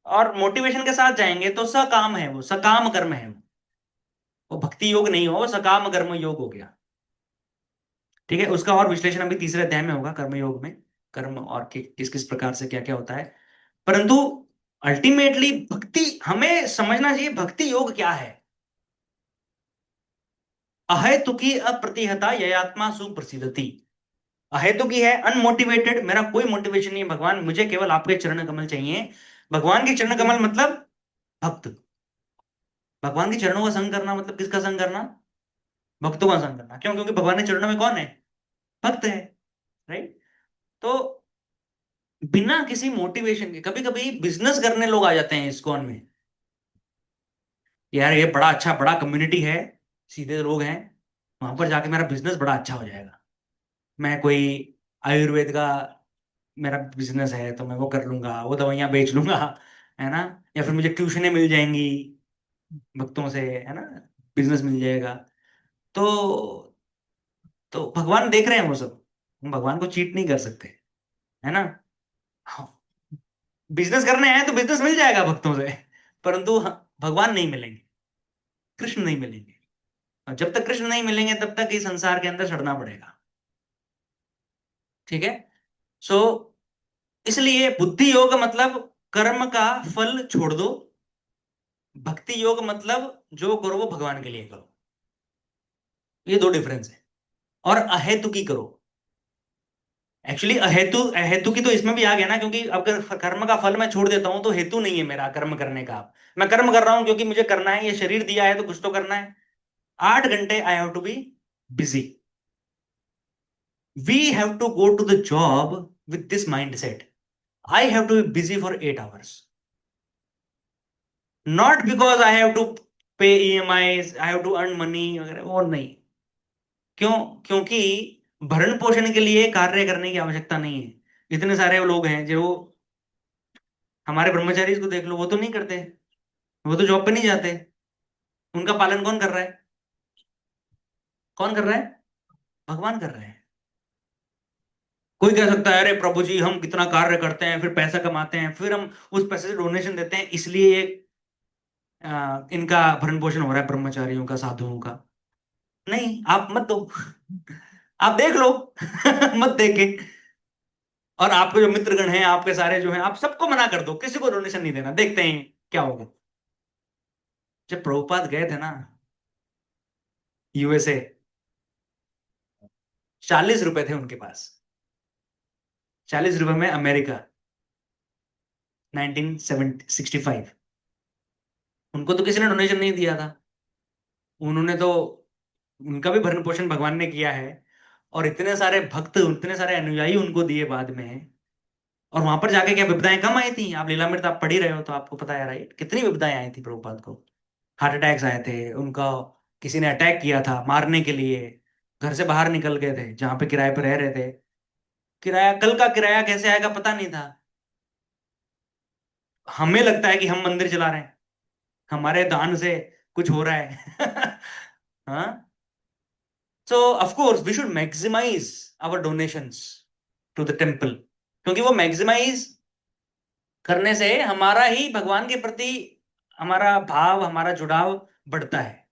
और मोटिवेशन के साथ जाएंगे तो सकाम है, वो सकाम कर्म है, वो भक्ति योग नहीं हो, वो सकाम कर्म योग हो गया, ठीक है। उसका और विश्लेषण अभी तीसरे अध्याय में होगा, कर्म योग में कर्म और किस किस प्रकार से क्या क्या होता है। परंतु अल्टीमेटली भक्ति हमें समझना चाहिए, भक्ति योग क्या है। अहेतुकी अप्रतिहता ययात्मा सुप्रसिद्धति, अहेतुकी है, अनमोटिवेटेड, मेरा कोई मोटिवेशन नहीं है भगवान, मुझे केवल आपके चरण कमल चाहिए। भगवान के चरण कमल मतलब भक्त, भगवान के चरणों का संग करना मतलब किसका संग करना, भक्तों का संग करना। क्यों? क्योंकि भगवान के चरणों में कौन है, भक्त है, राइट। तो बिना किसी मोटिवेशन के कभी कभी बिजनेस करने लोग आ जाते हैं इस्कॉन में, यार ये बड़ा अच्छा बड़ा कम्युनिटी है, सीधे लोग हैं, वहां पर जाके मेरा बिजनेस बड़ा अच्छा हो जाएगा, मैं कोई आयुर्वेद का मेरा बिजनेस है तो मैं वो कर लूंगा, वो दवाइयां बेच लूंगा, है ना, या फिर मुझे ट्यूशनें मिल जाएंगी भक्तों से, है ना, बिजनेस मिल जाएगा। तो भगवान देख रहे हैं वो सब, हम भगवान को चीट नहीं कर सकते, है ना। बिजनेस करने आए तो बिजनेस मिल जाएगा भक्तों से, परंतु भगवान नहीं मिलेंगे, कृष्ण नहीं मिलेंगे, और जब तक कृष्ण नहीं मिलेंगे तब तक इस संसार के अंदर सड़ना पड़ेगा, ठीक है। सो इसलिए बुद्धि योग मतलब कर्म का फल छोड़ दो, भक्ति योग मतलब जो करो वो भगवान के लिए करो, ये दो डिफरेंस है। और अहेतु की करो, एक्चुअली अहेतु अहेतु की तो इसमें भी आ गया ना, क्योंकि अगर कर्म का फल मैं छोड़ देता हूं तो हेतु नहीं है मेरा कर्म करने का, मैं कर्म कर रहा हूं क्योंकि मुझे करना है, ये शरीर दिया है तो कुछ तो करना है, 8 घंटे I have to be busy, we have to go to the job with this mind set, I have to be busy for 8 hours, not because I have to pay EMIs, I have to earn money वगैरह, वो नहीं। क्यों? क्योंकि भरण पोषण के लिए कार्य करने की आवश्यकता नहीं है। इतने सारे लोग हैं जो, हमारे ब्रह्मचारी को देख लो, वो तो नहीं करते, वो तो जॉब पे नहीं जाते, उनका पालन कौन कर रहा है, कौन कर रहा है, भगवान कर रहे हैं। कोई कह सकता है अरे प्रभु जी हम कितना कार्य करते हैं, फिर पैसा कमाते हैं, फिर हम उस पैसे से डोनेशन देते हैं, इसलिए ये इनका भरण पोषण हो रहा है ब्रह्मचारियों का, साधुओं का। नहीं, आप मत दो आप देख लो मत देखे, और आपके जो मित्रगण हैं, आपके सारे जो हैं, आप सबको मना कर दो, किसी को डोनेशन नहीं देना, देखते हैं क्या होगा। जब प्रभुपाद गए थे ना USA, 40 रुपए थे उनके पास, 40 रुपए में अमेरिका 1965, उनको तो किसी ने डोनेशन नहीं दिया था, उन्होंने तो, उनका भी भरण पोषण भगवान ने किया है, और इतने सारे भक्त, इतने सारे अनुयायी उनको दिए बाद में, और वहां पर जाके क्या विपदाएं कम आई थी, आप लीलामृत आप पढ़ ही रहे हो तो आपको पता है, राइट, कितनी विपदाएं आई थी प्रभुपाद को, हार्ट अटैक्स आए थे उनका, किसी ने अटैक किया था मारने के लिए, घर से बाहर निकल गए थे, जहां पे किराए पर रह रहे थे, किराया, कल का किराया कैसे आएगा पता नहीं था। हमें लगता है कि हम मंदिर चला रहे हैं, हमारे दान से कुछ हो रहा है हाँ, so of course we should maximise our donations to the temple, क्योंकि वो मैक्सिमाइज करने से हमारा ही भगवान के प्रति हमारा भाव, हमारा जुड़ाव बढ़ता है।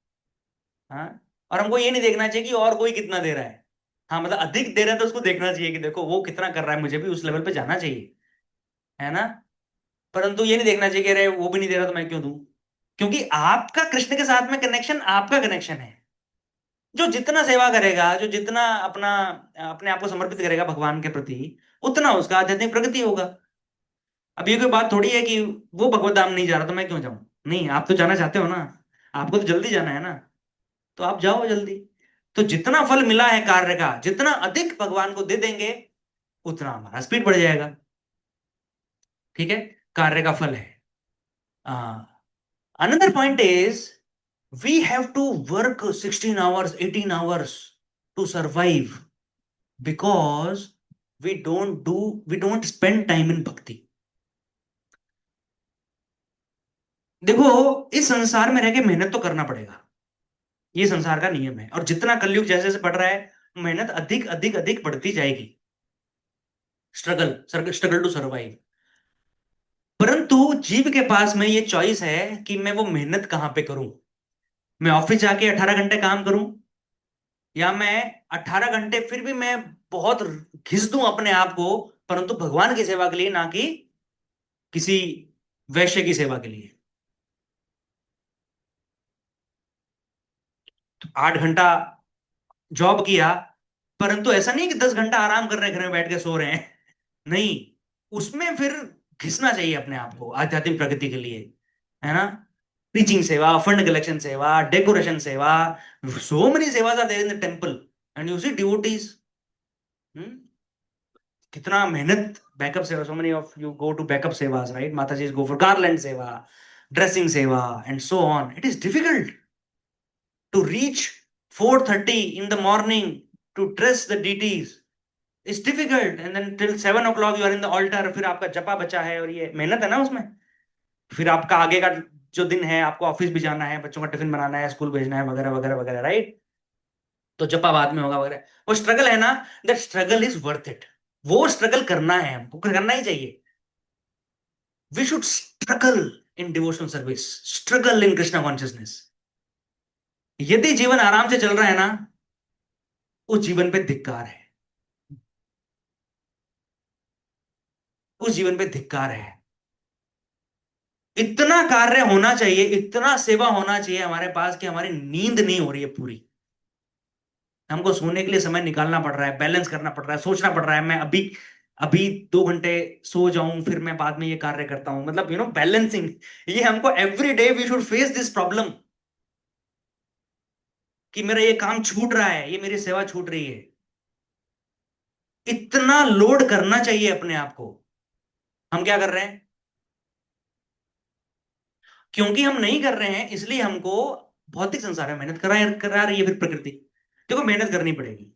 हाँ, और हमको ये नहीं देखना चाहिए कि और कोई कितना दे रहा है, हाँ मतलब अधिक दे रहा है तो उसको देखना चाहिए कि देखो वो कितना कर रहा है, मुझे भी उस लेवल पे जाना चाहिए, है ना। परंतु ये नहीं देखना चाहिए कि अरे वो भी नहीं दे रहा तो मैं क्यों दूं, क्योंकि आपका कृष्ण के साथ में कनेक्शन आपका कनेक्शन है, जो जितना सेवा करेगा, जो जितना अपना अपने आप को समर्पित करेगा भगवान के प्रति, उतना उसका आध्यात्मिक प्रगति होगा। अब ये कोई बात थोड़ी है कि वो भगवत धाम नहीं जा रहा तो मैं क्यों जाऊं, नहीं, आप तो जाना चाहते हो ना, आपको तो जल्दी जाना है ना, तो आप जाओ जल्दी। तो जितना फल मिला है कार्य का, जितना अधिक भगवान को दे देंगे उतना हमारा स्पीड बढ़ जाएगा, ठीक है, कार्य का फल है। Another point is we have to work 16 hours 18 hours to survive, because we don't spend time in bhakti. देखो, इस संसार में रह के मेहनत तो करना पड़ेगा, ये संसार का नियम है, और जितना कलयुग जैसे जैसे बढ़ रहा है, मेहनत अधिक अधिक अधिक बढ़ती जाएगी। Struggle to survive. परंतु जीव के पास में ये चॉइस है कि मैं वो मेहनत कहां पे करूं। मैं ऑफिस जाके 18 घंटे काम करूं, या मैं 18 घंटे फिर भी मैं बहुत घिस दूं अपने आप को, परंतु भगवान की सेवा के लिए, ना कि किसी वैश्य की सेवा के लिए। 8 घंटा जॉब किया, परंतु ऐसा नहीं कि 10 घंटा आराम कर रहे हैं, घर में बैठ के सो रहे हैं। नहीं, उसमें फिर घिसना चाहिए अपने आप को आध्यात्मिक प्रगति के लिए, है ना। टीचिंग सेवा, fund collection seva, decoration seva, so many sevas are there in the temple, and you see devotees, कितना मेहनत। Backup seva, so many of you go to backup sevas, right? Mata ji go for garland seva, dressing seva, and so on. It is difficult to reach 4:30 in the morning to dress the deities. It's difficult, and then till 7 o'clock you are in the altar. फिर आपका जपा बचा है, और ये मेहनत है ना उसमें। फिर आपका आगे का जो दिन है, आपको ऑफिस भी जाना है, बच्चों का टिफिन बनाना है, स्कूल भेजना है, वगैरह वगैरह वगैरह, राइट? तो जपा बाद में होगा वगैरह। वो स्ट्रगल है ना, that struggle is worth it. वो स्ट्रगल करना है, हमको करना ही चाहिए। We should struggle in devotional service, struggle in Krishna consciousness. यदि जीवन आराम से चल रहा है ना, उस जीवन पे धिक्कार है, उस जीवन पे धिक्कार है। इतना कार्य होना चाहिए, इतना सेवा होना चाहिए हमारे पास कि हमारी नींद नहीं हो रही है पूरी। हमको सोने के लिए समय निकालना पड़ रहा है, बैलेंस करना पड़ रहा है, सोचना पड़ रहा है, मैं अभी अभी 2 घंटे सो जाऊं, फिर मैं बाद में ये कार्य करता हूं, मतलब बैलेंसिंग। ये हमको every day we should face this problem कि मेरा ये काम छूट रहा है, ये मेरी सेवा छूट रही है। इतना लोड करना चाहिए अपने आप को। हम क्या कर रहे हैं? क्योंकि हम नहीं कर रहे हैं, इसलिए हमको भौतिक संसार में मेहनत करा रही है फिर प्रकृति। देखो, मेहनत करनी पड़ेगी।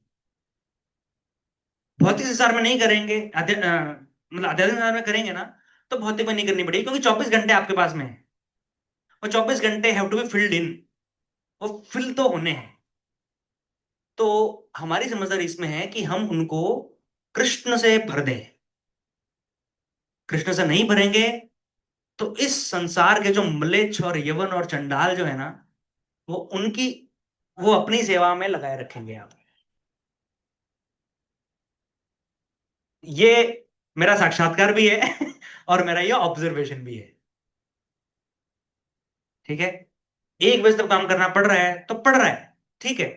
भौतिक संसार में नहीं करेंगे, मतलब आध्यात्मिक संसार में करेंगे ना, तो भौतिक में नहीं करनी पड़ेगी, क्योंकि 24 घंटे आपके पास में है। वो 24 घंटे have to be filled in, वो फिल तो होने हैं। तो हमारी समझदारी इसमें है कि हम उनको कृष्ण से भर दें। कृष्ण से नहीं भरेंगे तो इस संसार के जो म्लेच्छ और यवन और चंडाल जो है ना, वो अपनी सेवा में लगाए रखेंगे आप। ये मेरा साक्षात्कार भी है और मेरा ये ऑब्जर्वेशन भी है, ठीक है। 1 बजे तक काम करना पड़ रहा है तो पड़ रहा है, ठीक है,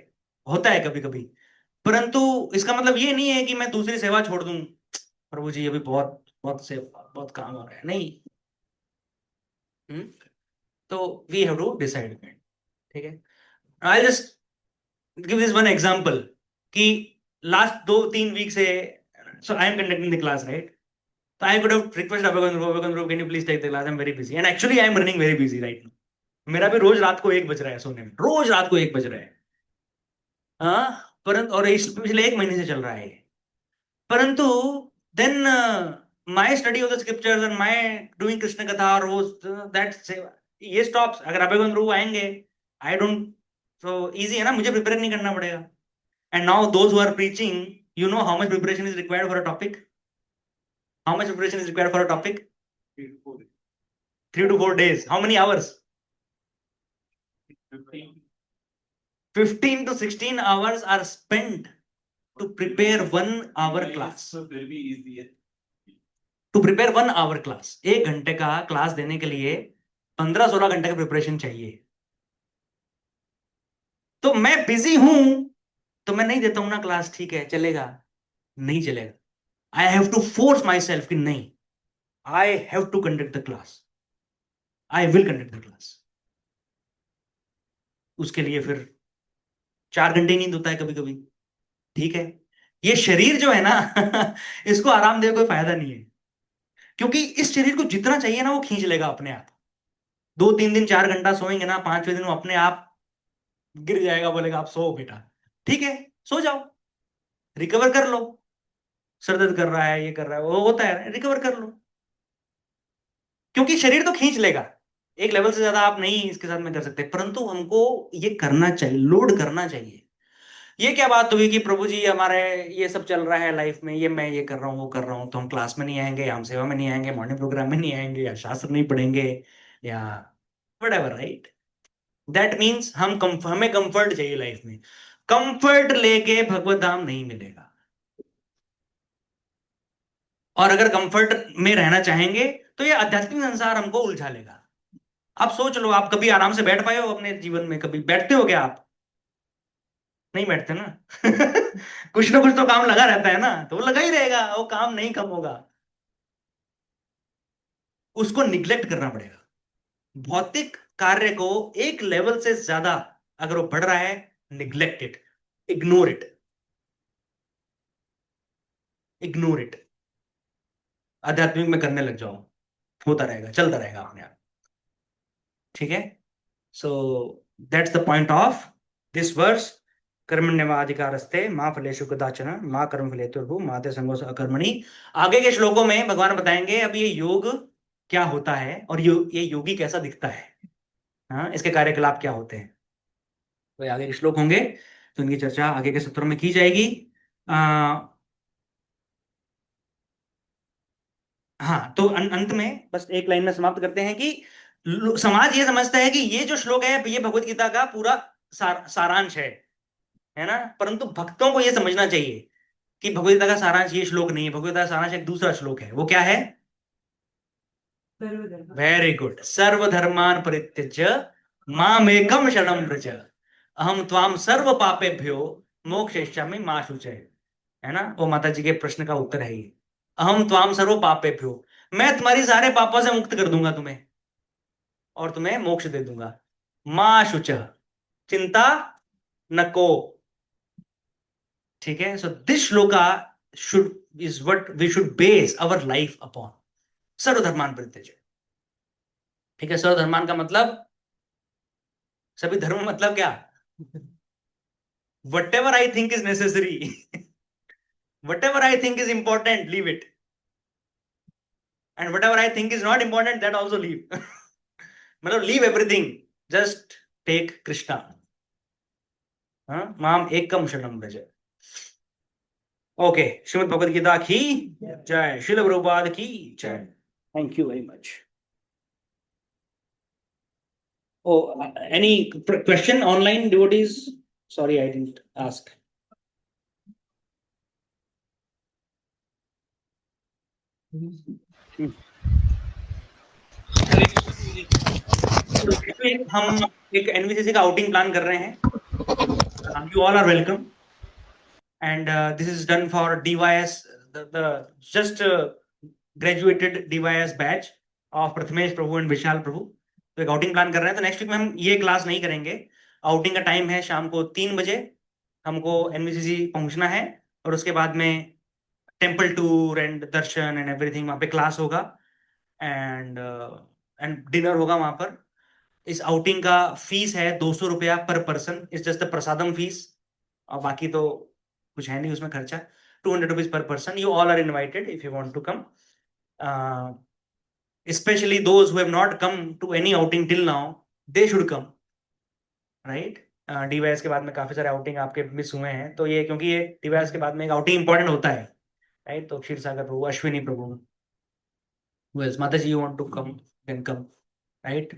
होता है कभी कभी। परंतु इसका मतलब ये नहीं है कि मैं दूसरी सेवा छोड़ दूं, प्रभु जी अभी बहुत बहुत सेवा, बहुत काम हो रहा है, नहीं। तो वी हैव टू डिसाइड, ठीक है। I just give this one example कि लास्ट 2-3 वीक से, so I am conducting the class, right? So I could have requested Abhagwan, can you please take the class? I'm very busy, and actually I am running very busy right now. मेरा भी रोज रात को 1 बज रहा है सोने में, रोज रात को 1 बज रहा है। हाँ, परंतु, और इस पिछले 1 महीने से चल रहा है। परंतु then my study of the scriptures and my doing Krishna katha और वो दैट ये स्टॉप्स। अगर अभय आएंगे, आई डोंट, तो इजी है ना, मुझे प्रिपेयर नहीं करना पड़ेगा। And now those who are preaching, you know how much preparation is required for a topic? How much preparation is required for a topic? 3 to 4 days. How many hours? 15 to 16 hours are spent to prepare 1 hour class. So will be easier. To prepare 1 hour class. 1 घंटे का class देने के लिए 15-16 घंटे का preparation चाहिए। तो मैं बिजी हूं तो मैं नहीं देता हूं ना क्लास, ठीक है, चलेगा, नहीं चलेगा। I have to force myself कि नहीं, I have to conduct the class, I will conduct the class. उसके लिए फिर 4 घंटे नींद होता है कभी कभी, ठीक है। ये शरीर जो है ना इसको आराम देने कोई फायदा नहीं है, क्योंकि इस शरीर को जितना चाहिए ना वो खींच लेगा अपने आप। 2-3 दिन 4 घंटा सोएंगे ना, 5वें दिन वो अपने आप गिर जाएगा, बोलेगा आप सो बेटा, ठीक है, सो जाओ, रिकवर कर लो, सर दर्द कर रहा है, ये कर रहा है, वो होता है, रिकवर कर लो, क्योंकि शरीर तो खींच लेगा, एक लेवल से ज्यादा आप नहीं इसके साथ में कर सकते, परंतु हमको ये करना चाहिए, लोड करना चाहिए। ये क्या बात हुई कि प्रभु जी हमारे ये सब चल रहा है लाइफ में, ये मैं ये कर रहा हूँ, वो कर रहा हूँ, तो हम क्लास में नहीं आएंगे, हम सेवा में नहीं आएंगे, मॉर्निंग प्रोग्राम में नहीं आएंगे, या शास्त्र नहीं पढ़ेंगे, या व्हाटएवर, राइट? दैट मीन्स हमें कंफर्ट चाहिए लाइफ में, कंफर्ट लेके भगवत धाम नहीं मिलेगा। और अगर कंफर्ट में रहना चाहेंगे तो ये आध्यात्मिक संसार हमको उलझा लेगा। आप सोच लो, आप कभी आराम से बैठ पाए हो अपने जीवन में? कभी बैठते हो क्या आप? नहीं बैठते ना कुछ ना कुछ तो काम लगा रहता है ना, तो वो लगा ही रहेगा, वो काम नहीं कम होगा, उसको निग्लेक्ट करना पड़ेगा। भौतिक कार्य को एक लेवल से ज्यादा अगर वो बढ़ रहा है, neglect it, ignore it, ignore it, आध्यात्मिक में करने लग जाओ, होता रहेगा, चलता रहेगा अपने आप। ठीक है, so that's the point of this verse. कर्मण्यवाधिकारस्ते मां फलेषु कदाचन मां कर्म फलेतुर्भु मां ते संगोऽसि अकर्मणि। आगे के श्लोकों में भगवान बताएंगे अब ये योग क्या होता है और ये योगी कैसा दिखता है, हाँ, इसके कार्यकलाप क्या होते हैं, तो आगे के श्लोक होंगे तो इनकी चर्चा आगे के सत्रों में की जाएगी। हाँ, तो अंत में बस एक लाइन में समाप्त करते हैं कि समाज ये समझता है कि ये जो श्लोक है ये भगवत गीता का पूरा सारांश है ना, परंतु भक्तों को ये समझना चाहिए कि भगवत गीता का सारांश ये श्लोक नहीं है, भगवत गीता का सारांश एक दूसरा श्लोक है। वो क्या है? Very good. सर्वधर्मान परित्यज्य मामेकम शरणं व्रज अहम त्वाम सर्व पापेभ्यो मोक्षयिष्यामि मा शुचय, है ना, वो माता जी के प्रश्न का उत्तर है ये, अहम त्वाम सर्व पापेभ्यो, मैं तुम्हारी सारे पापों से मुक्त कर दूंगा तुम्हें और तुम्हें मोक्ष दे दूंगा, मा शुच, चिंता नको। ठीक है, so this shloka should is what we should base our life upon, सर्वधर्मान परित्यज्य। ठीक है, सर्वधर्मान का मतलब सभी धर्म, मतलब क्या? whatever I think is necessary whatever I think is important, leave it, and whatever I think is not important, that also leave मतलब leave everything, just take Krishna, माम एकम शरणं व्रज। ओके, श्रीमद् भगवद गीता की जय, श्रील प्रभुपाद की जय। Thank you very much. Oh, any question online, devotees? Sorry, I didn't ask. हम एक NVCC का आउटिंग प्लान कर रहे हैं, you all are welcome, and this is done for DYS, the just graduated DYS batch of Prathamesh Prabhu and Vishal Prabhu. तो एक outing plan कर रहे हैं, तो नेक्स्ट वीक में हम ये क्लास नहीं करेंगे। आउटिंग का टाइम है शाम को 3 बजे, हमको एनवीसीसी पहुंचना है और उसके बाद में temple tour and Darshan and everything, वहां पे क्लास होगा एंड डिनर होगा वहां पर। इस आउटिंग का फीस है 200 रुपया पर person, it's just the prasadam fees, और बाकी तो कुछ है नहीं उसमें खर्चा। 200 rupees per person. You all are invited if you want to come, especially those who have not come to any outing till now, they should come, right? DYS के बाद में काफी सारे आउटिंग आपके मिस हुए हैं, तो ये क्योंकि ये DYS के बाद में एक आउटिंग इंपॉर्टेंट होता है, राइट? तो क्षीर सागर प्रभु, अश्विनी प्रभु, well, माता जी, you want to come, then come, right?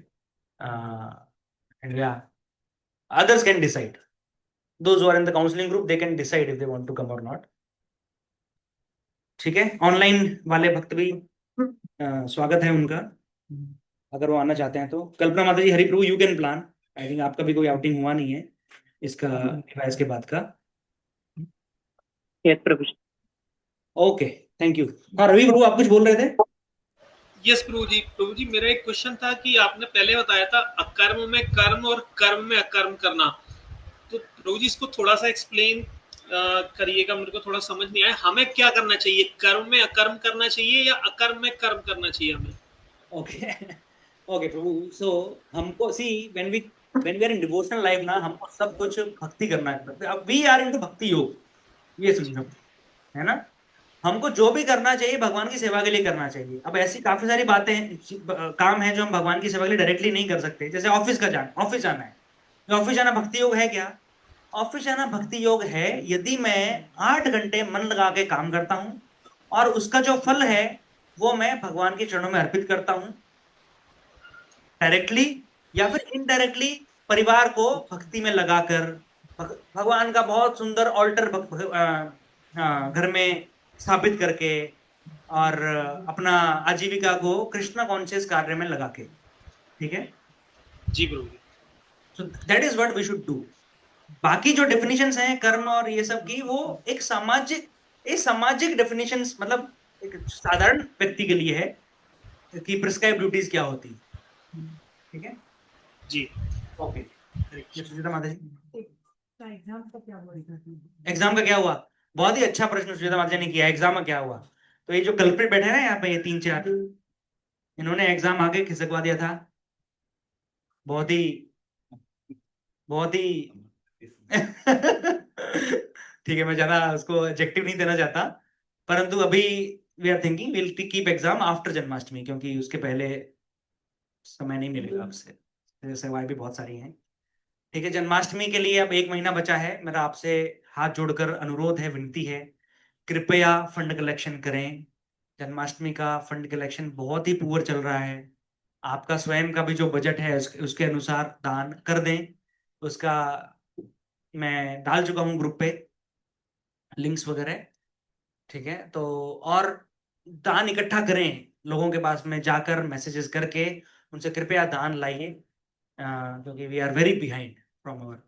And yeah, others can decide. Those who are in the counseling group, they can decide if they want to come or not. ठीक है, online वाले भक्त भी स्वागत है उनका, अगर वो आना चाहते हैं तो। Kalpana Mata ji, Hari Prabhu, you can plan, I think आपका भी कोई आउटिंग हुआ नहीं है इसका डिवाइस के बाद का। Yes Prabhu. Okay, thank you. हाँ रवि प्रभु, आप कुछ बोल रहे थे? यस प्रभु जी। प्रभु जी, मेरा एक क्वेश्चन था कि आपने पहले बताया था अकर्म में कर्म और कर्म में अकर्म करना, तो प्रभु जी इसको थोड़ा सा एक्सप्लेन करिएगा, मेरे को थोड़ा समझ नहीं आया। हमें क्या करना चाहिए, कर्म में अकर्म करना चाहिए या अकर्म में कर्म करना चाहिए हमें? ओके ओके प्रभु, सो हमको see when we are in devotional life ना, हमको सब कुछ भक्ति करना है। अब वी आर इनटू भक्ति योग, ये समझो, है ना? हमको जो भी करना चाहिए भगवान की सेवा के लिए करना चाहिए। अब ऐसी काफी सारी बातें काम है जो हम भगवान की सेवा के लिए डायरेक्टली नहीं कर सकते, जैसे ऑफिस जाना है। ऑफिस जाना भक्ति योग है क्या? ऑफिस जाना भक्ति योग है यदि मैं 8 घंटे मन लगा के काम करता हूं और उसका जो फल है वो मैं भगवान के चरणों में अर्पित करता हूं डायरेक्टली या फिर इनडायरेक्टली, परिवार को भक्ति में लगाकर भगवान का बहुत सुंदर ऑल्टर घर में स्थापित करके और अपना आजीविका को कृष्ण कॉन्शियस कार्य में लगा के। ठीक है जी Prabhu ji. So that is what we should do. बाकी जो डेफिनेशंस हैं कर्म और ये सब की, वो एक सामाजिक डेफिनेशंस, मतलब एक साधारण व्यक्ति के लिए है कि प्रिस्क्राइब ड्यूटीज क्या होती है। ठीक है जी ओके। सुचिता माता जी, एग्जाम का क्या हुआ? एग्जाम का क्या हुआ? बहुत ही अच्छा प्रश्न सुचिता माता जी ने किया, एग्जाम का क्या हुआ। तो ये जो कल्प्रिट बैठे हैं ना यहाँ पे, ये 3-4, इन्होंने एग्जाम आगे खिसकवा दिया था। बहुत ही ठीक है, मैं ज्यादा उसको एडजेक्टिव नहीं देना चाहता, परंतु अभी we are thinking will keep exam after Janmashtami, क्योंकि उसके पहले समय नहीं मिलेगा उससे, सेवाएं भी बहुत सारी हैं। ठीक है, जन्माष्टमी के लिए अब 1 महीना बचा है। मेरा आपसे हाथ जोड़कर अनुरोध है, विनती है, कृपया फंड कलेक्शन करें। जन्माष्टमी का फंड कलेक्शन बहुत ही पुअर चल रहा है। आपका स्वयं का भी जो बजट है उसके अनुसार दान कर दें। उसका मैं डाल चुका हूँ ग्रुप पे लिंक्स वगैरह। ठीक है, तो और दान इकट्ठा करें, लोगों के पास में जाकर मैसेजेस करके उनसे कृपया दान लाइए, क्योंकि we are very behind from our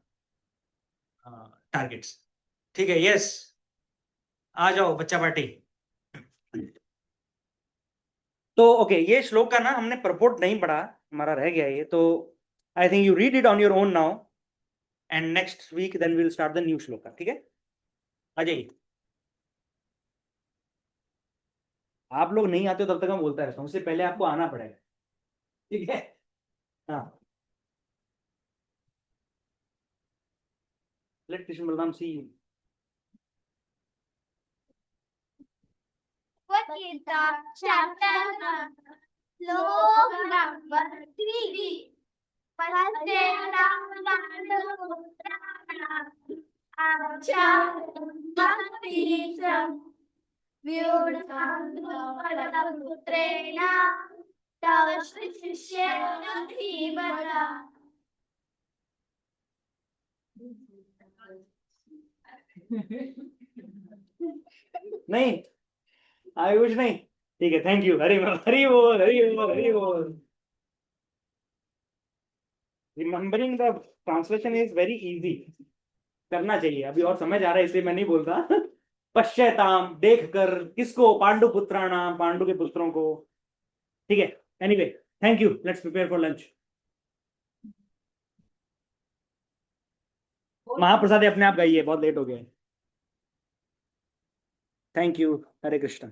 targets. ठीक है, यस, आ जाओ बच्चा पार्टी। तो ओके, ये श्लोक का ना हमने परपोर्ट नहीं पढ़ा, हमारा रह गया ये, तो I think you read it on your own now and next week then will start the new shloka. ठीक है, आ जाइए। आप लोग नहीं आते हो तब तक मैं बोलता रहता हूँ, उससे पहले आपको आना पड़ेगा। ठीक है, हाँ। Let Krishna Balaram see you. Chapter Lok number 3. नहीं, आयुष नहीं। ठीक है, थैंक यू। हरि बोल, हरि बोल, हरि बोल, हरि बोल। Remembering the translation is very easy, करना चाहिए। अभी और समझ आ रहा है इसलिए मैं नहीं बोलता। पश्चैताम, देखकर, किसको? पांडु पुत्राणाम, पांडु के पुत्रों को। ठीक है, anyway thank you, let's prepare for lunch. महाप्रसाद अपने आप गाइए, बहुत लेट हो गया। Thank you, Hare Krishna.